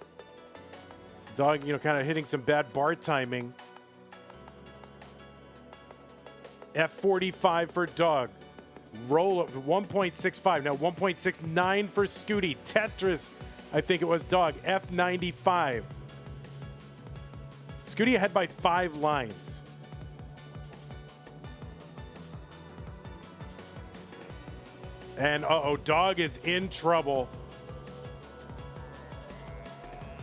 Dog, kind of hitting some bad bar timing. F45 for Dog. Roll up 1.65. Now 1.69 for Scooty. Tetris, I think it was Dog. F95. Scooty ahead by 5 lines. And Dog is in trouble.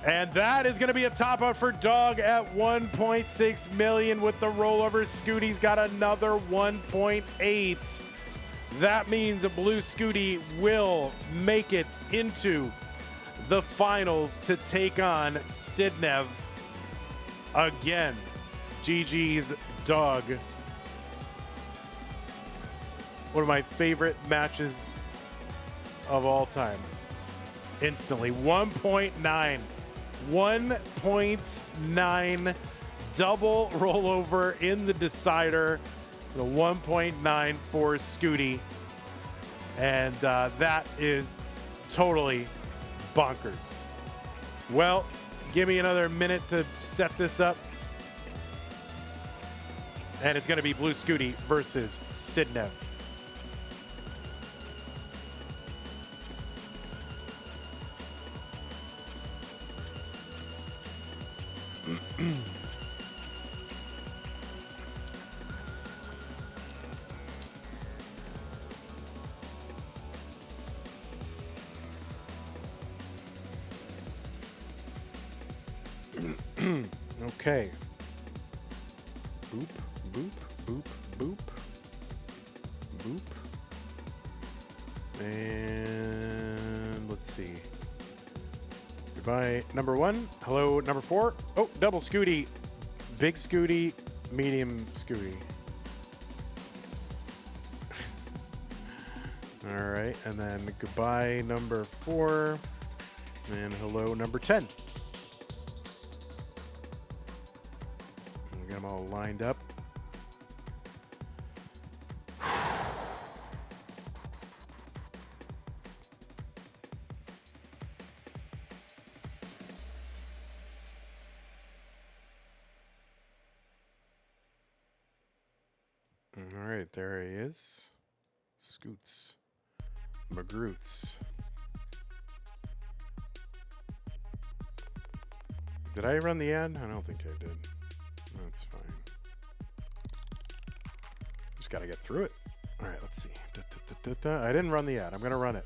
And that is going to be a top out for Dog at 1.6 million with the rollover. Scooty's got another 1.8. That means a Blue Scooty will make it into the finals to take on Sidv again. GG's Dog. One of my favorite matches of all time. Instantly. 1.9. 1.9 double rollover in the decider. The 1.9 for Scooty. And that is totally bonkers. Well, give me another minute to set this up. And it's going to be Blue Scooty versus Sidv. Okay. Boop, boop, boop, boop. Boop. And let's see. Goodbye, number 1. Hello, number 4. Oh, double Scooty. Big Scooty, medium Scooty. All right, and then goodbye, number 4. And hello, number 10. Get them all lined up. All right, there he is. Scoots. McGroots. Did I run the ad? I don't think I did. That's fine. Just got to get through it. All right, let's see. I didn't run the ad. I'm going to run it.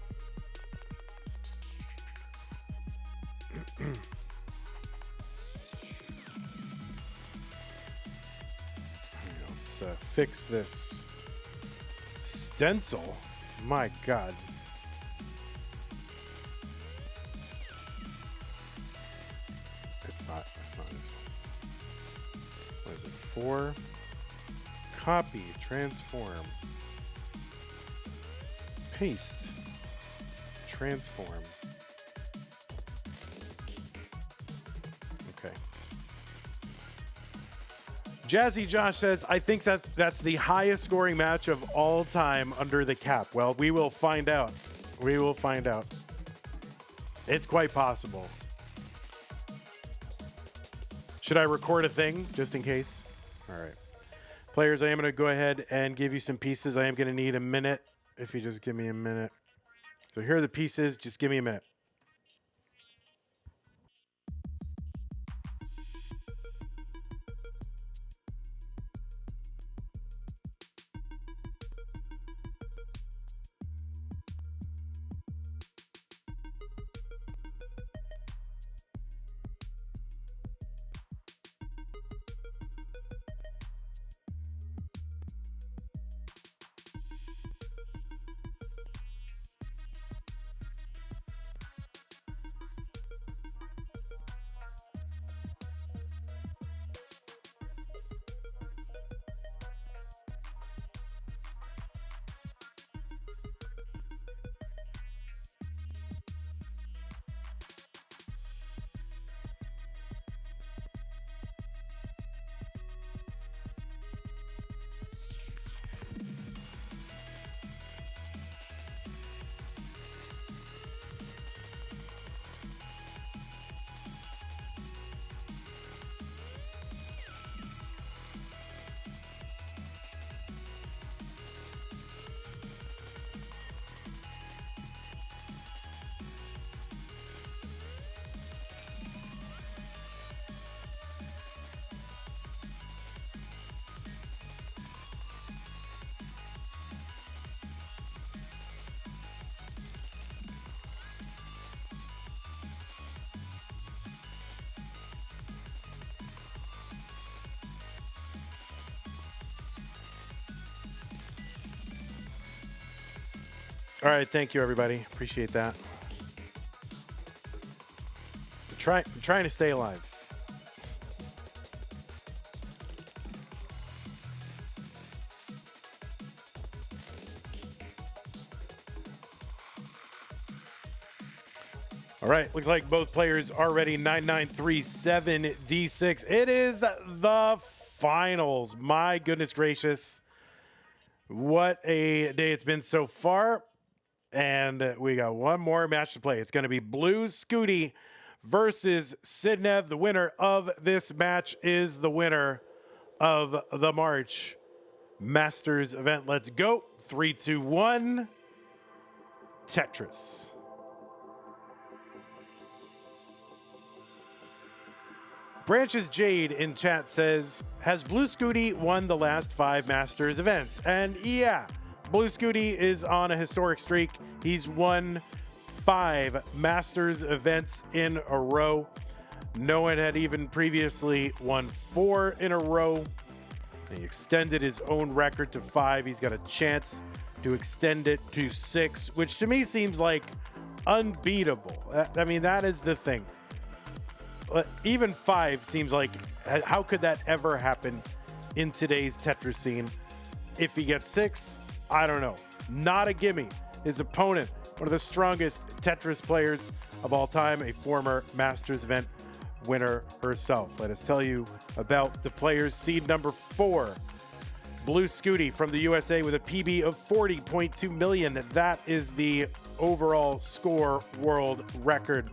Let's fix this stencil. My God. It's not this one. What is it? 4. Copy, transform. Paste. Transform. Okay. Jazzy Josh says, I think that's the highest scoring match of all time under the cap. Well, we will find out. We will find out. It's quite possible. Should I record a thing just in case? All right. Players, I am going to go ahead and give you some pieces. I am going to need a minute. If you just give me a minute. So here are the pieces. Just give me a minute. All right, thank you, everybody. Appreciate that. I'm trying to stay alive. All right, looks like both players are ready. 9937 D6. It is the finals. My goodness gracious. What a day it's been so far. And we got one more match to play. It's going to be Blue Scooty versus Sidv. The winner of this match is the winner of the March Masters event. Let's go. 3, 2, 1. Tetris. Branches Jade in chat says, has Blue Scooty won the last 5 Masters events? And yeah, Blue Scooty is on a historic streak. He's won 5 Masters events in a row. No one had even previously won 4 in a row. He extended his own record to 5. He's got a chance to extend it to 6, which to me seems like unbeatable. I mean, that is the thing. Even 5 seems like, how could that ever happen in today's Tetris scene? If he gets 6, I don't know. Not a gimme. His opponent, one of the strongest Tetris players of all time, a former Masters event winner herself. Let us tell you about the players. Seed number 4, Blue Scooty from the USA with a PB of 40.2 million. That is the overall score world record.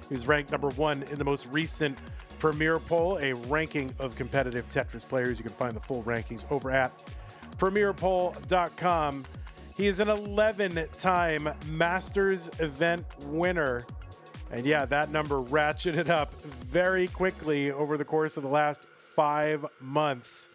He was ranked number 1 in the most recent Premier poll, a ranking of competitive Tetris players. You can find the full rankings over at premierpoll.com. He is an 11-time Masters event winner. And yeah, that number ratcheted up very quickly over the course of the last 5 months.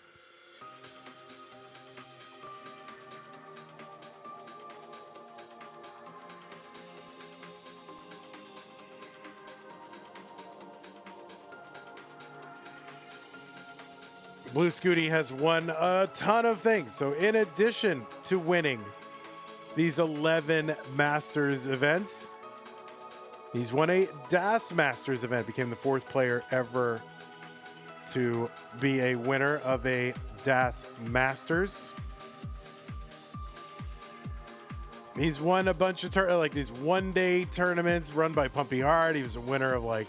Blue Scooty has won a ton of things. So in addition to winning these 11 Masters events, he's won a DAS Masters event, became the 4th player ever to be a winner of a DAS Masters. He's won a bunch of like these one-day tournaments run by Pumpy Hard. He was a winner of like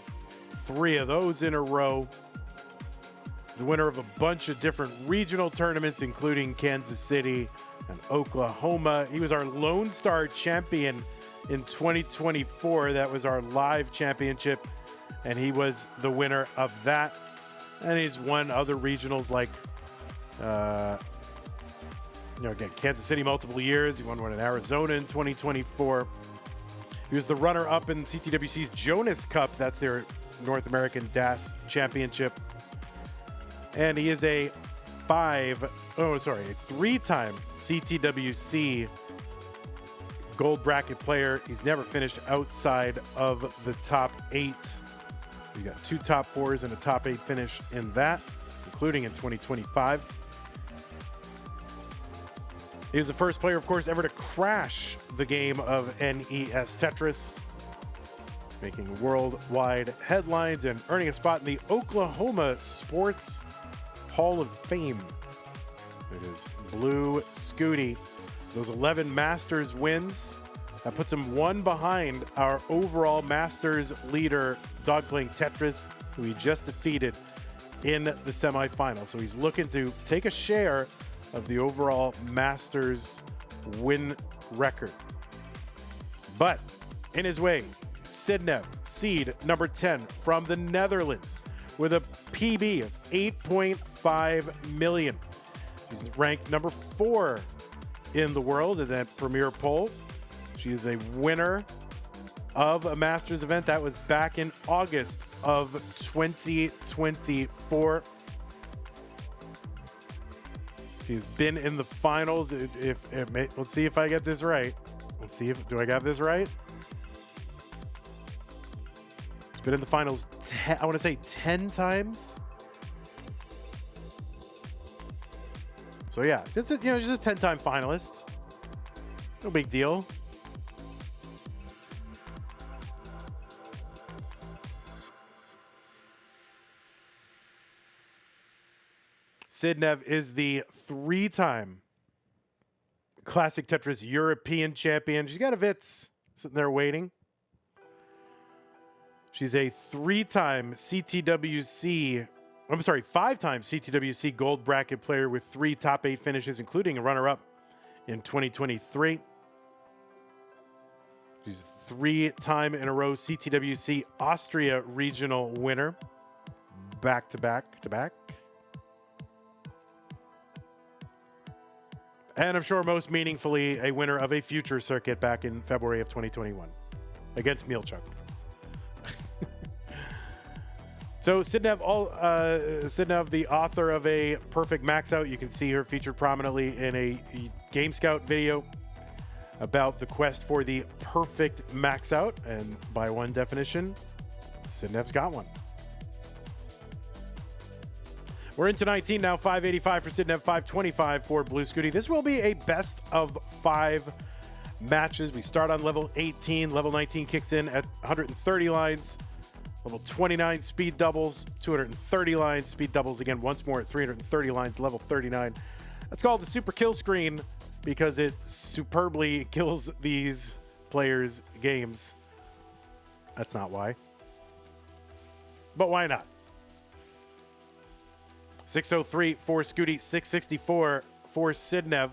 3 of those in a row. The winner of a bunch of different regional tournaments, including Kansas City and Oklahoma. He was our Lone Star champion in 2024. That was our live championship, and he was the winner of that. And he's won other regionals like, again, Kansas City multiple years. He won one in Arizona in 2024. He was the runner-up in CTWC's Jonas Cup. That's their North American DAS championship. And he is a 3-time CTWC gold bracket player. He's never finished outside of the top 8. He got 2 top 4s and a top 8 finish in that, including in 2025. He was the first player, of course, ever to crash the game of NES Tetris, making worldwide headlines and earning a spot in the Oklahoma Sports Hall of Fame. It is Blue Scooty. Those 11 Masters wins, that puts him 1 behind our overall Masters leader, Dog Playing Tetris, who he just defeated in the semifinal. So he's looking to take a share of the overall Masters win record. But in his way, Sidv, seed number 10 from the Netherlands, with a PB of 8.5 million. She's ranked number 4 in the world in that Premier poll. She is a winner of a Masters event. That was back in August of 2024. She's been in the finals. Let's see if I get this right. Do I got this right? She's been in the finals, I want to say 10 times. So yeah, she's a 10-time finalist. No big deal. Sidv is the 3-time Classic Tetris European champion. She's got a Vitz sitting there waiting. She's a 5-time CTWC gold bracket player with 3 top 8 finishes, including a runner-up in 2023. She's 3-time in a row CTWC Austria regional winner, back to back. And I'm sure most meaningfully, a winner of a future circuit back in February of 2021 against Mielchuk. So Sidv, the author of a perfect max out. You can see her featured prominently in a Game Scout video about the quest for the perfect max out. And by one definition, Sidv's got one. We're into 19 now, 585 for Sidv, 525 for Blue Scooty. This will be a best of 5 matches. We start on level 18. Level 19 kicks in at 130 lines. Level 29 speed doubles, 230 lines. Speed doubles again once more at 330 lines, level 39. That's called the super kill screen because it superbly kills these players' games. That's not why. But why not? 603 for Scooty, 664 for Sidv.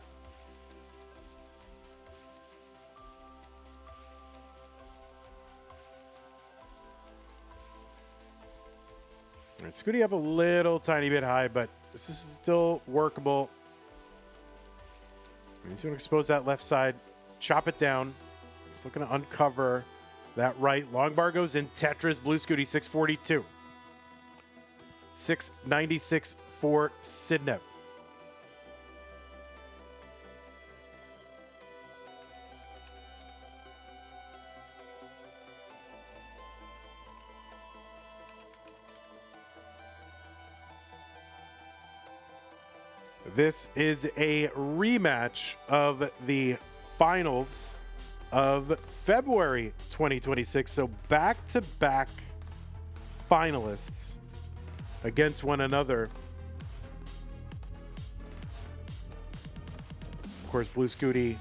All right, Scooty up a little tiny bit high, but this is still workable. He's going to expose that left side, chop it down. He's looking to uncover that right. Long bar goes in. Tetris, Blue Scooty, 642. 696 for Sidv. This is a rematch of the finals of February 2026. So back-to-back finalists against one another. Of course, Blue Scooty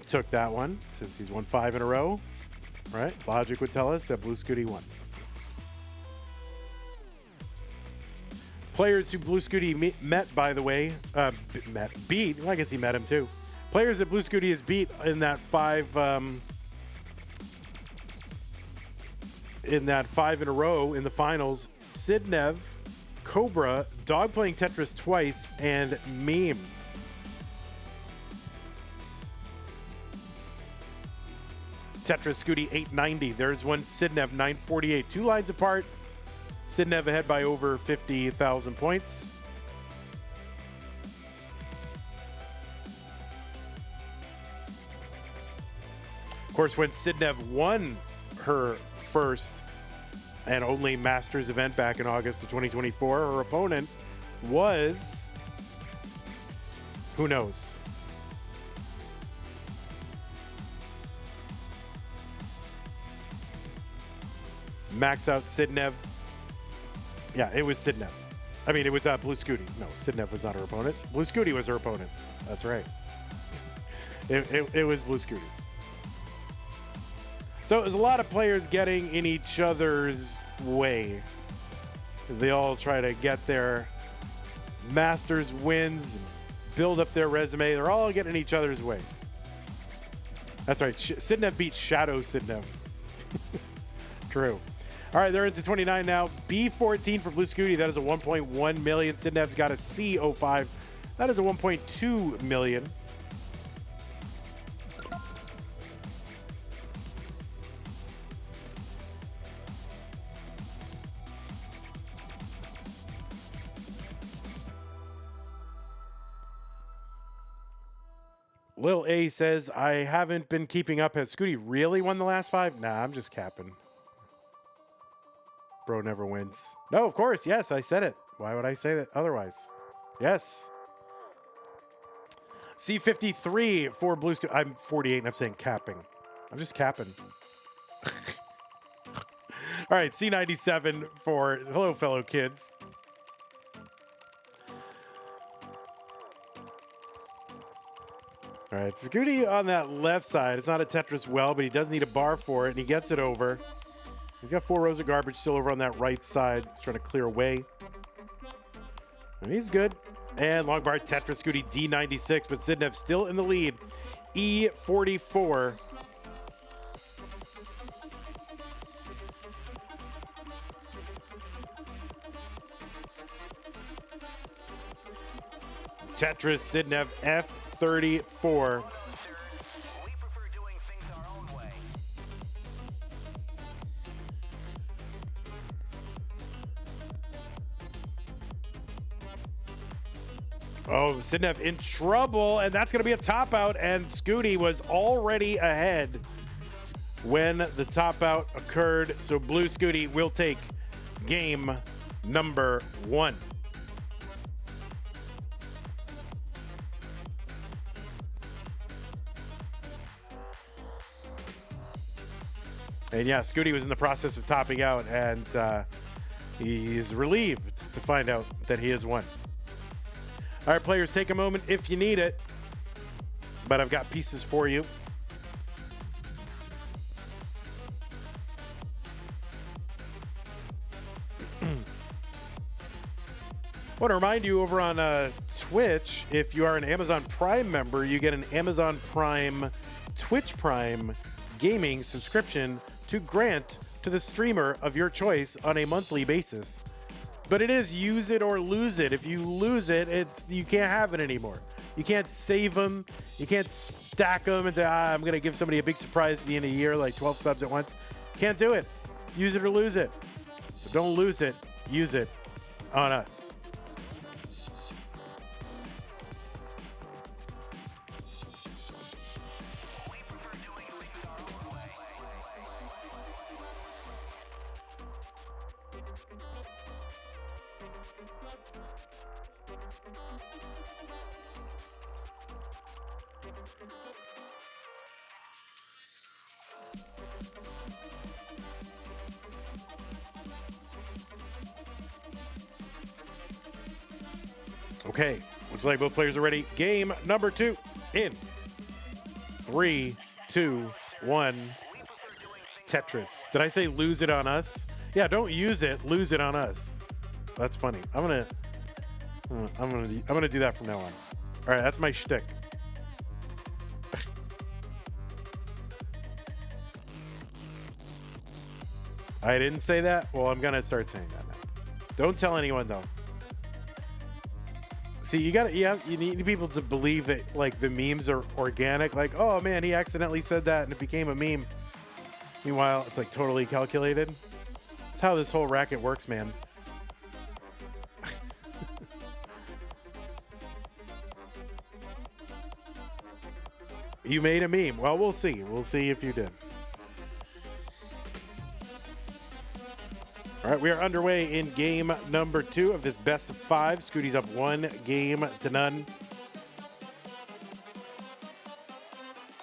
took that one since he's won 5 in a row, right? Logic would tell us that Blue Scooty won. Players who Blue Scooty met, by the way, beat. Well, I guess he met him too. Players that Blue Scooty has beat in that 5 in a row in the finals: Sidv, Cobra, Dog playing Tetris twice, and Meme. Tetris Scooty 890. There's one Sidv 948. 2 lines apart. Sidv ahead by over 50,000 points. Of course, when Sidv won her first and only Masters event back in August of 2024, her opponent was, who knows? Max out Sidv. Yeah, it was Sidv. I mean, it was Blue Scooty. No, Sidv was not her opponent. Blue Scooty was her opponent. That's right. It was Blue Scooty. So it was a lot of players getting in each other's way. They all try to get their Masters wins, and build up their resume. They're all getting in each other's way. That's right. Sidv beat Shadow Sidv. True. All right, they're into 29 now. B14 for Blue Scooty. That is a 1.1 million. Sidv's got a C05. That is a 1.2 million. Lil A says, I haven't been keeping up. Has Scooty really won the last 5? Nah, I'm just capping. Bro never wins. No, of course. Yes, I said it. Why would I say that otherwise? Yes. C53 for Blue Scooty. I'm 48 and I'm saying capping. I'm just capping. All right, C97 for hello, fellow kids. All right, Scooty on that left side. It's not a Tetris well, but he does need a bar for it, and he gets it over. He's got 4 rows of garbage still over on that right side. He's trying to clear away. And he's good. And long bar Tetris Scooty D96, but Sidv still in the lead. E44. Tetris Sidv F34. Oh, Sidv in trouble, and that's going to be a top out, and Scooty was already ahead when the top out occurred, so Blue Scooty will take game number 1. And yeah, Scooty was in the process of topping out, and he's relieved to find out that he has won. All right, players, take a moment if you need it, but I've got pieces for you. I want to remind you over on Twitch, if you are an Amazon Prime member, you get an Amazon Prime Twitch Prime gaming subscription to grant to the streamer of your choice on a monthly basis. But it is use it or lose it. If you lose it, you can't have it anymore. You can't save them. You can't stack them and say, I'm going to give somebody a big surprise at the end of the year, like 12 subs at once. Can't do it. Use it or lose it. So don't lose it. Use it on us. Okay, looks like both players are ready. Game number 2 in 3, 2, 1. Tetris. Did I say lose it on us? Yeah, don't use it, lose it on us. That's funny. I'm gonna do that from now on. All right, that's my shtick. I didn't say that. Well, I'm gonna start saying that now. Don't tell anyone though. See, you need people to believe that like the memes are organic. Like, oh man, he accidentally said that and it became a meme. Meanwhile, it's like totally calculated. That's how this whole racket works, man. You made a meme. Well, we'll see. We'll see if you did. All right, we are underway in game number 2 of this best of 5. Scooty's up 1-0.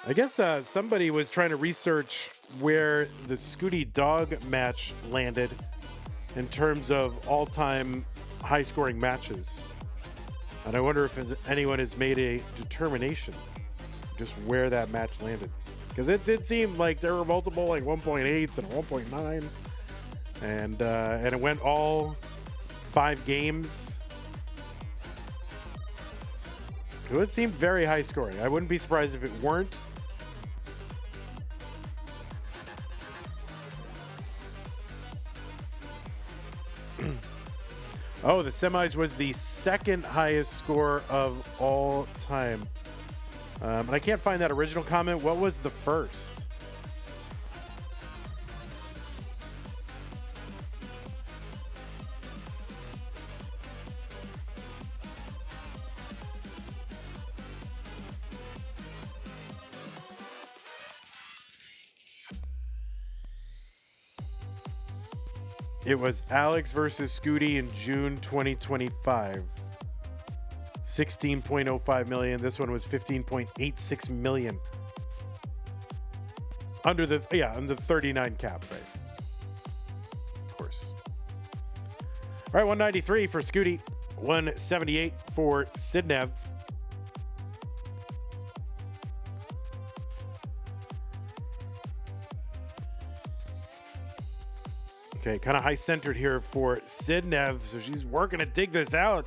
I guess somebody was trying to research where the Scooty dog match landed in terms of all-time high-scoring matches. And I wonder if anyone has made a determination just where that match landed. Because it did seem like there were multiple like 1.8s and 1.9. And it went all 5 games. It seemed very high scoring. I wouldn't be surprised if it weren't. Oh, the semis was the second highest score of all time. And I can't find that original comment. What was the first? It was Alex versus Scooty in June 2025. 16.05 million. This one was 15.86 million. Under the 39 cap, right? Of course. All right, 193 for Scooty, 178 for Sidv. Okay, kind of high centered here for Sidv, so she's working to dig this out.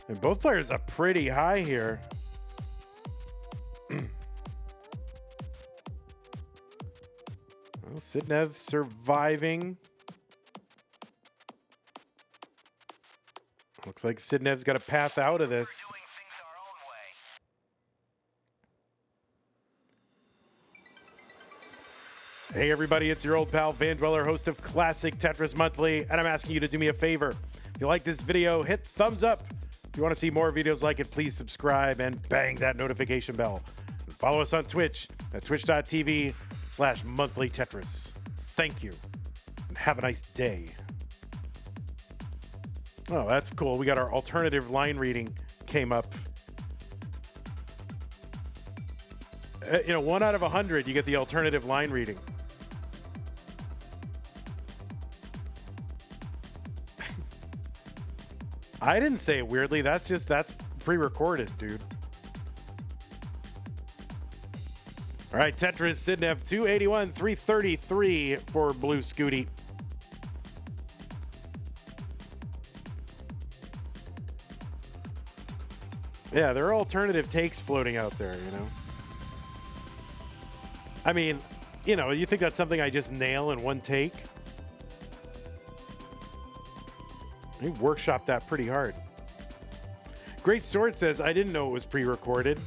And both players are pretty high here. Well, Sidv surviving. Looks like Sidv's got a path out of this. Hey everybody, it's your old pal Van Dweller, host of Classic Tetris Monthly, and I'm asking you to do me a favor. If you like this video, hit thumbs up. If you want to see more videos like it, please subscribe and bang that notification bell. And follow us on Twitch at twitch.tv/monthlytetris. Thank you, and have a nice day. Oh, that's cool. We got our alternative line reading came up. 1 out of 100, you get the alternative line reading. I didn't say it weirdly. That's pre-recorded, dude. All right, Tetris, Sidv, 281, 333 for Blue Scooty. Yeah, there are alternative takes floating out there, I mean, you think that's something I just nail in one take? I workshopped that pretty hard. Great Sword says, I didn't know it was pre-recorded.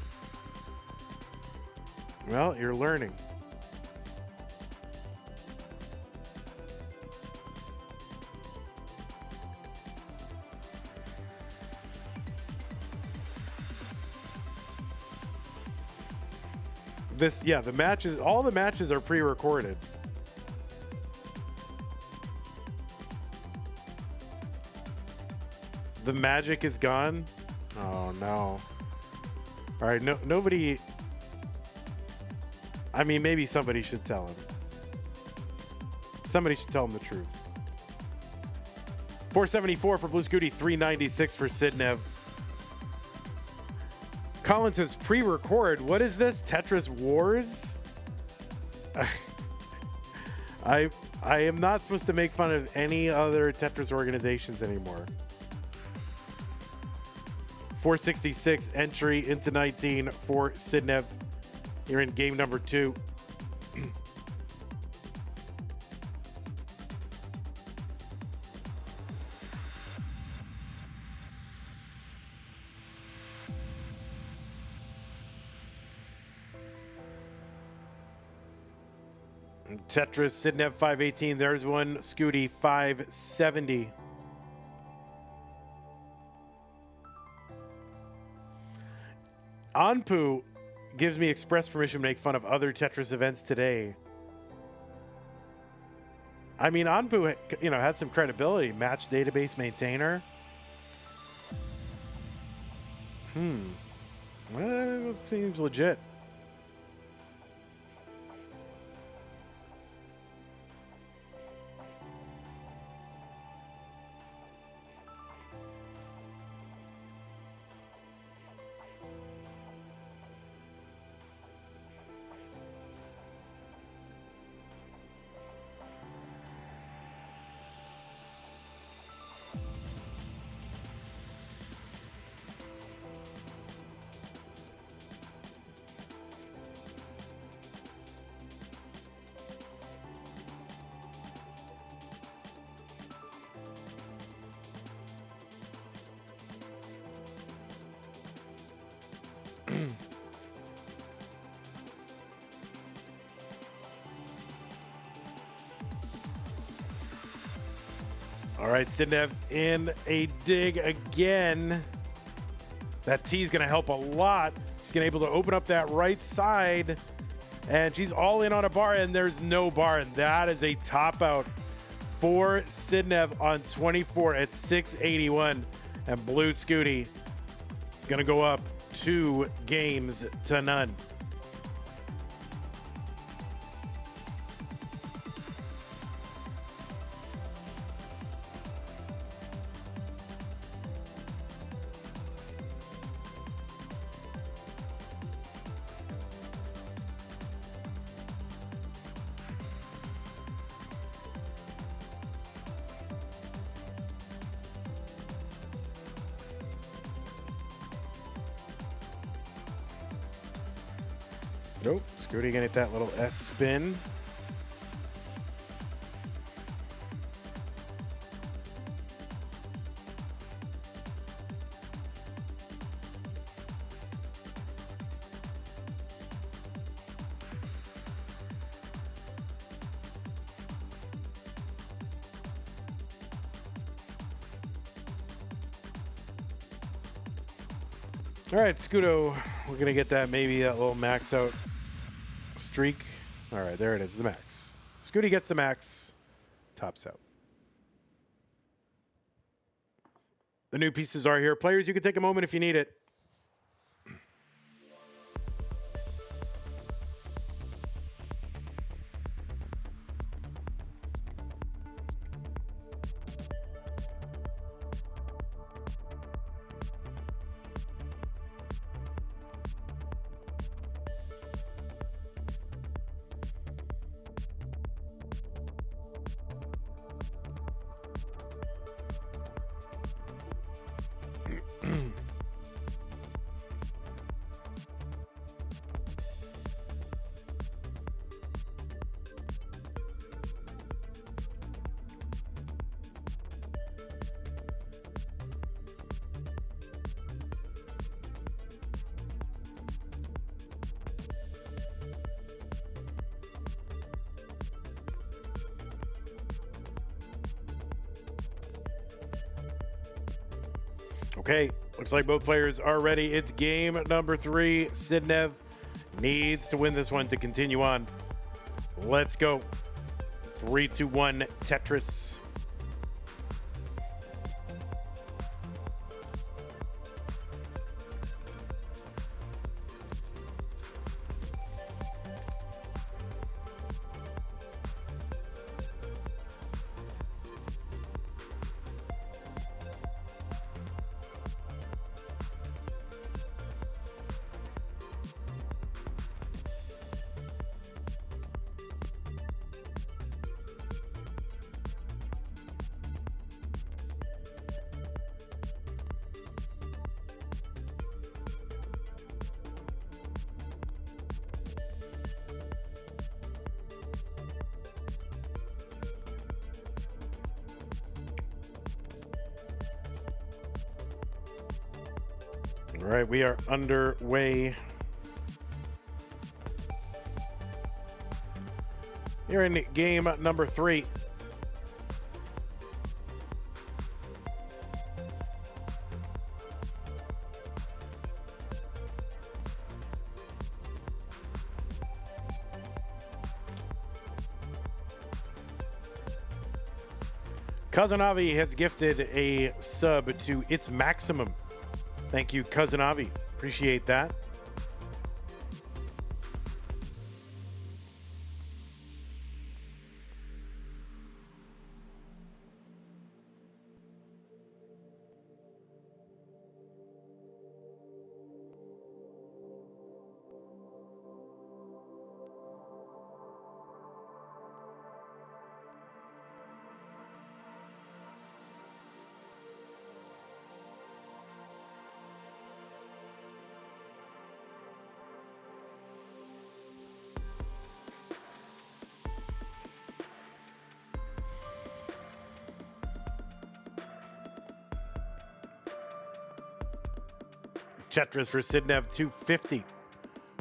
Well, you're learning. The matches, all the matches are pre-recorded. The magic is gone? Oh, no. All right, nobody... I mean, maybe somebody should tell him. Somebody should tell him the truth. 474 for Blue Scooty, 396 for Sidv. Colin says pre-record. What is this? Tetris Wars? I am not supposed to make fun of any other Tetris organizations anymore. 466 entry into 19 for Sidv. You're in game number 2. Tetris, Sidv 518. There's one. Scooty 570. Anpu gives me express permission to make fun of other Tetris events today. I mean, Anpu, had some credibility. Match database maintainer. Well, that seems legit. All right, Sidv in a dig again. That T is going to help a lot. She's going to be able to open up that right side. And she's all in on a bar, and there's no bar. And that is a top out for Sidv on 24 at 681. And Blue Scooty is going to go up 2 games to none. Nope, Scooty gonna hit that little S spin. All right, Scudo, we're gonna get that maybe that little max out streak. All right, there it is, the max. Scooty gets the max, tops out. The new pieces are here. Players, you can take a moment if you need it. Okay, looks like both players are ready. It's game number 3. Sidv needs to win this one to continue on. Let's go. 3, 2, 1, Tetris. All right, we are underway. Here in game number 3. Cousin has gifted a sub to It's Maximum. Thank you, Cousin Avi. Appreciate that. Tetris for Sidv, 250.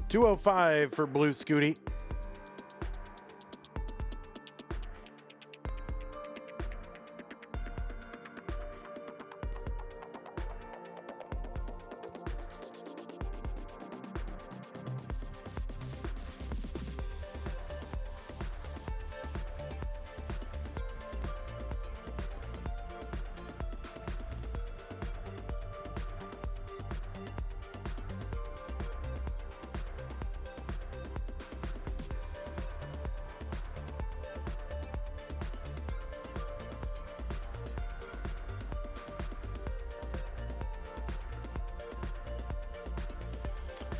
205 for Blue Scooty.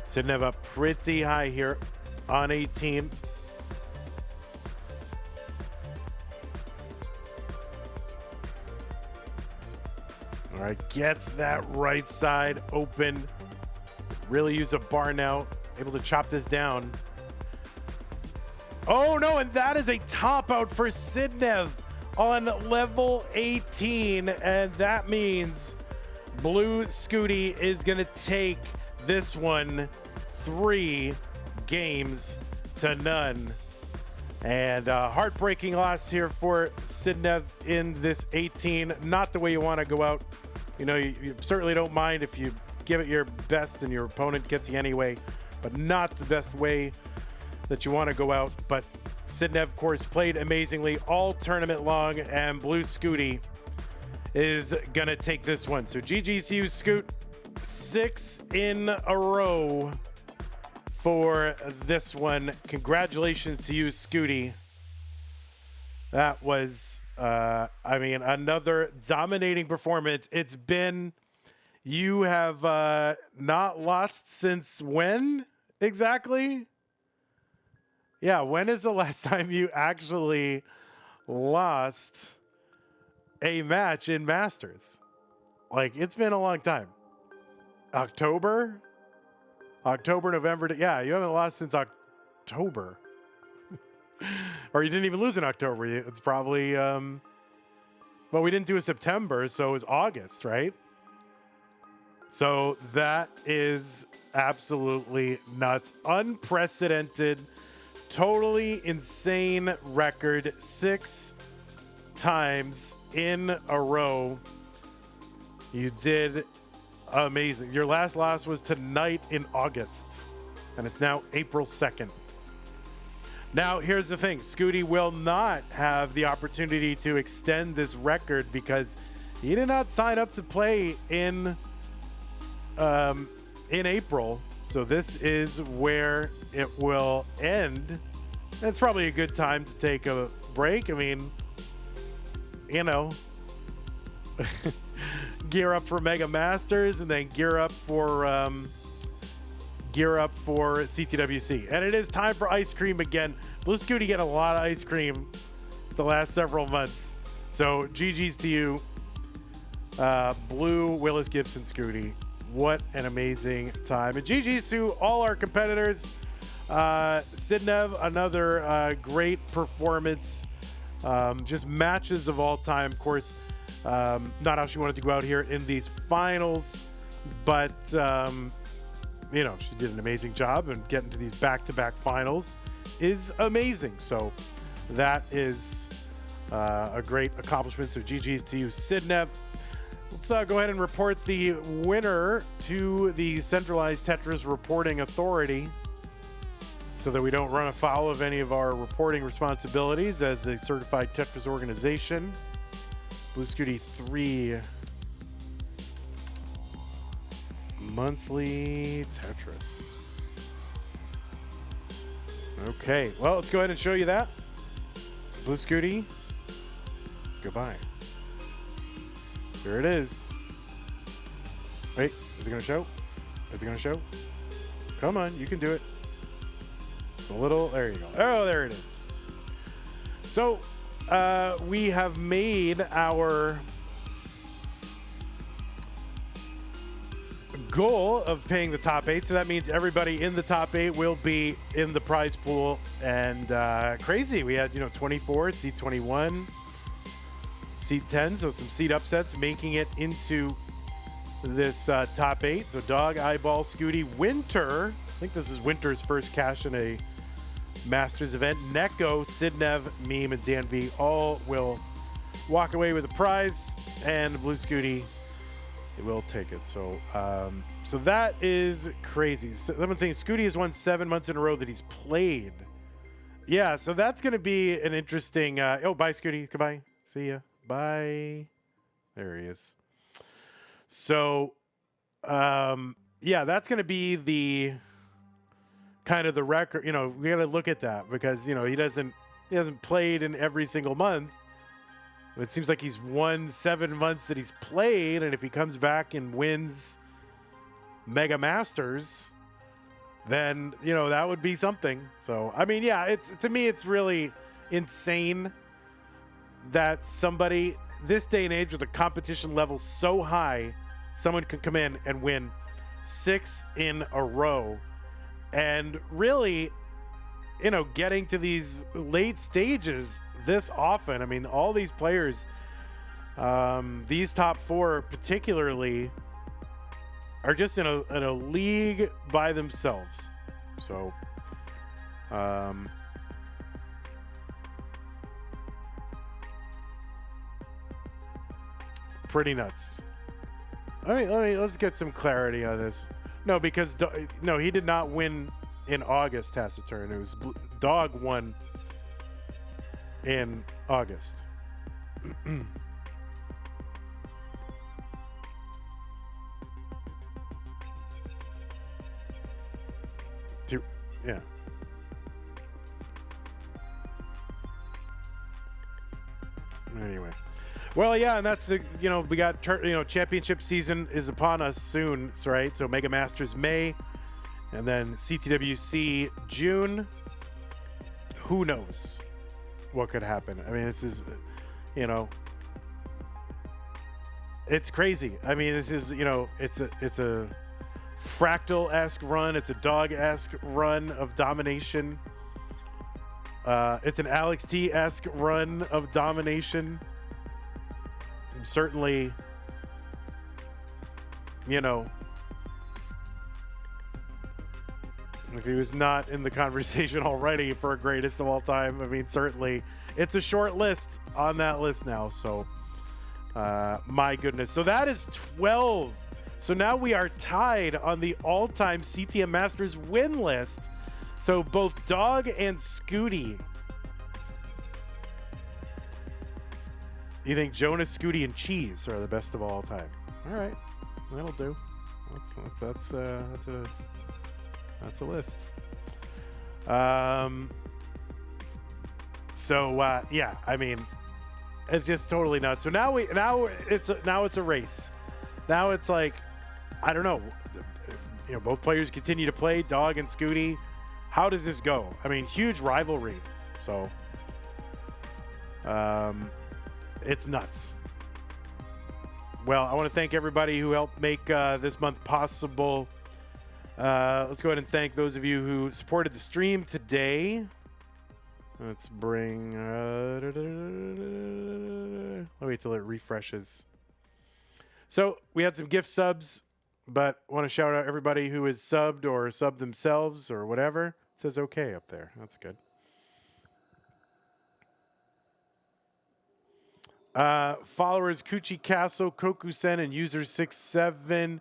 Sidv up pretty high here on 18. All right, gets that right side open. Really use a bar now. Able to chop this down. Oh no, and that is a top out for Sidv on level 18. And that means Blue Scooty is gonna take this one 3 games to none. And heartbreaking loss here for Sidv in this 18. Not the way you want to go out. You know, you certainly don't mind if you give it your best and your opponent gets you anyway, but not the best way that you want to go out. But Sidv, of course, played amazingly all tournament long, and Blue Scooty is going to take this one. So GG's to you, Scoot. 6 in a row for this one. Congratulations to you, Scooty. That was, I mean, another dominating performance. It's been, you have not lost since when exactly? Yeah, when is the last time you actually lost a match in Masters? Like, it's been a long time. October, November. Yeah, you haven't lost since October. Or you didn't even lose in October. It's probably, well, we didn't do a September, so it was August, right? So that is absolutely nuts. Unprecedented, totally insane record. 6 times in a row. You did amazing. Your last loss was tonight in August, and it's now April 2nd. Now, here's the thing. Scooty will not have the opportunity to extend this record because he did not sign up to play in April. So this is where it will end. It's probably a good time to take a break. I mean, you know, gear up for Mega Masters and then gear up for CTWC. And it is time for ice cream again. Blue Scooty get a lot of ice cream the last several months. So GG's to you, Blue, Willis, Gibson, Scooty. What an amazing time. And GG's to all our competitors. Sidv, another great performance. Just matches of all time. Of course, not how she wanted to go out here in these finals, but you know, she did an amazing job, and getting to these back-to-back finals is amazing. So that is a great accomplishment. So GG's to you, Sidv. Let's go ahead and report the winner to the centralized Tetris reporting authority so that we don't run afoul of any of our reporting responsibilities as a certified Tetris organization. Blue Scooty 3 monthly Tetris. Okay, well, let's go ahead and show you that. Blue Scooty, goodbye. Here it is. Wait, is it going to show? Is it going to show? Come on, you can do it. A little, there you go. Oh, there it is. So, we have made our goal of paying the top 8. So that means everybody in the top 8 will be in the prize pool. And crazy. We had, 24, seed 21, seed 10. So some seed upsets making it into this top 8. So Dog, Eyeball, Scooty, Winter. I think this is Winter's first cash in a Masters event. Neko, Sidv, Meme, and Dan V all will walk away with a prize. And Blue Scooty, it will take it. So so that is crazy. Someone's saying Scooty has won 7 months in a row that he's played. Yeah, so that's going to be an interesting... oh, bye, Scooty. Goodbye. See ya. Bye. There he is. So, yeah, that's going to be the kind of the record. We got to look at that because, he hasn't played in every single month. It seems like he's won 7 months that he's played, and if he comes back and wins Mega Masters, then, that would be something. So, I mean, yeah, to me, it's really insane that somebody, this day and age with a competition level so high, someone can come in and win 6 in a row. And really, getting to these late stages this often. I mean, all these players, these top 4 particularly, are just in a league by themselves. So, pretty nuts. Let's get some clarity on this. No, because he did not win in August taciturn. It was Dog won in August. Yeah. Anyway. Well, yeah, and that's the, we got, championship season is upon us soon, right? So Mega Masters May, and then CTWC June. Who knows what could happen? I mean, this is, it's crazy. I mean, this is, it's a Fractal-esque run. It's a Dog-esque run of domination. It's an Alex T-esque run of domination. Certainly, if he was not in the conversation already for a greatest of all time, I mean, certainly it's a short list on that list now. So, my goodness. So that is 12. So now we are tied on the all-time CTM Masters win list. So both Dog and Scooty. You think Jonas, Scooty, and Cheese are the best of all time? All right, that'll do. That's a list. Yeah, I mean, it's just totally nuts. So now it's a race. Now it's like, I don't know. Both players continue to play, Dog and Scooty. How does this go? I mean, huge rivalry. So, it's nuts. Well, I want to thank everybody who helped make this month possible. Let's go ahead and thank those of you who supported the stream today. Let's bring... I'll wait till it refreshes. So, we had some gift subs, but I want to shout out everybody who is subbed or subbed themselves or whatever. It says okay up there. That's good. Followers Kuchi Castle, Kokusen, and user 67.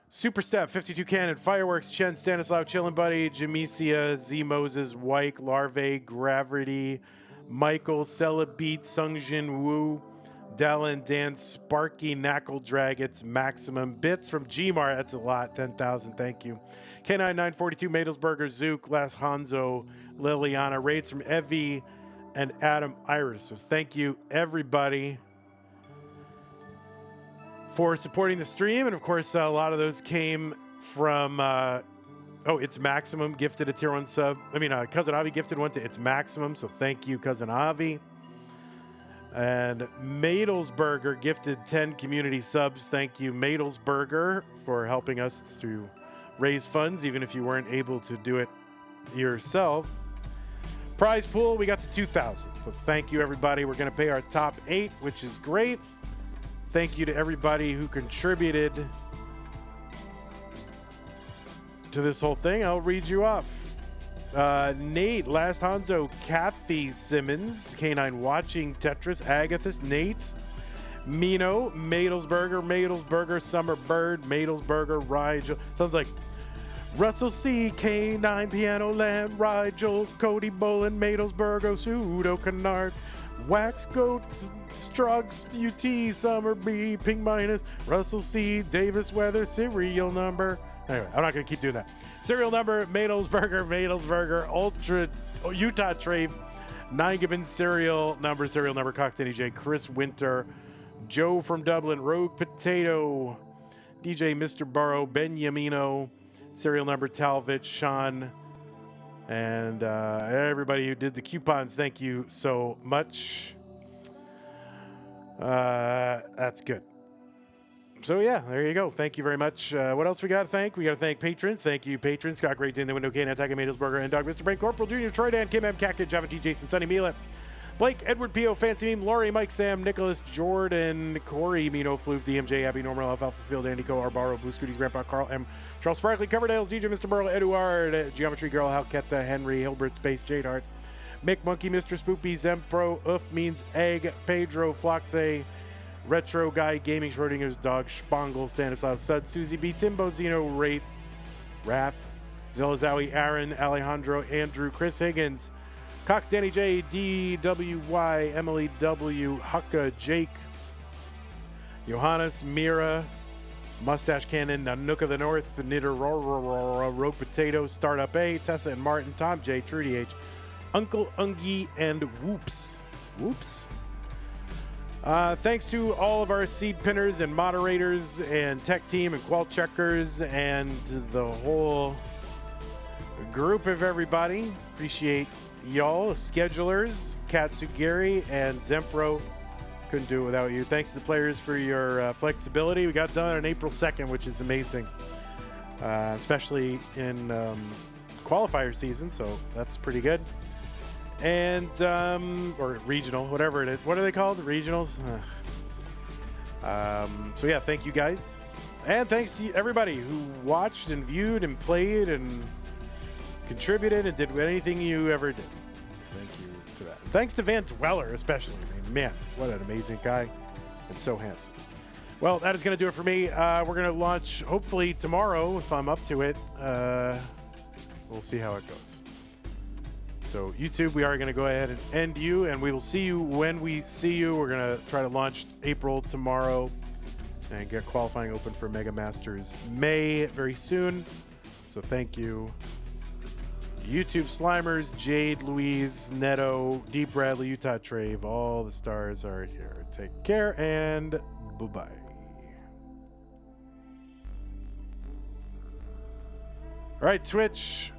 Super Step, 52 Cannon, Fireworks, Chen, Stanislav, Chillin' Buddy, Jamesia, Z Moses, Wyke, Larvae, Gravity, Michael, Celebeat, Sungjin Wu, Dallin, Dan, Sparky, Knackle, Dragons, Maximum, Bits from Gmar, that's a lot, 10,000, thank you. K9942, Madelsberger, Zook, Last Hanzo, Liliana, raids from Evie, and Adam Iris. So thank you, everybody, for supporting the stream. And of course, a lot of those came from, It's Maximum gifted a tier 1 sub. Cousin Avi gifted one to It's Maximum. So thank you, Cousin Avi. And Madelsberger gifted 10 community subs. Thank you, Madelsberger, for helping us to raise funds, even if you weren't able to do it yourself. Prize pool, we got to 2,000. So thank you, everybody. We're going to pay our top 8, which is great. Thank you to everybody who contributed to this whole thing. I'll read you off. Nate, Last Hanzo, Kathy Simmons, K9 Watching Tetris, Agathis, Nate, Mino, Madelsberger, Summer Bird, Madelsberger, Rigel. Sounds like Russell C, K9 Piano Land, Rigel, Cody Bolin, Madelsberger, Pseudo Canard, Wax Goat, Strugs, UT, Summer B, Ping Minus, Russell C, Davis Weather, serial number. Anyway, I'm not going to keep doing that. Serial number, Madelsberger, Ultra, Utah Trade, 9 Gibbons, serial number, Cox DJ, Chris Winter, Joe from Dublin, Rogue Potato, DJ Mr. Burrow, Benjamino, serial number, Talvich, Sean, and everybody who did the coupons. Thank you so much. That's good. So yeah, there you go. Thank you very much. What else we got to thank? We got to thank patrons. Thank you, patrons. Scott Great Day in the Window, Kane, Attack Madelsberger, and Dog, Mr. Brain, Corporal Jr., Troy Dan, Kim M, Cactus, Java T, Jason, Sunny Mila, Blake, Edward P.O., Fancy Meme, Laurie, Mike, Sam, Nicholas, Jordan, Corey, Mino, Floof, DMJ, Abby, Normal, Alfalfa Field, Andy Co, Arbaro, Blue Scooties, Grandpa, Carl M, Charles Sparkley, Coverdales, DJ, Mr. Burl, Eduard, Geometry Girl, Halketta, Henry, Hilbert, Space, Jade Hart, Mick, Monkey, Mr. Spoopy, Zempro, Oof means Egg, Pedro, Floxe, Retro Guy, Gaming, Schrodinger's Dog, Spangle, Stanislav, Sud, Susie B, Timbo, Zeno, Wraith, Raph, Zelazawi, Aaron, Alejandro, Andrew, Chris Higgins, Cox, Danny J, DWY, Emily W, Hucka, Jake, Johannes, Mira, Mustache Cannon, Nanook of the North, Knitter, Rogue Potato, Startup A, Tessa and Martin, Tom J, Trudy H, Uncle Ungie, and Whoops. Whoops. Thanks to all of our seed pinners and moderators and tech team and qual checkers and the whole group of everybody. Appreciate y'all, schedulers, Katsugiri and Zempro. Couldn't do it without you. Thanks to the players for your flexibility. We got done on April 2nd, which is amazing, especially in qualifier season, so that's pretty good. And or regional, whatever it is. What are they called? Regionals. So yeah, thank you guys, and thanks to everybody who watched and viewed and played and contributed and did anything you ever did. Thank you to that. Thanks to Van Dweller especially. I mean, man, what an amazing guy and so handsome. Well, that is going to do it for me. We're going to launch hopefully tomorrow if I'm up to it. We'll see how it goes. So YouTube, we are going to go ahead and end you, and we will see you when we see you. We're going to try to launch April tomorrow and get qualifying open for Mega Masters May very soon. So thank you. YouTube Slimers, Jade, Louise, Neto, Deep Bradley, Utah Trave, all the stars are here. Take care and bye-bye. All right, Twitch.